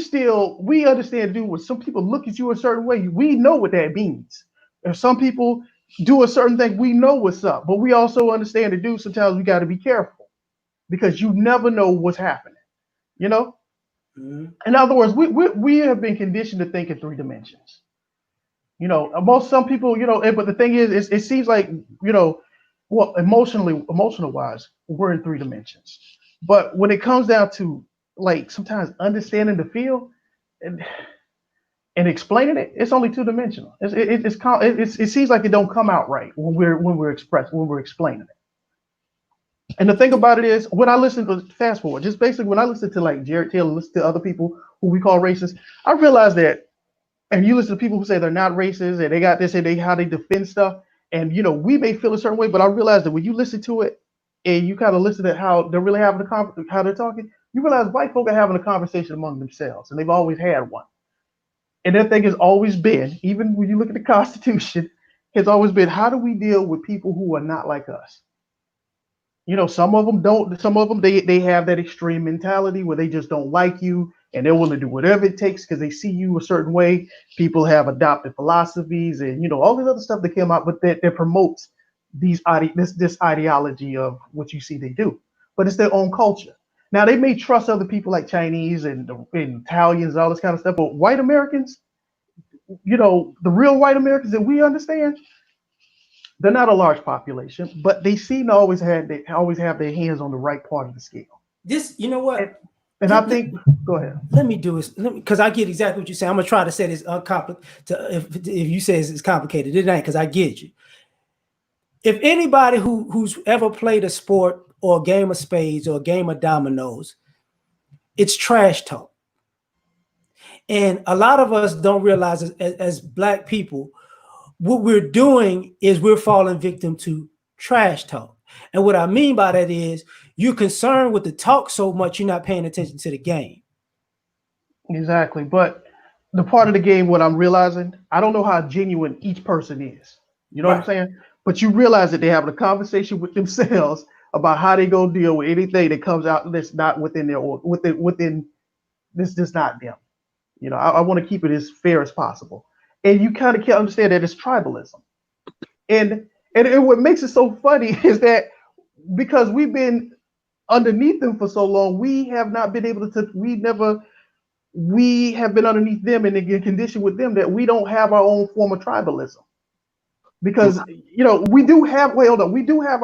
understand, dude, when some people look at you a certain way, we know what that means. If some people do a certain thing, we know what's up. But we also understand that, dude, sometimes we got to be careful because you never know what's happening, you know? Mm-hmm. In other words, we have been conditioned to think in 3 dimensions. You know, some people, you know, but the thing is, it seems like, you know, well, emotional wise, we're in 3 dimensions. But when it comes down to, like, sometimes understanding the field and explaining it, it's only 2-dimensional. It seems like it don't come out right when we're explaining it. And the thing about it is, when I listen to fast forward, just basically when I listen to like Jared Taylor, listen to other people who we call racist, I realize that, and you listen to people who say they're not racist and they got this and how they defend stuff, and you know, we may feel a certain way, but I realize that when you listen to it and you kind of listen to how they're really having how they're talking, you realize white folk are having a conversation among themselves, and they've always had one. And their thing has always been, even when you look at the Constitution, has always been, how do we deal with people who are not like us? You know, some of them don't. Some of them they have that extreme mentality where they just don't like you, and they're willing to do whatever it takes because they see you a certain way. People have adopted philosophies, and you know all this other stuff that came out, but that promotes this ideology of what you see they do. But it's their own culture. Now they may trust other people like Chinese and Italians and all this kind of stuff, but white Americans, you know, the real white Americans that we understand, they're not a large population, but they seem to always have their hands on the right part of the scale. This, you know what? And I think, go ahead. Let me do it because I get exactly what you're saying. I'm gonna try to say this uncomplicated. If you say it's complicated, it ain't, because I get you. If anybody who's ever played a sport or a game of spades or a game of dominoes, it's trash talk. And a lot of us don't realize as Black people, what we're doing is we're falling victim to trash talk. And what I mean by that is you're concerned with the talk so much you're not paying attention to the game. Exactly. But the part of the game, what I'm realizing, I don't know how genuine each person is. You know what I'm saying? But you realize that they're having a conversation with themselves about how they go deal with anything that comes out that's not within their within this just not them. You know, I want to keep it as fair as possible. And you kind of can't understand that it's tribalism. And what makes it so funny is that because we've been underneath them for so long, we have not been able to, we have been underneath them and in condition with them that we don't have our own form of tribalism. Because, you know, we do have our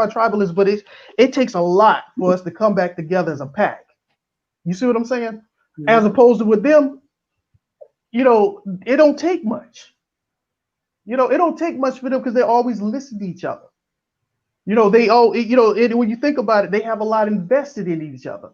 tribalism, but it takes a lot for us to come back together as a pack. You see what I'm saying? Mm-hmm. As opposed to with them, you know, it don't take much. You know, it don't take much for them because they always listen to each other. You know, when you think about it, they have a lot invested in each other.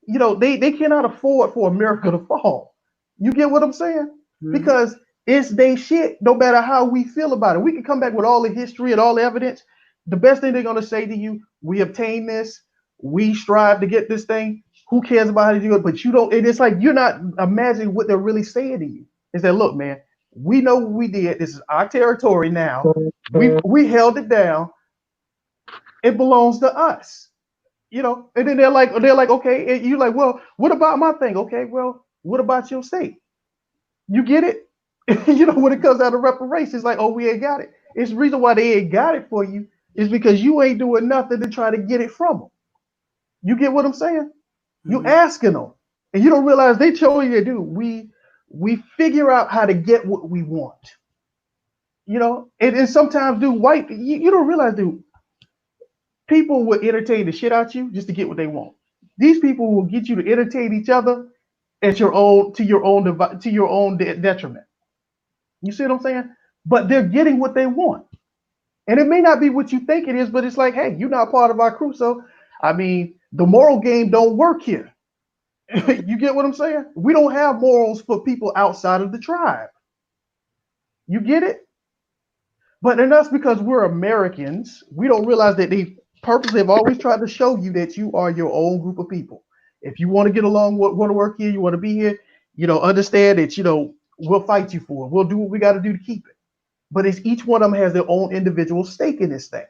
You know, they cannot afford for America to fall. You get what I'm saying? Mm-hmm. Because it's they shit, no matter how we feel about it. We can come back with all the history and all the evidence. The best thing they're going to say to you, we obtain this, we strive to get this thing. Who cares about how to do it? But you don't, and it's like you're not imagining what they're really saying to you. Is that, look, man, we know what we did. This is our territory now. We held it down. It belongs to us. You know, and then they're like, okay, and you're like, well, what about my thing? Okay, well, What about your state? You get it? You know, when it comes down to reparations, like, oh, we ain't got it. It's the reason why they ain't got it for you is because you ain't doing nothing to try to get it from them. You get what I'm saying? You Mhm. asking them, and you don't realize they told you to do. We figure out how to get what we want. You know, and sometimes, dude, you don't realize, dude, people will entertain the shit out you just to get what they want. These people will get you to entertain each other at your own to your own detriment. You see what I'm saying? But they're getting what they want, and it may not be what you think it is, but it's like, hey, you're not part of our crew, so I mean, the moral game don't work here. You get what I'm saying? We don't have morals for people outside of the tribe. You get it? But in us, because we're Americans, we don't realize that they purposely have always tried to show you that you are your own group of people. If you want to get along, want to work here, you want to be here, understand that, we'll fight you for it. We'll do what we got to do to keep it. But it's each one of them has their own individual stake in this thing.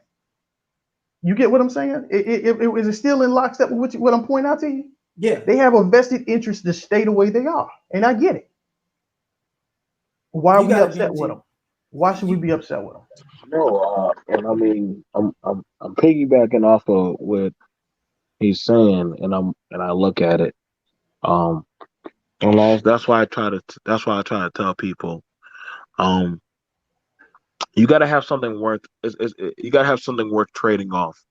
You get what I'm saying? Is it still in lockstep with what I'm pointing out to you? Yeah, They have a vested interest to stay the way they are. And I get it. Why are you we got it, upset with BMT. them? Why should we You be upset with them? No, and I mean, I'm piggybacking off of what he's saying, and I look at it. Um, and that's why I try to tell people, um, you got to have something you got to have something worth trading off,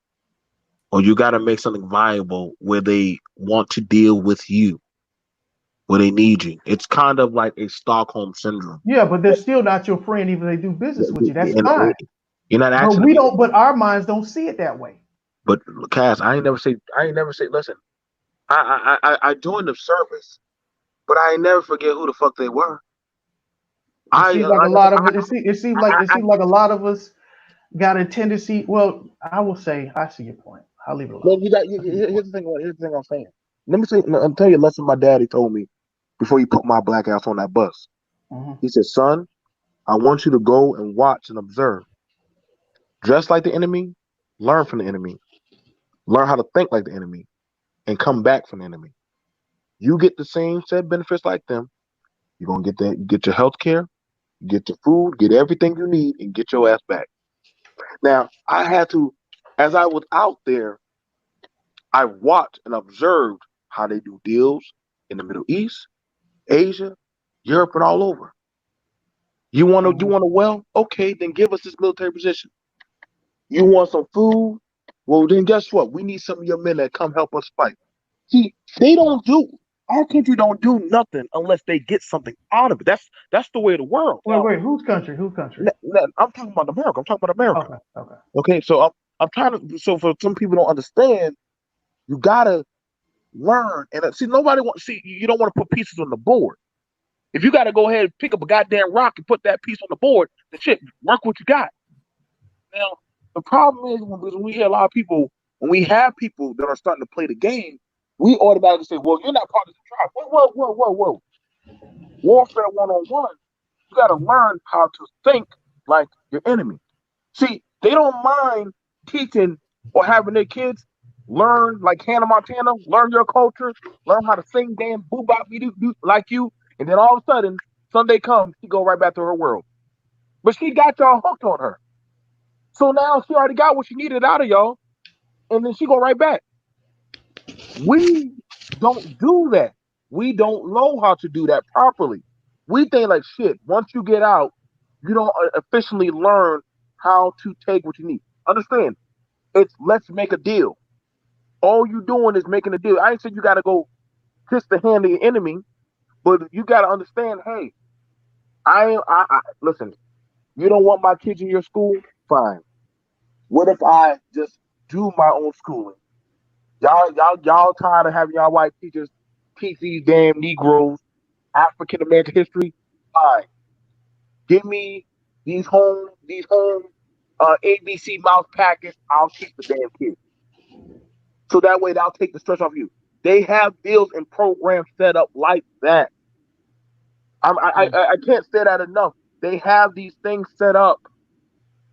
or you got to make something viable where they want to deal with you, where they need you. It's kind of like a Stockholm syndrome. Yeah, but they're still not your friend even if they do business with you. That's And fine. you're not But asking we me, don't but our minds don't see it that way. but Cass, I ain't never say. Listen, I joined the service, but I ain't never forget who the fuck they were. It I seems like a like I said, lot of it. It seems like a lot of us got a tendency. Well, I will say, I see your point. I'll leave it alone. well, you got I see your point. here's the thing. Here's the thing I'm saying. Let me say. I'll tell you a lesson my daddy told me before he put my black ass on that bus. Hmm. He said, "Son, I want you to go and watch and observe. Dress like the enemy, learn from the enemy, learn how to think like the enemy, and come back from the enemy. You get the same set benefits like them. You're gonna get that. You get your health care, get your food, get everything you need, and get your ass back." Now, I had to, as I was out there, I watched and observed how they do deals in the Middle East, Asia, Europe, and all over. You Hmm. want a well? Okay, then give us this military position. You want some food? Well, then guess what? We need some of your men that come help us fight. See, they don't do our country don't do nothing unless they get something out of it. That's the way of the world. Wait, Now, wait. Whose country? Whose country? I'm talking about America. I'm talking about America. Okay, okay. Okay, so I'm trying to. So for some people don't understand, you gotta learn and see. Nobody wants see. You don't want to put pieces on the board. If you got to go ahead and pick up a goddamn rock and put that piece on the board, then shit, work what you got. Now, the problem is when we hear a lot of people, when we have people that are starting to play the game, we automatically say, well, you're not part of the tribe. Whoa. Warfare 101, you got to learn how to think like your enemy. See, they don't mind teaching or having their kids learn like Hannah Montana, learn your culture, learn how to sing, dance, boo bop, do like you, and then all of a sudden, Sunday comes, she go right back to her world. But she got y'all hooked on her. So now she already got what she needed out of y'all, and then she go right back. We don't do that. We don't know how to do that properly. We think like shit. Once you get out, you don't officially learn how to take what you need. Understand? It's let's make a deal. All you doing is making a deal. I ain't saying you got to go kiss the hand of your enemy, but you got to understand. Hey, I listen. You don't want my kids in your school? Fine. What if I just do my own schooling? Y'all tired of having y'all white teachers teach these damn Negroes African American history? Fine. Give me these home ABC mouse packets. I'll teach the damn kids. So that way they'll take the stress off you. They have bills and programs set up like that. I can't say that enough. They have these things set up.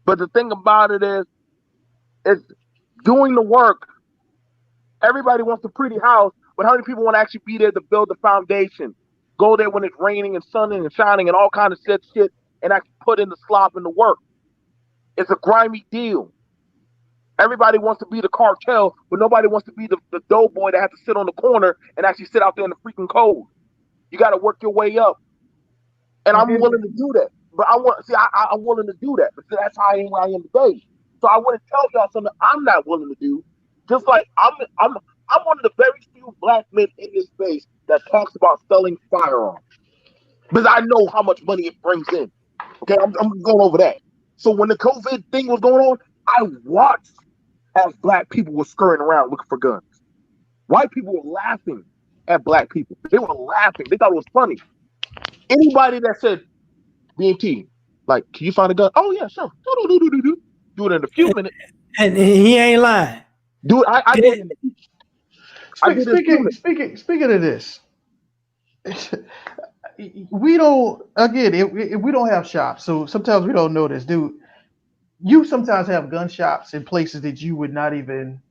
But the thing about it is doing the work. Everybody wants a pretty house, but how many people want to actually be there to build the foundation? go there when it's raining and sunning and shining and all kind of shit and actually put in the slop and the work. It's a grimy deal. Everybody wants to be the cartel, but nobody wants to be the doughboy that has to sit on the corner and actually sit out there in the freaking cold. You got to work your way up, and I'm willing to do that. But I'm willing to do that. But that's how I am where I am today. So I want to tell y'all something I'm not willing to do. Just like I'm one of the very few black men in this space that talks about selling firearms because I know how much money it brings in. Okay, I'm going over that. So when the COVID thing was going on, I watched as black people were scurrying around looking for guns. White people were laughing at black people. They were laughing. They thought it was funny. Anybody that said, BMT, like, can you find a gun? Oh, yeah, sure. Do it in a few minutes. And he ain't lying. Do it. I did it in Speaking of this, we don't, again, if we don't have shops, so sometimes we don't know this, dude. You sometimes have gun shops in places that you would not even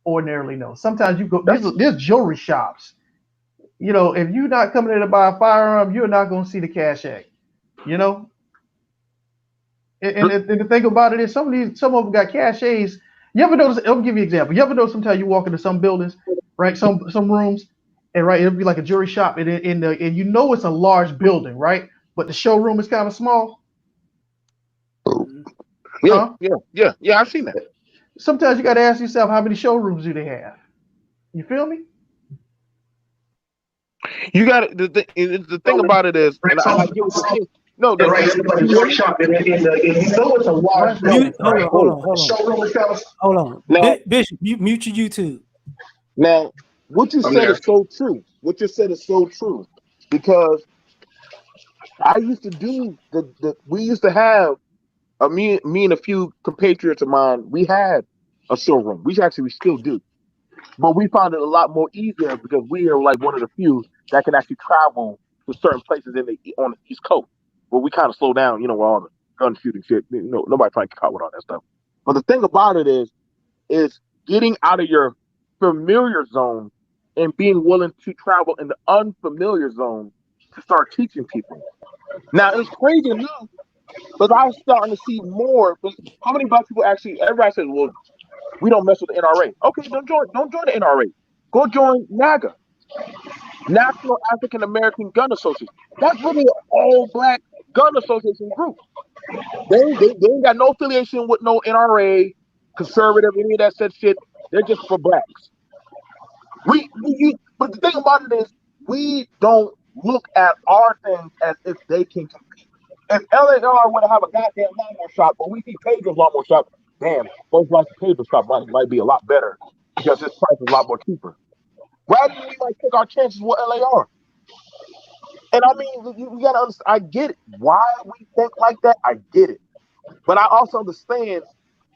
ordinarily know. Sometimes you go, there's jewelry shops. You know, if you're not coming in to buy a firearm, you're not going to see the cash act. You know, and the thing about it is, some of them got cachets. You ever notice? I'll give you an example. You ever notice sometimes you walk into some buildings, right? Some rooms, and right, it'll be like a jewelry shop, and you know it's a large building, right? But the showroom is kind of small. Yeah, I've seen that. Sometimes you got to ask yourself, how many showrooms do they have? You feel me? You got the thing about it is, and I get what you're saying. No, right, it's like a jewelry shop, and you know it's a large building. Hold on. Now, Bishop, mute your YouTube. Now, what you said is so true. What you said is so true because I used to do we used to have me and a few compatriots of mine. We had a showroom. We still do, but we found it a lot more easier because we are like one of the few that can actually travel to certain places on the East Coast. Where we kind of slow down, with all the gun shooting shit. Nobody trying to get caught with all that stuff. But the thing about it is getting out of your familiar zone and being willing to travel in the unfamiliar zone to start teaching people. Now it's crazy enough, but I'm starting to see more. How many black people actually? Everybody says, "Well, we don't mess with the NRA." Okay, don't join the NRA. Go join NAGA, National African American Gun Association. That's really an all-black gun association group. They ain't got no affiliation with no NRA, conservative, any of that said shit. They're just for blacks. But the thing about it is, we don't look at our things as if they can compete. If L.A.R. would have a goddamn lawnmower shop, but we see Pedro's lawnmower shop, damn, most likely Pedro's shop might be a lot better because his price is a lot more cheaper. Rather than we might take our chances with L.A.R. And I mean, you gotta understand, I get it. Why we think like that, I get it. But I also understand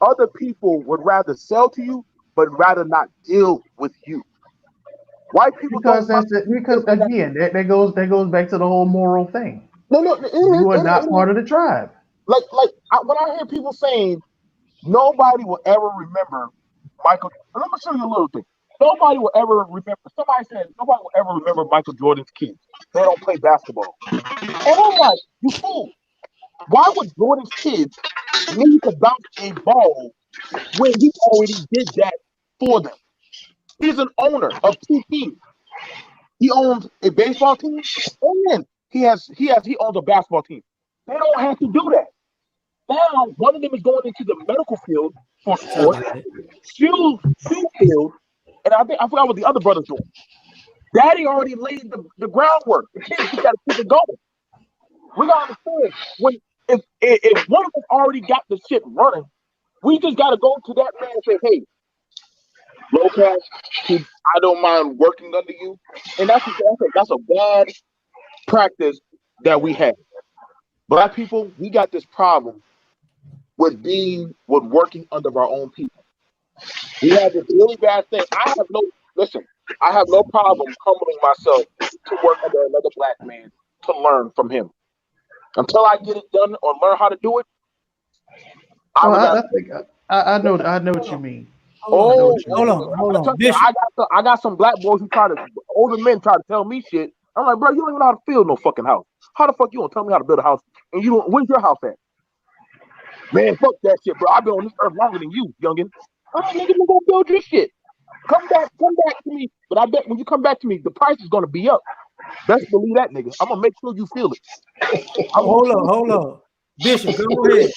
other people would rather sell to you, but rather not deal with you. White people because again, that goes back to the whole moral thing. No, you are not part of the tribe. When I hear people saying nobody will ever remember Michael, let me show you a little thing. Nobody will ever remember. Somebody said nobody will ever remember Michael Jordan's kids. They don't play basketball. And I'm like, you fool. Why would Jordan's kids need to bounce a ball when he already did that for them? He's an owner of two teams. He owns a baseball team and he owns a basketball team. They don't have to do that. Now one of them is going into the medical field for sports, shoe field, and I forgot what the other brother's doing. Daddy already laid the groundwork. The kids just gotta keep it going. We gotta understand if one of us already got the shit running, we just gotta go to that man and say, hey, Lopez, I don't mind working under you. And that's a bad practice that we have. Black people, we got this problem with working under our own people. We have this really bad thing. I have no problem humbling myself to work under another black man to learn from him. Until I get it done or learn how to do it, I know what you mean. Hold on. Bishop. I got some black boys older men try to tell me shit, I'm like, bro, you don't even know how to build no fucking house. How the fuck you gonna tell me how to build a house? And you don't, where's your house at? Man, fuck that shit, bro. I've been on this earth longer than you, youngin. All right, nigga, you gonna build your shit. Come back to me. But I bet when you come back to me, the price is gonna be up. Best believe that, nigga. I'm gonna make sure you feel it. Hold on. Bishop, go ahead.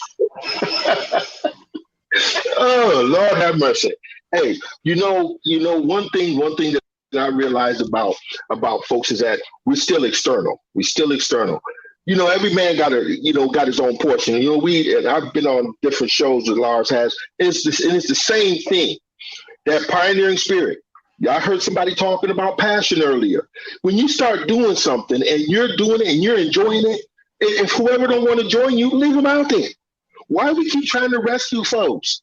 Oh, Lord have mercy. Hey, one thing that I realized about folks is that we're still external. Every man got his own portion. And I've been on different shows that Lars has. It's the same thing. That pioneering spirit. Y'all heard somebody talking about passion earlier. When you start doing something and you're doing it and you're enjoying it, if whoever don't want to join you, leave them out there. Why we keep trying to rescue folks?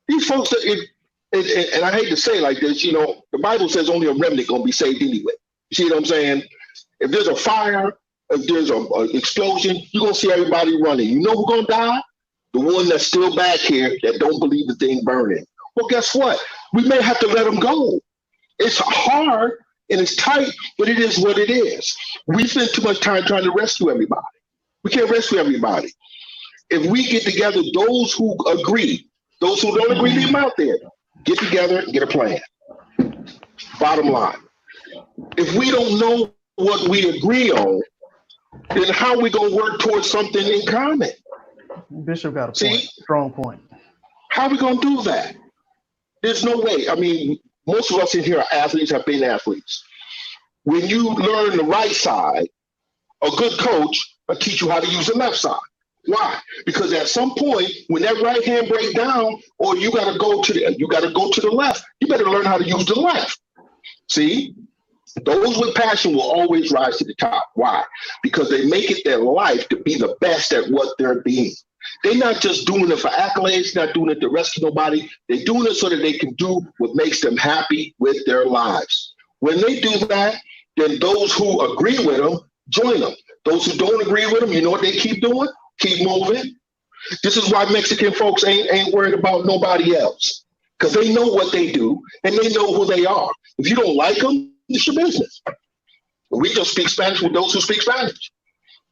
These folks, and I hate to say it like this, the Bible says only a remnant gonna be saved anyway. You see what I'm saying? If there's a fire, if there's an explosion, you're gonna see everybody running. You know who's gonna die? The one that's still back here that don't believe the thing burning. Well, guess what? We may have to let them go. It's hard and it's tight, but it is what it is. We spend too much time trying to rescue everybody. We can't rescue everybody. If we get together, those who agree, those who don't agree, leave them out there. Get together and get a plan. Bottom line. If we don't know what we agree on, then how are we going to work towards something in common? Bishop got a point. Strong point. How are we going to do that? There's no way. I mean, most of us in here are athletes, have been athletes. When you learn the right side, a good coach will teach you how to use the left side. Why? Because at some point, when that right hand breaks down, or you got to go to the left, you better learn how to use the left. See, those with passion will always rise to the top. Why? Because they make it their life to be the best at what they're being. They're not just doing it for accolades, not doing it to rescue nobody. They're doing it so that they can do what makes them happy with their lives. When they do that, then those who agree with them, join them. Those who don't agree with them, you know what they keep doing? Keep moving. This is why Mexican folks ain't worried about nobody else, because they know what they do and they know who they are. If you don't like them, it's your business. We just speak Spanish with those who speak Spanish.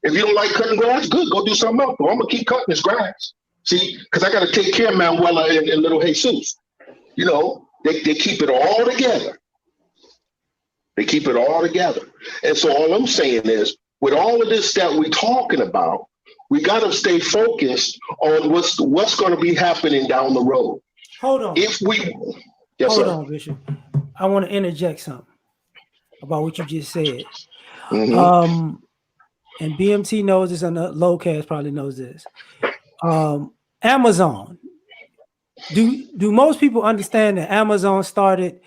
If you don't like cutting grass, good, go do something else. But I'm gonna keep cutting this grass. See, because I got to take care of Manuela and little Jesus. They keep it all together. They keep it all together. And so all I'm saying is, with all of this that we're talking about, we got to stay focused on what's going to be happening down the road. Hold on. Hold on, Bishop. I want to interject something about what you just said. Mm-hmm. And BMT knows this, and the Lowcast probably knows this. Amazon. Do most people understand that Amazon started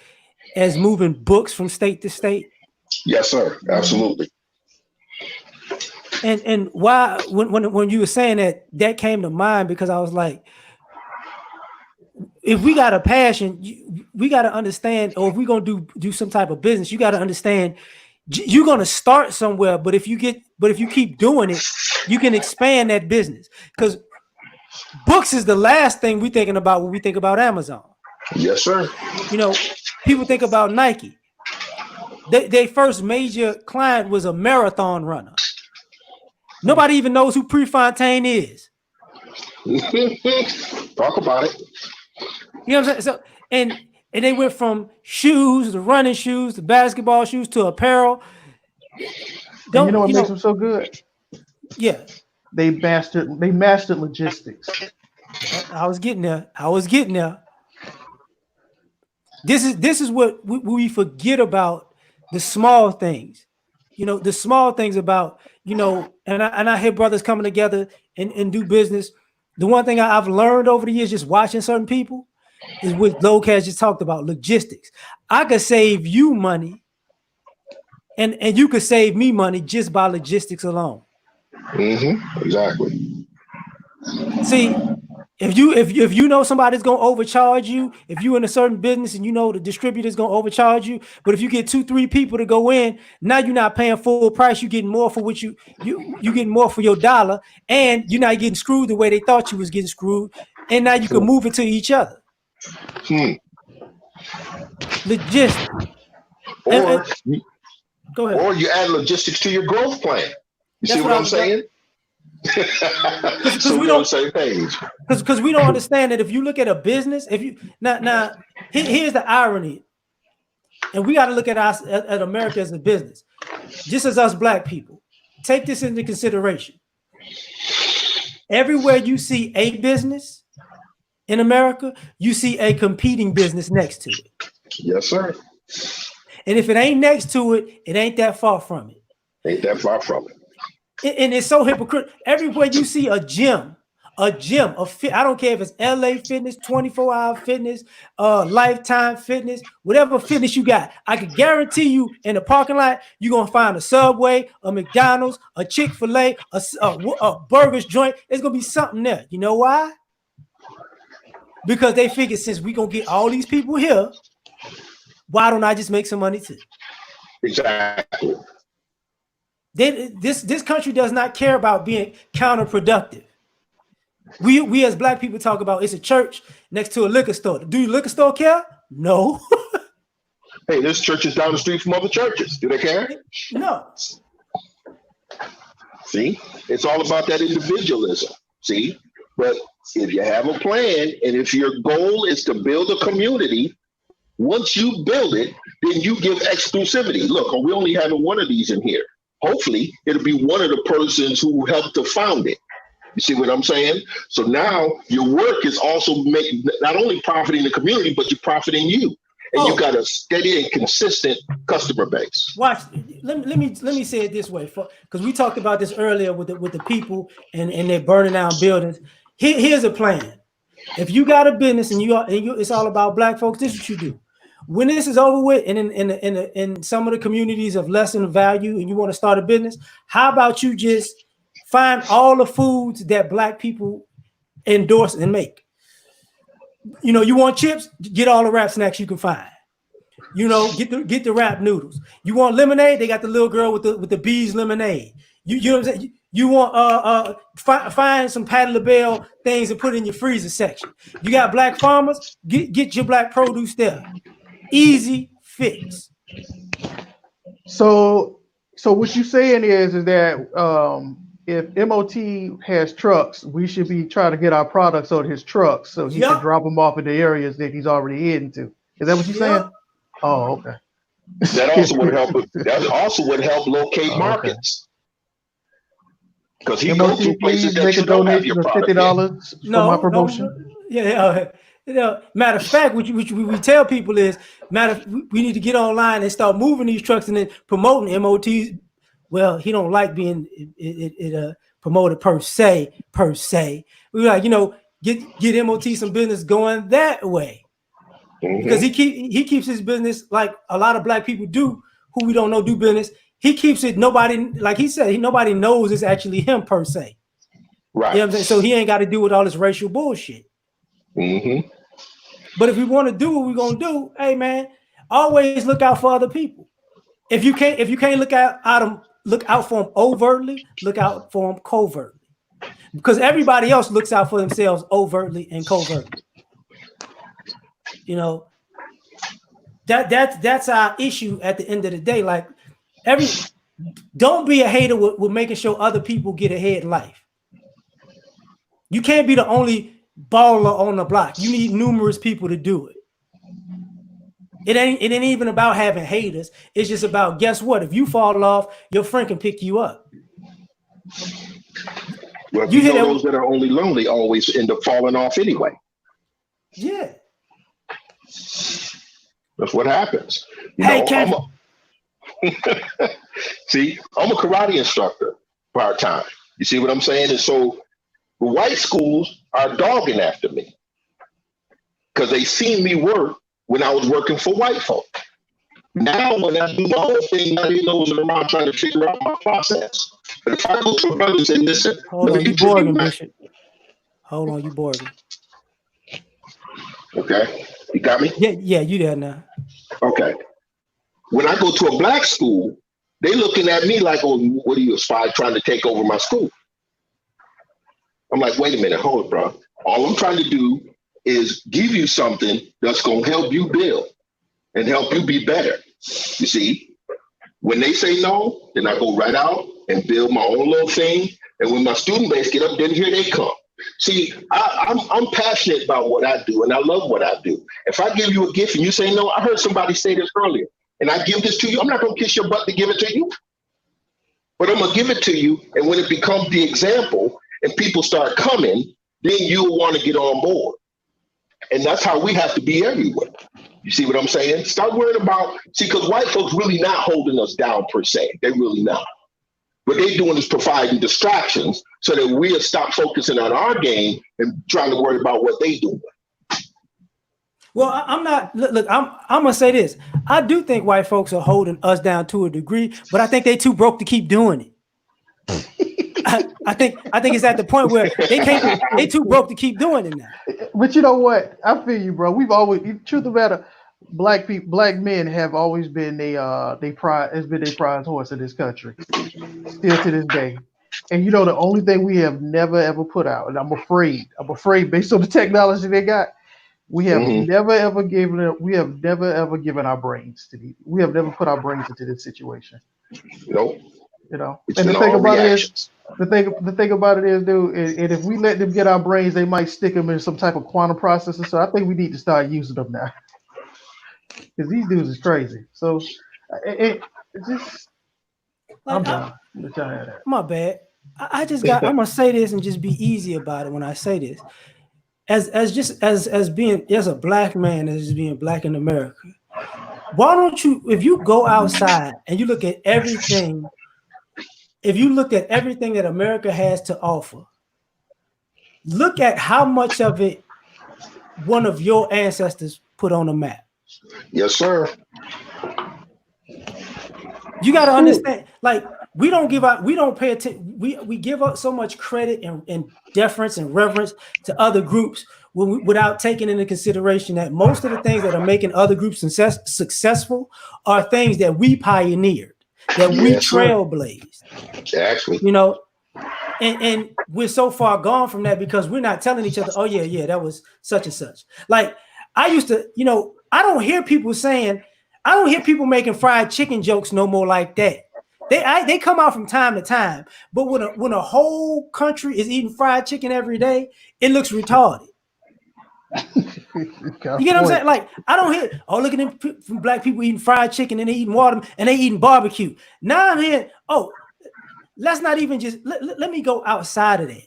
as moving books from state to state? Yes, sir. Absolutely. And why when you were saying that came to mind, because I was like, if we got a passion, we got to understand, or if we're gonna do some type of business, you got to understand you're gonna start somewhere, but if you keep doing it, you can expand that business. Because books is the last thing we're thinking about when we think about Amazon. Yes, sir. People think about Nike. Their first major client was a marathon runner. Nobody even knows who Prefontaine is. Talk about it. You know what I'm saying? So and they went from shoes to running shoes to basketball shoes to apparel. And you know what makes them so good? Yeah. They mastered logistics. I was getting there. This is what we forget about, the small things. The small things about, and I hear brothers coming together and do business. The one thing I've learned over the years, just watching certain people, is what Lowcast just talked about, logistics. I could save you money, and you could save me money just by logistics alone. Mm-hmm. Exactly. See, if you know somebody's gonna overcharge you, if you're in a certain business and you know the distributor's gonna overcharge you, but if you get 2-3 people to go in, now you're not paying full price. You're getting more for what you getting more for your dollar, and you're not getting screwed the way they thought you was getting screwed, and now you can move it to each other. Logistics. Go ahead. Or you add logistics to your growth plan. You see what I'm saying? So we're on the same page. Because we don't understand that if you look at a business, if you now here's the irony, and we got to look at us at America as a business, just as us black people. Take this into consideration. Everywhere you see a business in America, you see a competing business next to it. Yes, sir. And if it ain't next to it, it ain't that far from it. Ain't that far from it. And it's so hypocritical. Everywhere you see a gym, I don't care if it's L.A. Fitness, 24-hour fitness, Lifetime Fitness, whatever fitness you got. I can guarantee you in the parking lot, you're going to find a Subway, a McDonald's, a Chick-fil-A, a burgers joint. There's going to be something there. You know why? Because they figured since we're going to get all these people here, why don't I just make some money too? Exactly. This country does not care about being counterproductive. We as black people talk about it's a church next to a liquor store. Do your liquor store care? No. Hey, there's churches down the street from other churches. Do they care? No. See, it's all about that individualism. See, but if you have a plan and if your goal is to build a community, once you build it, then you give exclusivity. Look, we only having one of these in here. Hopefully, it'll be one of the persons who helped to found it. You see what I'm saying? So now your work is also not only profiting the community, but you're profiting you. And you got a steady and consistent customer base. Watch. Let me say it this way, because we talked about this earlier with the people and they're burning down buildings. Here's a plan. If you got a business and it's all about black folks, this is what you do. When this is over with, and in some of the communities of lesser value, and you want to start a business, how about you just find all the foods that black people endorse and make? You know, you want chips, get all the wrap snacks you can find. You know, get the wrap noodles. You want lemonade? They got the little girl with the bees lemonade. You know what I'm saying? You want find some Patti LaBelle things and put in your freezer section. You got black farmers, get your black produce there. Easy fix. So what you're saying is that if MOT has trucks, we should be trying to get our products on his trucks so he can drop them off in the areas that he's already heading to. Is that what you're saying? Oh, okay. That also would help. That also would help locate markets. Because he goes to places that you don't have your product. $50 for my promotion. Matter of fact, which we tell people is, we need to get online and start moving these trucks and then promoting MOTs. Well, he don't like being promoted per se. We like, get MOT some business going that way. Mm-hmm. Because he keeps his business like a lot of black people do who we don't know do business. He keeps it, nobody, like he said, nobody knows it's actually him per se. Right. You know what I'm saying? So he ain't got to do with all this racial bullshit. Mm-hmm. But if we want to do what we're gonna do, hey man, always look out for other people. If you can't look out for them overtly, look out for them covertly. Because everybody else looks out for themselves overtly and covertly. You know, that's our issue at the end of the day. Like, don't be a hater with making sure other people get ahead in life. You can't be the only baller on the block. You need numerous people to do it. It ain't even about having haters. It's just about, guess what? If you fall off, your friend can pick you up. Well, you know those that are only lonely always end up falling off anyway. Yeah. That's what happens. See, I'm a karate instructor part-time. You see what I'm saying? And so the white schools are dogging after me because they seen me work when I was working for white folk. Now, when I do my own thing, now they know around trying to figure out my process. But if I go to a brother and say, listen, hold on, you Borgin, Bishop. Hold on, you Borgin. Okay, you got me? Yeah, you there now. Okay. When I go to a black school, they looking at me like, oh, what are you, a spy trying to take over my school? I'm like, wait a minute, hold it, bro. All I'm trying to do is give you something that's going to help you build and help you be better. You see? When they say no, then I go right out and build my own little thing. And when my student base get up, then here they come. See, I'm passionate about what I do, and I love what I do. If I give you a gift and you say no, I heard somebody say this earlier, and I give this to you, I'm not going to kiss your butt to give it to you, but I'm going to give it to you. And when it becomes the example and people start coming, then you'll want to get on board. And that's how we have to be everywhere. You see what I'm saying? Stop worrying about, because white folks really not holding us down per se. They really not. What they're doing is providing distractions so that we'll stop focusing on our game and trying to worry about what they doing. Well, I'm not. Look, I'm gonna say this. I do think white folks are holding us down to a degree, but I think they too broke to keep doing it. I think it's at the point where they too broke to keep doing it now. But you know what? I feel you, bro. We've always, truth of the matter, black men have always been they pride, has been their prize horse in this country, still to this day. And you know, the only thing we have never ever put out, and I'm afraid based on the technology they got, we have never ever given our brains to these. We have never put our brains into this situation. Nope. You know, It's and the been thing all about reactions. it is, the thing about it is, dude, and if we let them get our brains, they might stick them in some type of quantum processor. So I think we need to start using them now, because these dudes is crazy. So it just, I'm done. My bad. I'm gonna say this and just be easy about it when I say this. As a black man, as just being black in America, why don't you, if you go outside and you look at everything, that America has to offer, look at how much of it one of your ancestors put on the map. Yes, sir. You got to understand, like, we don't pay attention. We give up so much credit and deference and reverence to other groups without taking into consideration that most of the things that are making other groups successful are things that we pioneered, that we trailblazed. Exactly. You know, and we're so far gone from that because we're not telling each other, oh yeah, that was such and such. Like, I used to, I don't hear people making fried chicken jokes no more like that. They come out from time to time, but when a whole country is eating fried chicken every day, it looks retarded. You get what I'm saying? Like, I don't hear, oh, look at them from black people eating fried chicken and they eating water and they eating barbecue. Now I'm hearing, oh, let's not even just let me go outside of that.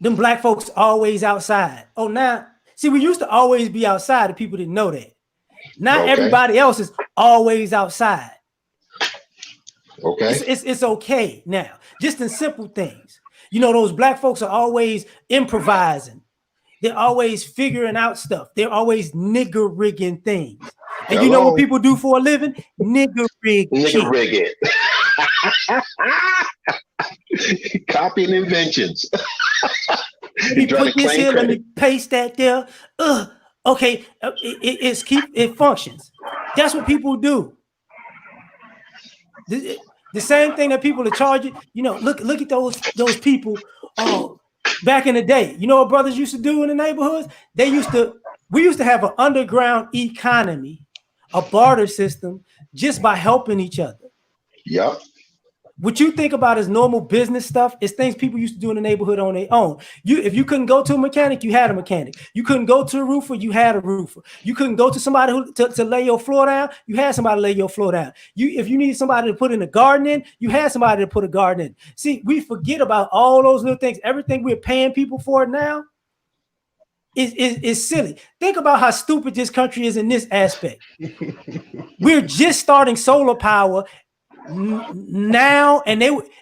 Them black folks always outside. Oh, now see, we used to always be outside, and people didn't know that. Now everybody else is always outside. Okay. It's okay now. Just in simple things. Those black folks are always improvising. They're always figuring out stuff. They're always nigger rigging things. And you know what people do for a living? Nigger rig. Nigger rig it. Copying inventions. Let me put this here. Let me paste that there. Okay, it functions. That's what people do. The same thing that people are charging. Look at those people. Oh, back in the day, you know what brothers used to do in the neighborhoods? We used to have an underground economy, a barter system, just by helping each other. Yep. What you think about as normal business stuff is things people used to do in the neighborhood on their own. If you couldn't go to a mechanic, you had a mechanic. You couldn't go to a roofer, you had a roofer. You couldn't go to somebody to lay your floor down, you had somebody to lay your floor down. If you needed somebody to put in a garden in, you had somebody to put a garden in. See, we forget about all those little things. Everything we're paying people for now is silly. Think about how stupid this country is in this aspect. We're just starting solar power now, and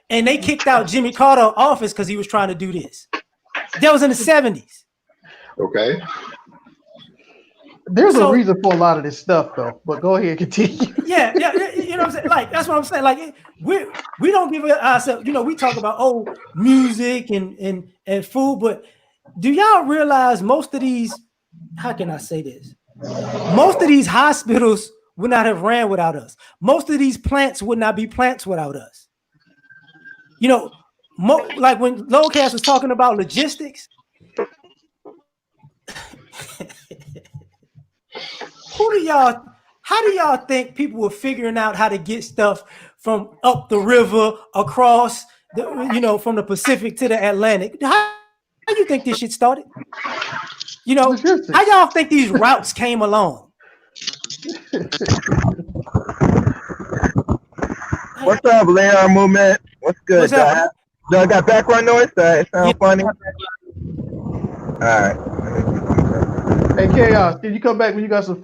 they kicked out Jimmy Carter of office because he was trying to do this. That was in the 70s. Okay. There's a reason for a lot of this stuff, though. But go ahead, continue. Yeah, you know what I'm saying? Like, that's what I'm saying. Like, we don't give ourselves. We talk about music and food, but do y'all realize most of these? How can I say this? Most of these hospitals would not have ran without us. Most of these plants would not be plants without us. Like when Lowcast was talking about logistics, who How do y'all think people were figuring out how to get stuff from up the river across from the Pacific to the Atlantic? How do you think this shit started? How Logistics. y'all think these routes came along? What's up, L.A.R movement? What's good? What's happening? Do I got background noise? It sound funny? All right. Hey, Chaos, can you come back when you got some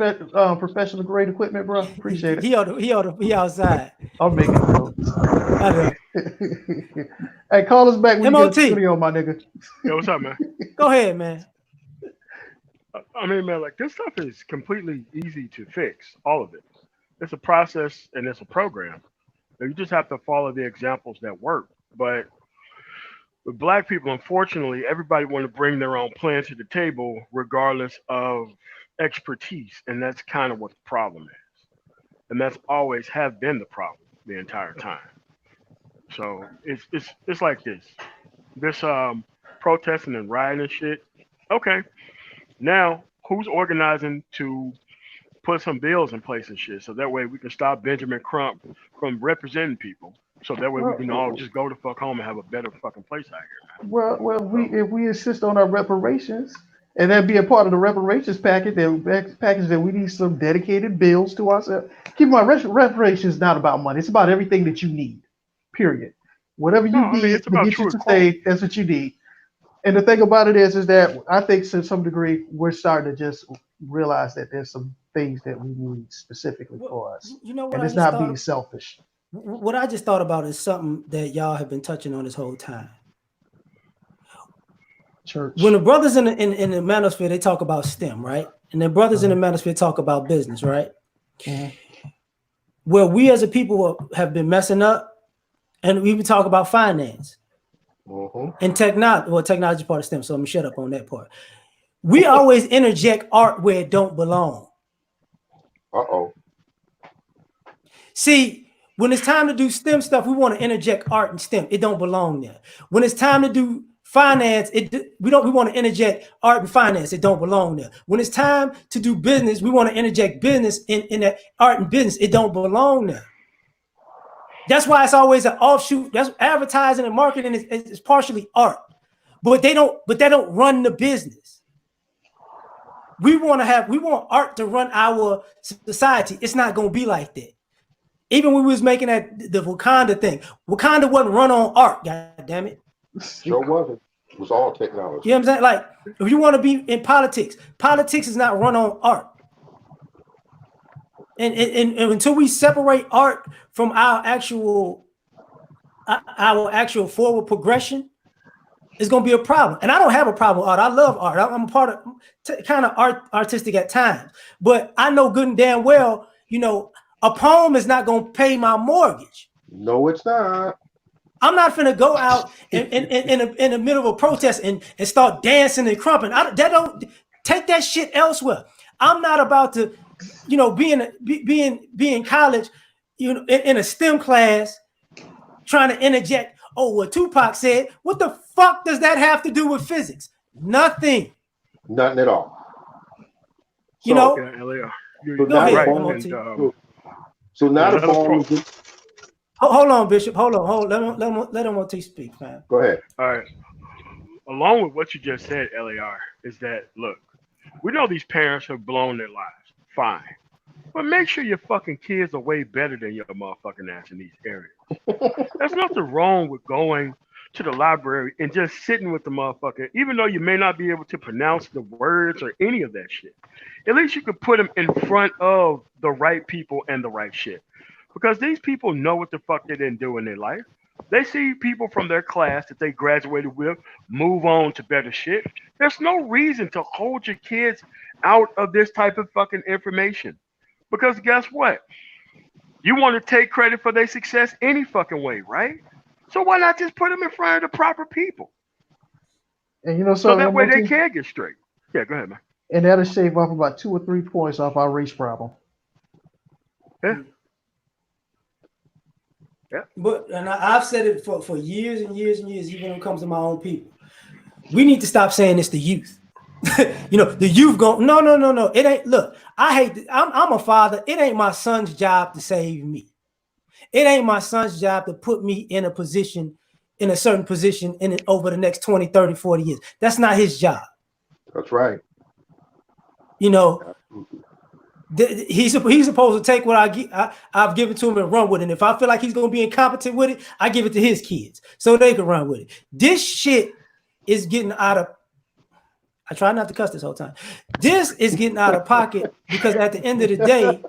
professional grade equipment, bro? Appreciate it. He outside. I'm making notes. I know. Hey, call us back when you MOT. get a studio, my nigga. Yo, what's up, man? Go ahead, man. I mean, man, like this stuff is completely easy to fix. All of it. It's a process and it's a program. You just have to follow the examples that work. But with black people, unfortunately, everybody want to bring their own plan to the table, regardless of expertise, and that's kind of what the problem is. And that's always have been the problem the entire time. So it's like this protesting and rioting and shit. Okay, now who's organizing to put some bills in place and shit, so that way we can stop Benjamin Crump from representing people. So that way we can all just go to fuck home and have a better fucking place out here, man. Well, if we insist on our reparations, and that be a part of the reparations package, that we need some dedicated bills to ourselves. Keep in mind, reparations is not about money. It's about everything that you need. Period. Whatever you need to get you to stay, that's what you need. And the thing about it is that I think to some degree we're starting to just realize that there's some things that we need specifically for us. You know what? And it's not being selfish. What I just thought about is something that y'all have been touching on this whole time. Church. When the brothers in the manosphere, they talk about STEM, right? And the brothers in the manosphere talk about business, right? Where we as a people have been messing up, and we even talk about finance and technology. Well, technology is part of STEM, so I'm gonna shut up on that part. We always interject art where it don't belong. See, when it's time to do STEM stuff, we want to interject art and STEM. It don't belong there. When it's time to do finance, we want to interject art and finance. It don't belong there. When it's time to do business, we want to interject business in that art and business. It don't belong there. That's why it's always an offshoot. That's advertising and marketing is partially art, but they don't run the business. We want art to run our society. It's not going to be like that. Even when we was making the Wakanda thing, Wakanda wasn't run on art. God damn it. Sure wasn't. It was all technology. You know what I'm saying? Like, if you want to be in politics is not run on art. And until we separate art from our actual forward progression, it's going to be a problem. And I don't have a problem with art. I love art. I'm a part of kind of artistic at times. But I know good and damn well, a poem is not going to pay my mortgage. No, it's not. I'm not finna go out in the middle of a protest and start dancing and crumping. Don't take that shit elsewhere. I'm not about to, be in college, in a STEM class, trying to interject. Oh, what Tupac said. What the fuck does that have to do with physics? Nothing. Nothing at all. So, Go ahead, right. So now the ball is. Hold on, Bishop. Hold on. Let him speak, fam. Go ahead. All right. Along with what you just said, L.A.R, is that, look, we know these parents have blown their lives. Fine. But make sure your fucking kids are way better than your motherfucking ass in these areas. There's nothing wrong with going to the library and just sitting with the motherfucker, even though you may not be able to pronounce the words or any of that shit. At least you could put them in front of the right people and the right shit. Because these people know what the fuck they didn't do in their life. They see people from their class that they graduated with move on to better shit. There's no reason to hold your kids out of this type of fucking information. Because guess what? You want to take credit for their success any fucking way, right? So why not just put them in front of the proper people? And so that way they can get straight. Yeah, go ahead, man. And that'll shave off about 2 or 3 points off our race problem. Yeah. Yeah. But I've said it for years and years and years, even when it comes to my own people. We need to stop saying it's the youth. The youth go, no. It ain't. Look, I hate. I'm a father. It ain't my son's job to save me. It ain't my son's job to put me in a position, in a certain position, over the next 20, 30, 40 years. That's not his job. That's right. He's supposed to take what I've given to him and run with it. And if I feel like he's going to be incompetent with it, I give it to his kids so they can run with it. This shit is getting out of. I try not to cuss this whole time. This is getting out of pocket because at the end of the day,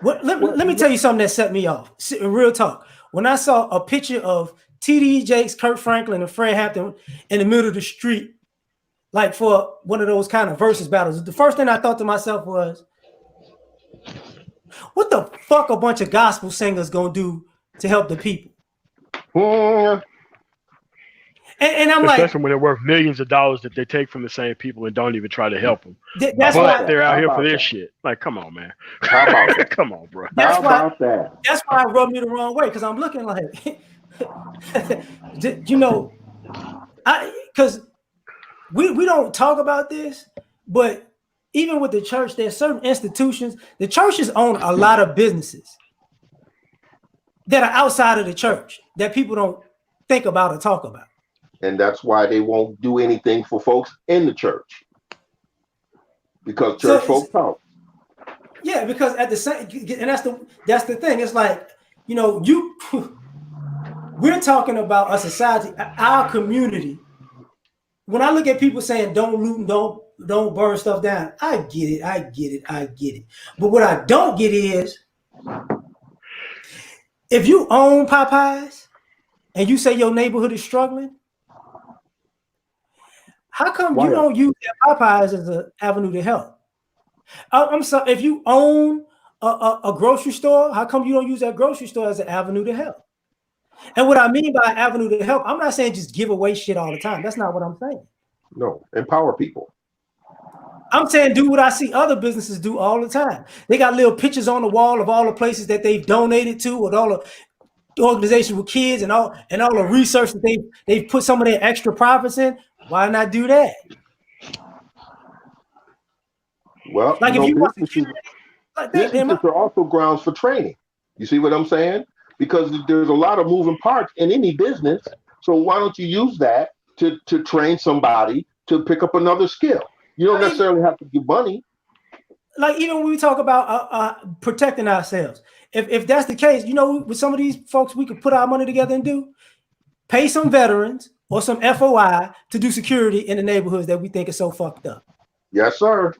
let me tell you something that set me off. Real talk. When I saw a picture of T.D. Jakes, Kirk Franklin, and Fred Hampton in the middle of the street, like for one of those kind of versus battles, the first thing I thought to myself was, what the fuck a bunch of gospel singers gonna do to help the people? And I'm especially when they're worth millions of dollars that they take from the same people and don't even try to help them. That's why they're out here for this shit. Like, come on, man. How about that? Come on, bro. How about that? That's why it rubbed me the wrong way, because I'm looking like, because we don't talk about this, but even with the church, there's certain institutions. The churches own a lot of businesses that are outside of the church that people don't think about or talk about. And that's why they won't do anything for folks in the church, because church folks don't. Yeah, because at the same, and that's the thing. It's like, we're talking about a society, our community. When I look at people saying don't loot and don't burn stuff down, I get it. But what I don't get is, if you own Popeyes and you say your neighborhood is struggling, how come you don't use Popeyes as an avenue to help? I'm sorry, if you own a grocery store, how come you don't use that grocery store as an avenue to help? And what I mean by avenue to help, I'm not saying just give away shit all the time. That's not what I'm saying. No, empower people. I'm saying do what I see other businesses do all the time. They got little pictures on the wall of all the places that they've donated to, with all the organizations with kids and all the research that they've put some of their extra profits in. Why not do that? Well, like, if you want businesses are also grounds for training. You see what I'm saying? Because there's a lot of moving parts in any business. So why don't you use that to train somebody to pick up another skill? You don't necessarily have to give money. Like, even when we talk about protecting ourselves, if that's the case, with some of these folks, we could put our money together and pay some veterans or some FOI to do security in the neighborhoods that we think are so fucked up. Yes, sir.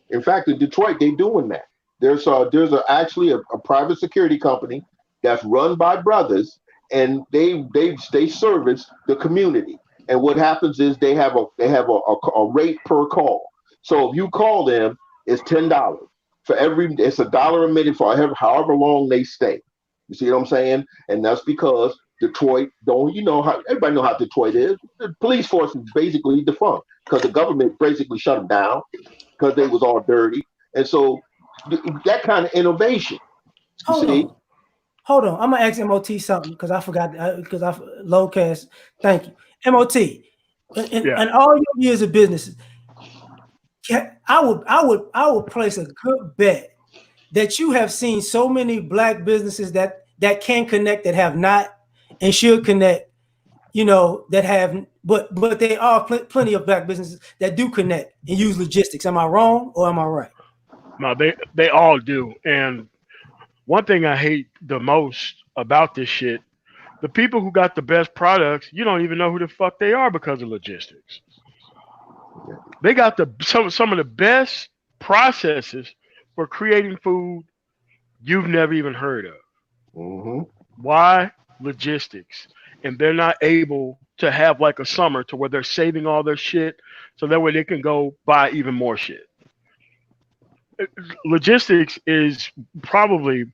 In fact, in Detroit, they're doing that. There's actually a private security company that's run by brothers, and they service the community. And what happens is they have a rate per call. So if you call them, it's $10 for it's $1 a minute for however long they stay. You see what I'm saying? And that's because Detroit everybody know how Detroit is. The police force is basically defunct because the government basically shut them down because they was all dirty. And so that kind of innovation. Hold on. I'm gonna ask MOT something because I forgot, because I low cast. Thank you, MOT. In all your years of businesses, I would place a good bet that you have seen so many black businesses that can connect, that have not and should connect. That have, but there are plenty of black businesses that do connect and use logistics. Am I wrong or am I right? No, they all do. And one thing I hate the most about this shit, the people who got the best products, you don't even know who the fuck they are because of logistics. They got some of the best processes for creating food you've never even heard of. Mm-hmm. Why? Logistics. And they're not able to have like a summer to where they're saving all their shit so that way they can go buy even more shit. Logistics is probably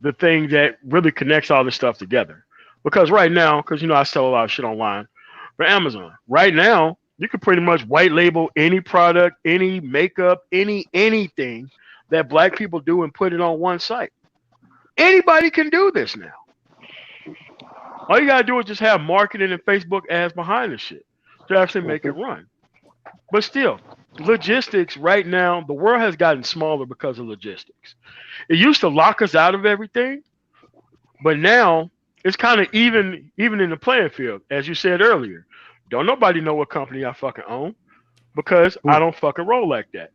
the thing that really connects all this stuff together. Because right now, I sell a lot of shit online for Amazon. Right now, you can pretty much white label any product, any makeup, anything that black people do and put it on one site. Anybody can do this now. All you gotta do is just have marketing and Facebook ads behind the shit to actually make it run. But still, logistics right now, the world has gotten smaller because of logistics. It used to lock us out of everything, but now it's kind of even in the playing field. As you said earlier, don't nobody know what company I fucking own because I don't fucking roll like that.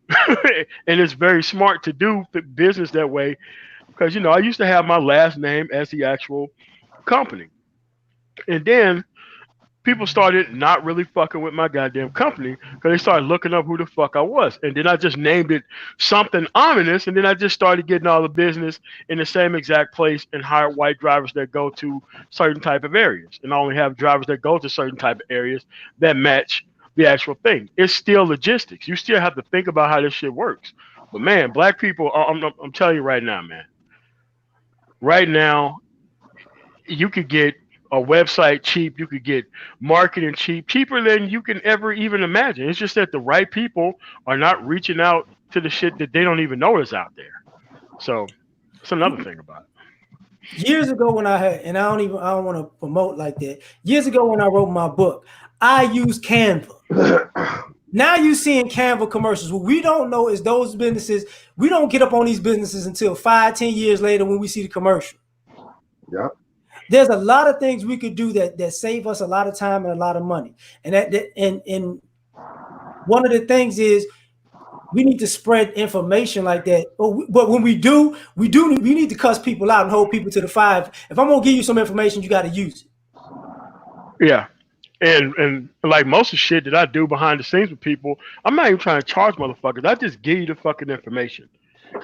And it's very smart to do business that way because I used to have my last name as the actual company. And then people started not really fucking with my goddamn company because they started looking up who the fuck I was. And then I just named it something ominous. And then I just started getting all the business in the same exact place and hired white drivers that go to certain type of areas. And I only have drivers that go to certain type of areas that match the actual thing. It's still logistics. You still have to think about how this shit works. But man, black people, I'm telling you right now, man. Right now, you could get a website cheap, you could get marketing cheap, cheaper than you can ever even imagine. It's just that the right people are not reaching out to the shit that they don't even know is out there. So it's another thing about it. Years ago when I had, and I don't want to promote like that. Years ago when I wrote my book, I used Canva. Now you seeing Canva commercials. What we don't know is those businesses, we don't get up on these businesses until 5-10 years later when we see the commercial. Yeah. There's a lot of things we could do that save us a lot of time and a lot of money. And one of the things is we need to spread information like that. But when we need to cuss people out and hold people to the 5. If I'm gonna give you some information, you got to use it. Yeah. And like most of the shit that I do behind the scenes with people, I'm not even trying to charge motherfuckers. I just give you the fucking information.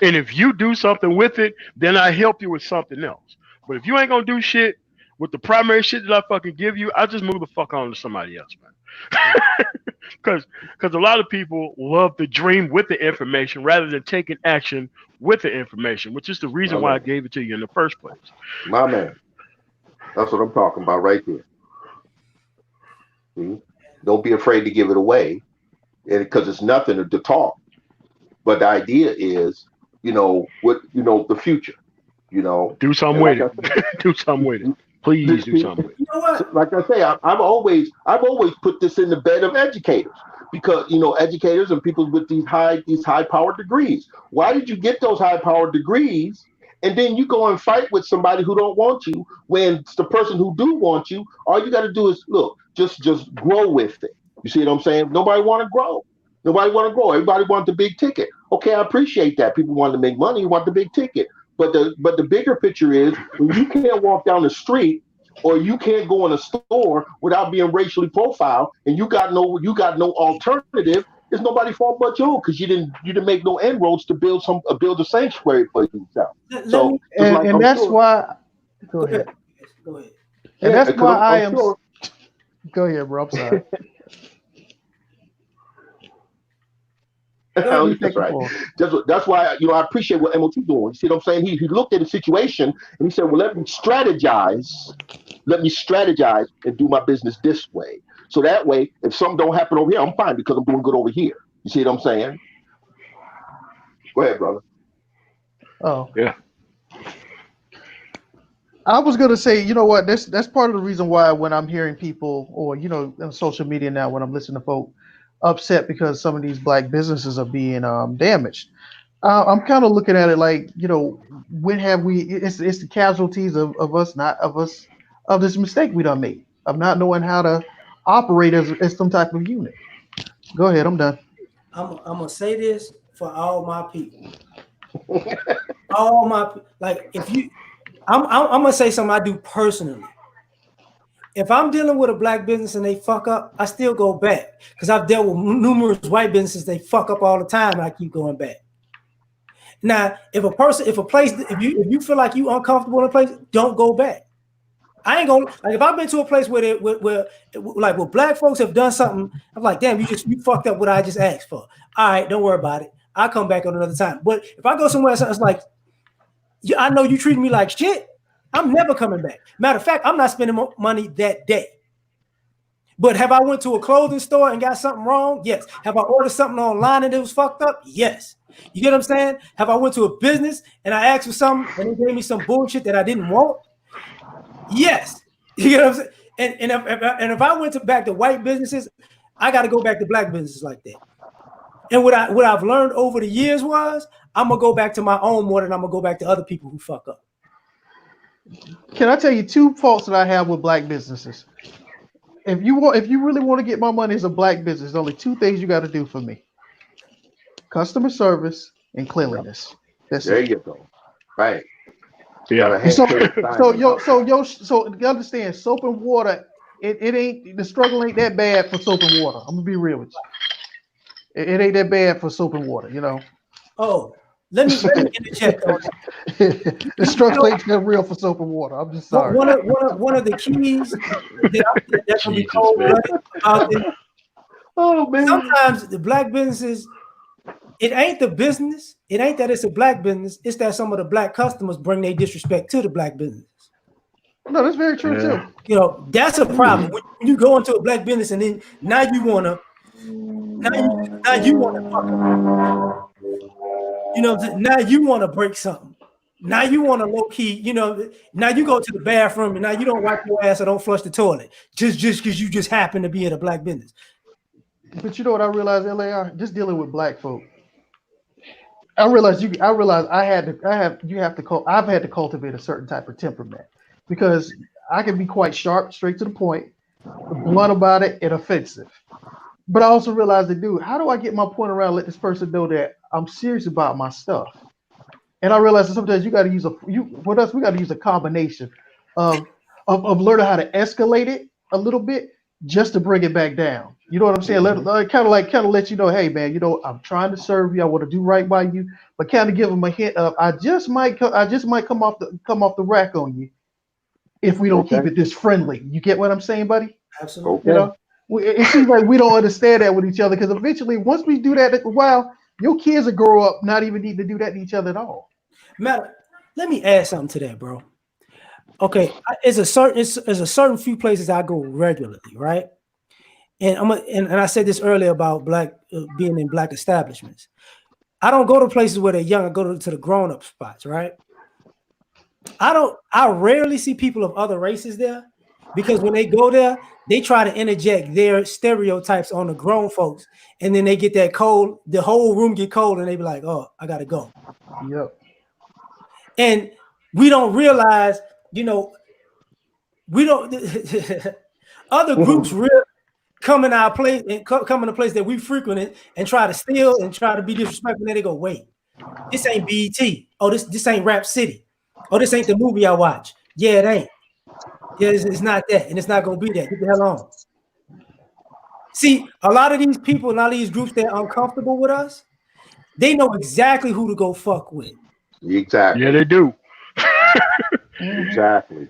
And if you do something with it, then I help you with something else. But if you ain't gonna do shit with the primary shit that I fucking give you, I just move the fuck on to somebody else, man. Because a lot of people love to dream with the information rather than taking action with the information, which is the reason why I gave it to you in the first place. My man. That's what I'm talking about right there. See? Don't be afraid to give it away, because it's nothing to talk. But the idea is, the future. Do something with it. Do something with it. Please do something with it. You know what? Like I say, I've always put this in the bed of educators, because educators and people with these high powered degrees. Why did you get those high powered degrees? And then you go and fight with somebody who don't want you, when it's the person who do want you. All you got to do is just grow with it. You see what I'm saying? Nobody want to grow. Nobody want to grow. Everybody want the big ticket. Okay, I appreciate that. People want to make money, want the big ticket. But the bigger picture is, when you can't walk down the street, or you can't go in a store without being racially profiled, and you got no alternative, it's nobody's fault but you, because you didn't make no inroads to build a sanctuary for yourself. So and that's why. Go ahead. Go ahead. And that's why I am. Sure. Go ahead, bro. I'm sorry. That's right. That's why I appreciate what MOT doing. You see what I'm saying? He looked at the situation and he said, "Well, let me strategize and do my business this way. So that way, if something don't happen over here, I'm fine because I'm doing good over here." You see what I'm saying? Go ahead, brother. Oh yeah. I was gonna say, you know what? That's part of the reason why when I'm hearing people, or on social media now, when I'm listening to folk upset because some of these black businesses are being damaged. I'm kind of looking at it like, when have we? It's the casualties of us, not of us, of this mistake we done made of not knowing how to operate as some type of unit. Go ahead, I'm done. I'm gonna say this for all my people. I'm gonna say something I do personally. If I'm dealing with a black business and they fuck up, I still go back, because I've dealt with numerous white businesses. They fuck up all the time, and I keep going back. Now, if you feel like you uncomfortable in a place, don't go back. I ain't gonna, like, if I've been to a place where black folks have done something, I'm like, damn, you fucked up what I just asked for. All right, don't worry about it. I'll come back on another time. But if I go somewhere else, it's like, I know you treated me like shit, I'm never coming back. Matter of fact, I'm not spending money that day. But have I went to a clothing store and got something wrong? Yes. Have I ordered something online and it was fucked up? Yes. You get what I'm saying? Have I went to a business and I asked for something and they gave me some bullshit that I didn't want? Yes. You know what I'm saying? And if I went back to white businesses, I got to go back to black businesses like that. And what I've learned over the years was I'm gonna go back to my own more than I'm gonna go back to other people who fuck up. Can I tell you 2 faults that I have with black businesses? If you really want to get my money as a black business, there's only 2 things you got to do for me: customer service and cleanliness. That's There it. you go. Right. Yeah. So you understand, soap and water. It ain't the struggle ain't that bad for soap and water. I'm gonna be real with you. It ain't that bad for soap and water, you know. Oh, let me interject on that. The struggle ain't that real for soap and water. I'm just sorry. One of the keys that can be Jesus, cold-blooded about this. Oh man. Sometimes the black businesses, it ain't the business. It ain't that it's a black business. It's that some of the black customers bring their disrespect to the black business. No, that's very true too. You know, that's a problem. When you go into a black business and then now you wanna fuck up. You know, now you want to break something. Now you want to low key, you know, now you go to the bathroom and now you don't wipe your ass or don't flush the toilet just because you just happen to be in a black business. But you know what I realized, L.A.R. Just dealing with black folk. I've had to cultivate a certain type of temperament because I can be quite sharp, straight to the point, blunt about it, and offensive. But I also realized that, dude, how do I get my point around? Let this person know that I'm serious about my stuff. And I realized that sometimes we got to use a combination of learning how to escalate it a little bit just to bring it back down. You know what I'm saying? Kind of let you know, hey man, you know, I'm trying to serve you. I want to do right by you, but kind of give them a hint of I just might come off the rack on you if we don't keep it this friendly. You get what I'm saying, buddy? Absolutely. You know, it seems like we don't understand that with each other because eventually, once we do that, your kids will grow up not even needing to do that to each other at all. Matter, let me add something to that, bro. Okay, there's a certain few places I go regularly, right? And I said this earlier about black being in black establishments. I don't go to places where they're young. I go to the grown-up spots, right? I rarely see people of other races there because when they go there, they try to interject their stereotypes on the grown folks, and then they get that cold. The whole room get cold, and they be like, "Oh, I gotta go." Yep. And we don't realize, you know, we don't. Other groups really come in our place and come in a place that we frequented and try to steal and try to be disrespectful. And then they go, "Wait, this ain't BET. Oh, this ain't Rap City. Oh, this ain't the movie I watch. Yeah, it ain't. Yeah, it's not that, and it's not gonna be that. Get the hell on." See, a lot of these people, a lot of these groups that are uncomfortable with us, they know exactly who to go fuck with. Exactly. Yeah, they do. Exactly.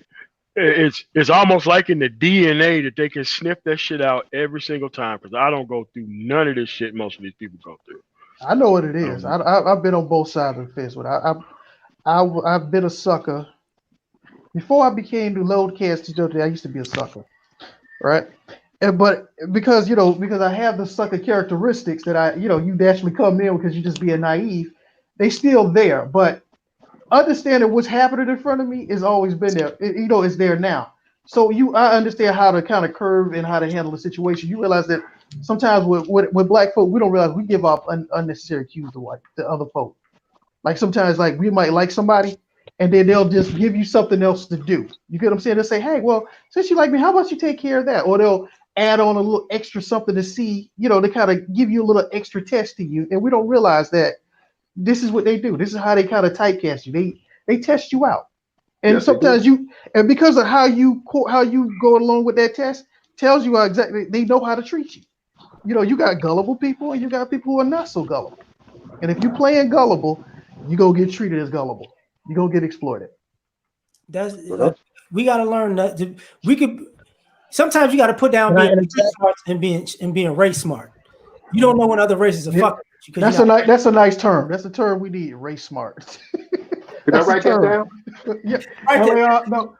It's almost like in the DNA that they can sniff that shit out every single time because I don't go through none of this shit most of these people go through. I know what it is. I've been on both sides of the fence with it. I've been a sucker. Before I became the loadcast today, I used to be a sucker, right? But because I have the sucker characteristics that you naturally come in because you just being naive, they still there. But understanding what's happening in front of me has always been there. It's there now. So I understand how to kind of curve and how to handle the situation. You realize that sometimes with black folk, we don't realize we give off unnecessary cues to other folk. Like sometimes, like we might like somebody, and then they'll just give you something else to do. You get what I'm saying? They'll say, "Hey, well, since you like me, how about you take care of that?" Or they'll add on a little extra something to see, to kind of give you a little extra test to you. And we don't realize that this is what they do. This is how they kind of typecast you. They test you out, and Yes, sometimes and because of how you go along with that test, tells you how exactly they know how to treat you. You got gullible people, and you got people who are not so gullible. And if you playing gullible, you go get treated as gullible. You go get exploited. We got to learn that we could. Sometimes you got to put down being smart and being race smart. You don't know when other races are fucking with you. That's a nice term. That's a term we need. Race smart. Can I write that down? Yeah. No.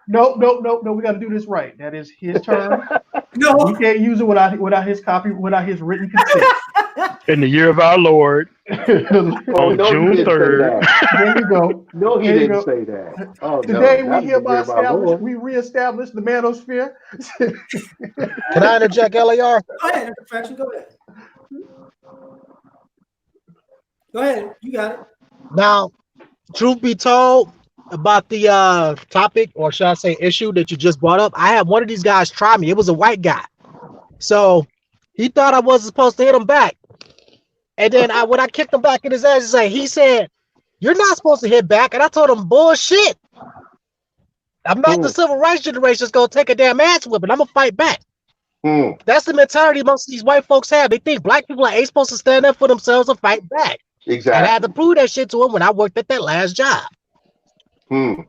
We got to do this right. That is his term. No, we can't use it without his copy, without his written consent. In the year of our Lord, Oh on no, he June didn't say 3rd. that. There you go. No, he There you didn't go. say that. Oh no, Today we not in the year hereby of our establish, Lord. we reestablish the manosphere. Can I interject, LAR? Go ahead, Fraction. Go ahead. Go ahead. You got it. Now, truth be told, about the topic, or should I say issue that you just brought up, I had one of these guys try me. It was a white guy. So he thought I wasn't supposed to hit him back. And then when I kicked him back in his ass, he said, "You're not supposed to hit back." And I told him, "Bullshit. I'm not the civil rights generation that's gonna take a damn ass whipping. I'm gonna fight back." That's the mentality most of these white folks have. They think black people ain't supposed to stand up for themselves and fight back. Exactly. And I had to prove that shit to him when I worked at that last job. Well,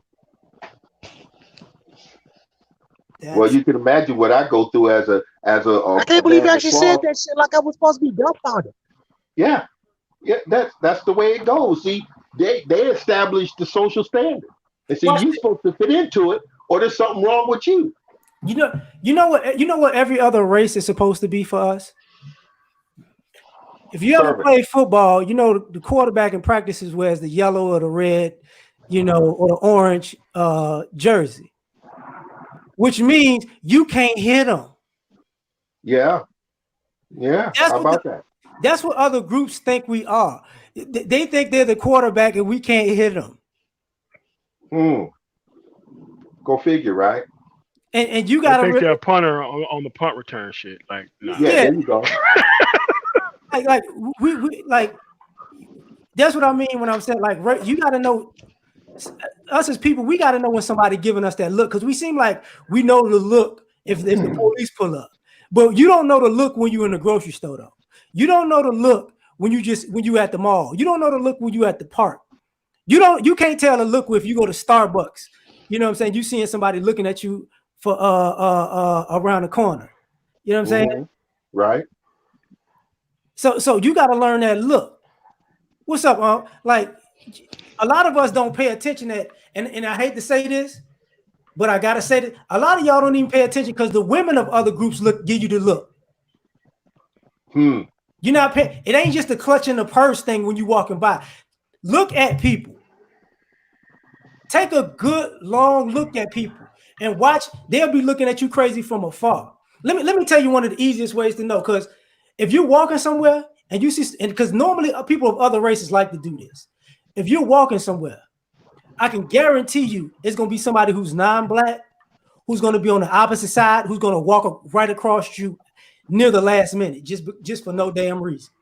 you can imagine what I go through as a I can't believe you actually said that shit like I was supposed to be dumbfounded. Yeah, that's the way it goes. See, they established the social standard, and see, you're supposed to fit into it, or there's something wrong with you. You know what every other race is supposed to be for us. If you ever play football, you know the quarterback in practices wears the yellow or the red, or the orange jersey, which means you can't hit them. Yeah. How about that? That's what other groups think we are. They think they're the quarterback and we can't hit them. Go figure, right? And you got to think they're a punter on the punt return shit. Like, nah. Yeah, there you go. like we like. That's what I mean when I'm saying like you got to know. Us as people, we got to know when somebody giving us that look, because we seem like we know the look if the police pull up, but you don't know the look when you're in the grocery store though. You don't know the look when you at the mall. You don't know the look when you at the park. You can't tell the look if you go to Starbucks. You know what I'm saying? You seeing somebody looking at you for around the corner. You know what I'm saying? Right. So you got to learn that look. What's up, like a lot of us don't pay attention that, and I hate to say this, but I gotta say that a lot of y'all don't even pay attention because the women of other groups give you the look. You're not paying. It ain't just the clutch in the purse thing when you walking by. Look at people. Take a good long look at people and watch. They'll be looking at you crazy from afar. Let me tell you one of the easiest ways to know, because if you're walking somewhere and you see, and because normally people of other races like to do this. If you're walking somewhere, I can guarantee you it's going to be somebody who's non-black, who's going to be on the opposite side, who's going to walk right across you near the last minute, just for no damn reason.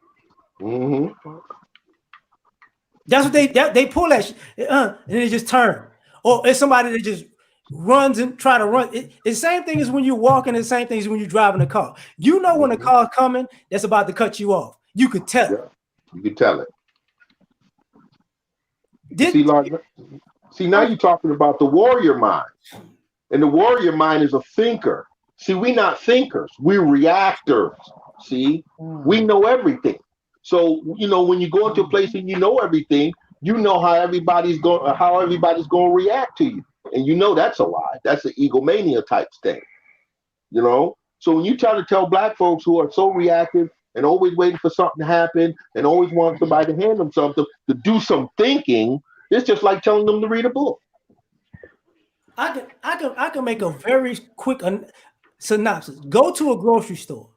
That's what they pull that shit, and they just turn. Or it's somebody that just runs and try to run. It's the same thing as when you're walking, the same thing as when you're driving a car. You know when a car's coming that's about to cut you off. You could tell. Yeah, you could tell it. See, now you're talking about the warrior mind. And the warrior mind is a thinker. See, we're not thinkers. We're reactors. See, we know everything. So, when you go into a place and you know everything, you know how everybody's going to react to you. And that's a lie. That's an egomania type thing. So when you try to tell black folks who are so reactive and always waiting for something to happen and always want somebody to hand them something to do some thinking, it's just like telling them to read a book. I can make a very quick synopsis. Go to a grocery store,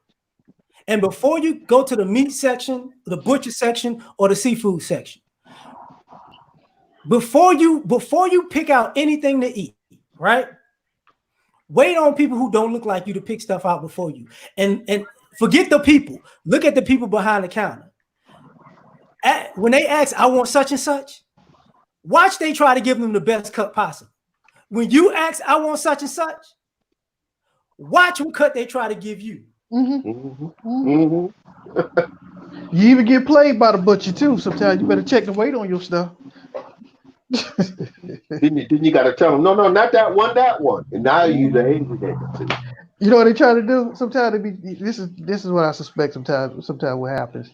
and before you go to the meat section, the butcher section, or the seafood section, before you pick out anything to eat, right? Wait on people who don't look like you to pick stuff out before you, and forget the people. Look at the people behind the counter. When they ask, "I want such and such," watch they try to give them the best cut possible. When you ask, "I want such and such," watch what cut they try to give you. You even get played by the butcher too. Sometimes you better check the weight on your stuff. Then you got to tell them, no, not that one. And now you're the angry nigga. You know what they try to do? Sometimes this is what I suspect. Sometimes what happens,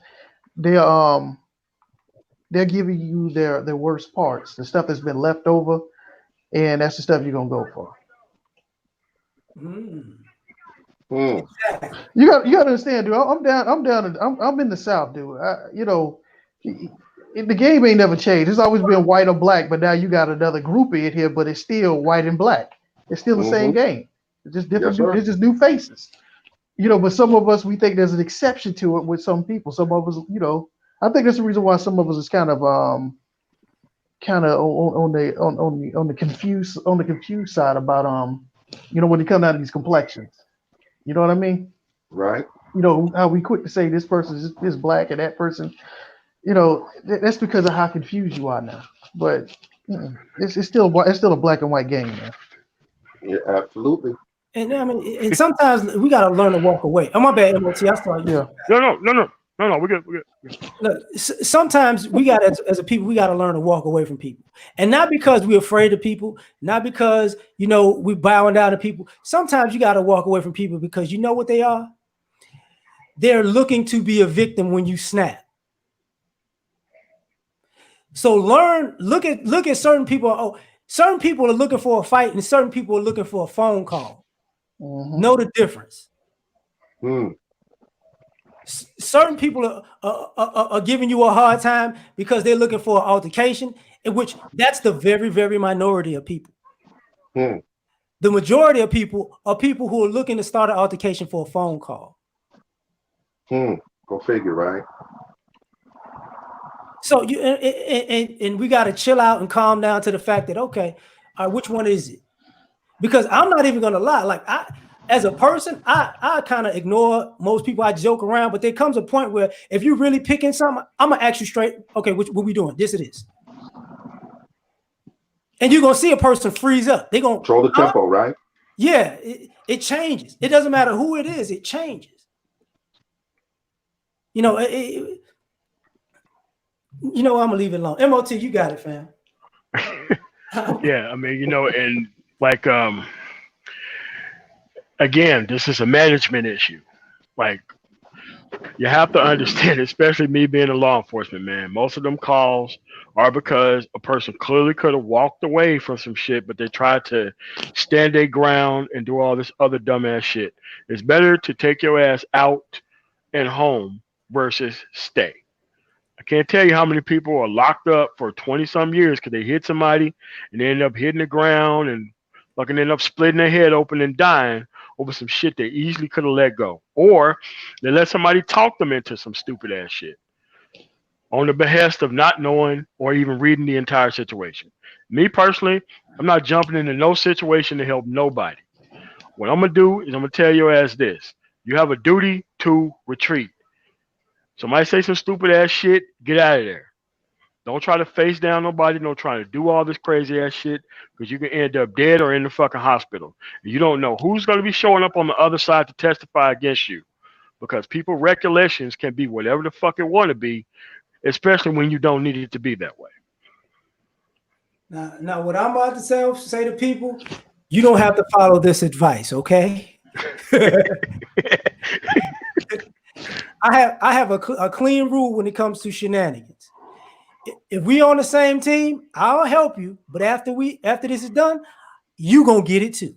they're giving you their worst parts, the stuff that's been left over, and that's the stuff you're gonna go for. Exactly. You got to understand, dude. I'm in the South, dude. The game ain't never changed. It's always been white or black, but now you got another group in here, but it's still white and black. It's still the same game. It's just different. Yes, sir. It's just new faces. But some of us, we think there's an exception to it with some people. Some of us, I think that's the reason why some of us is kind of on the confused side about when it comes down to these complexions. You know what I mean? Right. How we quick to say this person is black and that person. That's because of how confused you are now. But it's still a black and white game, man. Yeah, absolutely. And I mean, and sometimes we got to learn to walk away. Oh, my bad, MOT. I saw you. Yeah. No. We're good. Look, sometimes we got as a people, we got to learn to walk away from people, and not because we're afraid of people, not because we're bowing down to people. Sometimes you got to walk away from people because you know what they are. They're looking to be a victim when you snap. So look at certain people. Oh, certain people are looking for a fight, and certain people are looking for a phone call. Mm-hmm. Know the difference. Certain people are giving you a hard time because they're looking for an altercation, in which that's the very, very minority of people. The majority of people are people who are looking to start an altercation for a phone call. Go figure, right? So and we got to chill out and calm down to the fact that, okay, all right, which one is it? Because I'm not even gonna lie, like as a person, I kind of ignore most people. I joke around, but there comes a point where if you're really picking something, I'm gonna ask you straight, okay, what we doing? This it is. And you're gonna see a person freeze up. They're gonna control the tempo, right? Yeah, it changes. It doesn't matter who it is, it changes. I'm gonna leave it alone. MOT, you got it, fam. Yeah, I mean, and like again, this is a management issue. Like, you have to understand, especially me being a law enforcement man, most of them calls are because a person clearly could have walked away from some shit, but they tried to stand their ground and do all this other dumbass shit. It's better to take your ass out and home versus stay. I can't tell you how many people are locked up for 20-some years because they hit somebody and they end up hitting the ground and fucking end up splitting their head open and dying over some shit they easily could have let go. Or they let somebody talk them into some stupid ass shit on the behest of not knowing or even reading the entire situation. Me personally, I'm not jumping into no situation to help nobody. What I'm going to do is I'm going to tell your ass this. You have a duty to retreat. Somebody say some stupid ass shit, get out of there. Don't try to face down nobody. Don't try to do all this crazy ass shit because you can end up dead or in the fucking hospital. You don't know who's going to be showing up on the other side to testify against you, because people's recollections can be whatever the fuck it want to be, especially when you don't need it to be that way. Now what I'm about to say to people, you don't have to follow this advice, okay? I have a clean rule when it comes to shenanigans. If we on the same team, I'll help you. But after this is done, you gonna get it too.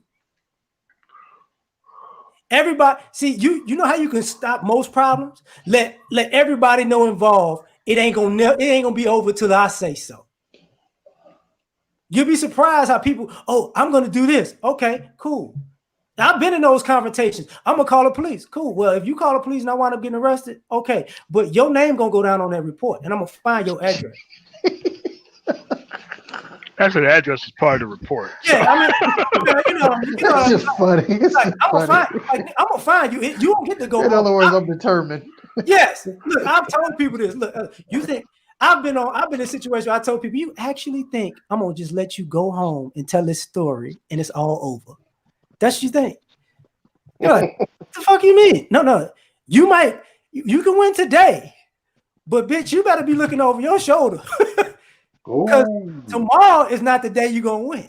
Everybody, see, you know how you can stop most problems? Let everybody know involved. It ain't gonna be over till I say so. You'll be surprised how people, oh, I'm gonna do this. Okay, cool. I've been in those confrontations. I'm gonna call the police. Cool. Well, if you call the police and I wind up getting arrested, okay. But your name gonna go down on that report, and I'm gonna find your address. Actually, the address is part of the report. Yeah, I mean, It's just funny. It's like, just funny. I'm gonna find you. You don't get to go. In other words, I'm determined. Yes. Look, I've told people this. Look, you think I've been in a situation where I told people, you actually think I'm gonna just let you go home and tell this story and it's all over? That's what you think. You're like, what the fuck you mean? No. You can win today, but bitch, you better be looking over your shoulder. Because tomorrow is not the day you're gonna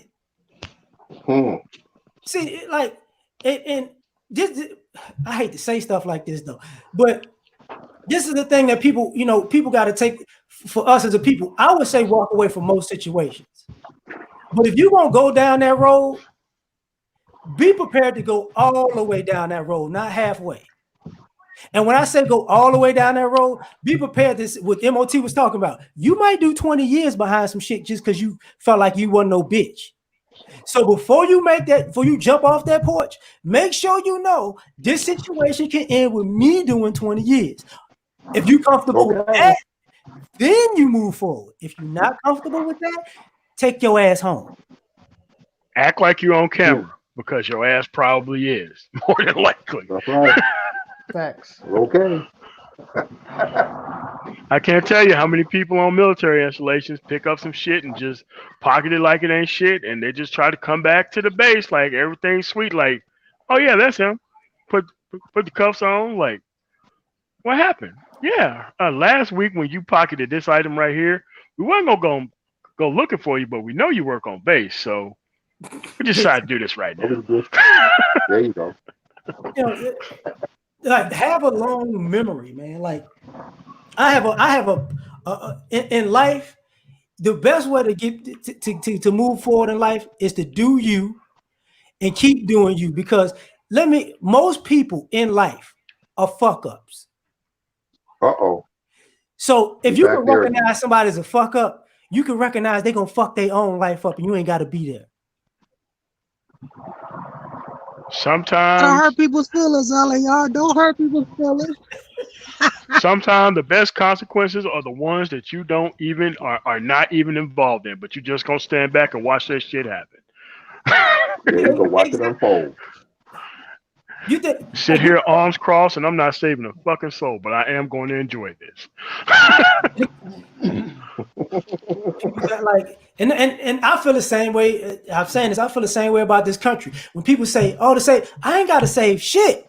win. See, like, and this, I hate to say stuff like this though, but this is the thing that people got to take for us as a people. I would say walk away from most situations. But if you're gonna go down that road, be prepared to go all the way down that road, not halfway. And when I say go all the way down that road, be prepared. This what MOT was talking about. You might do 20 years behind some shit just because you felt like you wasn't no bitch. So before you jump off that porch, make sure you know this situation can end with me doing 20 years. If you're comfortable with that, then you move forward. If you're not comfortable with that, take your ass home. Act like you're on camera because your ass probably is, more than likely. That's right. Facts. Okay. I can't tell you how many people on military installations pick up some shit and just pocket it like it ain't shit, and they just try to come back to the base like everything's sweet. Like, oh yeah, that's him. Put the cuffs on. Like, what happened? Yeah, last week when you pocketed this item right here, we wasn't gonna go looking for you, but we know you work on base, so we just decided to do this right now. There you go. You know, like have a long memory, man. Like I have a in life, the best way to get to move forward in life is to do you and keep doing you, because most people in life are fuck ups. Uh-oh. So if you can recognize somebody as a fuck up, you can recognize they're gonna fuck their own life up and you ain't gotta be there. Sometimes Don't hurt people's feelings, L.A.R. Don't hurt people's feelings. sometimes the best consequences are the ones that you don't even are not even involved in, but you just gonna stand back and watch that shit happen. There you go. Watch it unfold. You sit here arms crossed, and I'm not saving a fucking soul, but I am going to enjoy this. Like, and I feel the same way. I'm saying this. I feel the same way about this country. When people say, "Oh, I ain't got to save shit."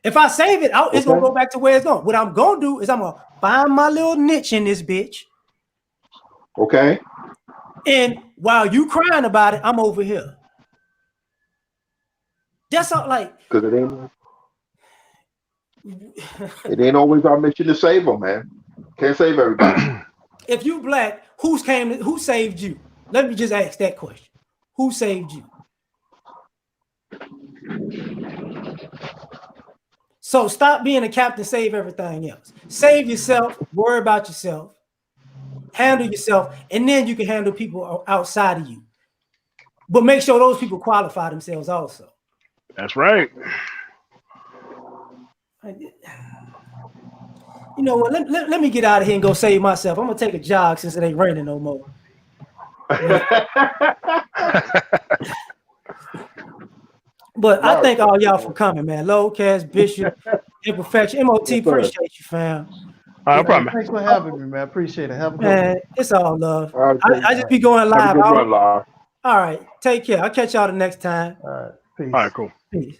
If I save it, it's gonna go back to where it's going. What I'm gonna do is I'm gonna find my little niche in this bitch. Okay. And while you crying about it, I'm over here. That's all. Like, because it ain't always our mission to save them, man. Can't save everybody. If you black, who saved you? Let me just ask that question. Who saved you? So stop being a captain, save everything else. Save yourself, worry about yourself, handle yourself, and then you can handle people outside of you. But make sure those people qualify themselves also. That's right. You know what? Let me get out of here and go save myself. I'm gonna take a jog since it ain't raining no more. But I thank all y'all for coming, man. Low, Cass, Bishop, Imperfection, MOT. Appreciate you, fam. No problem. Thanks for having me, man. Appreciate it. Have a good man. It's all love. All right, I just be going live. Have a good one, L.A.R. All right. Take care. I'll catch y'all the next time. All right. Peace. All right, cool. Peace.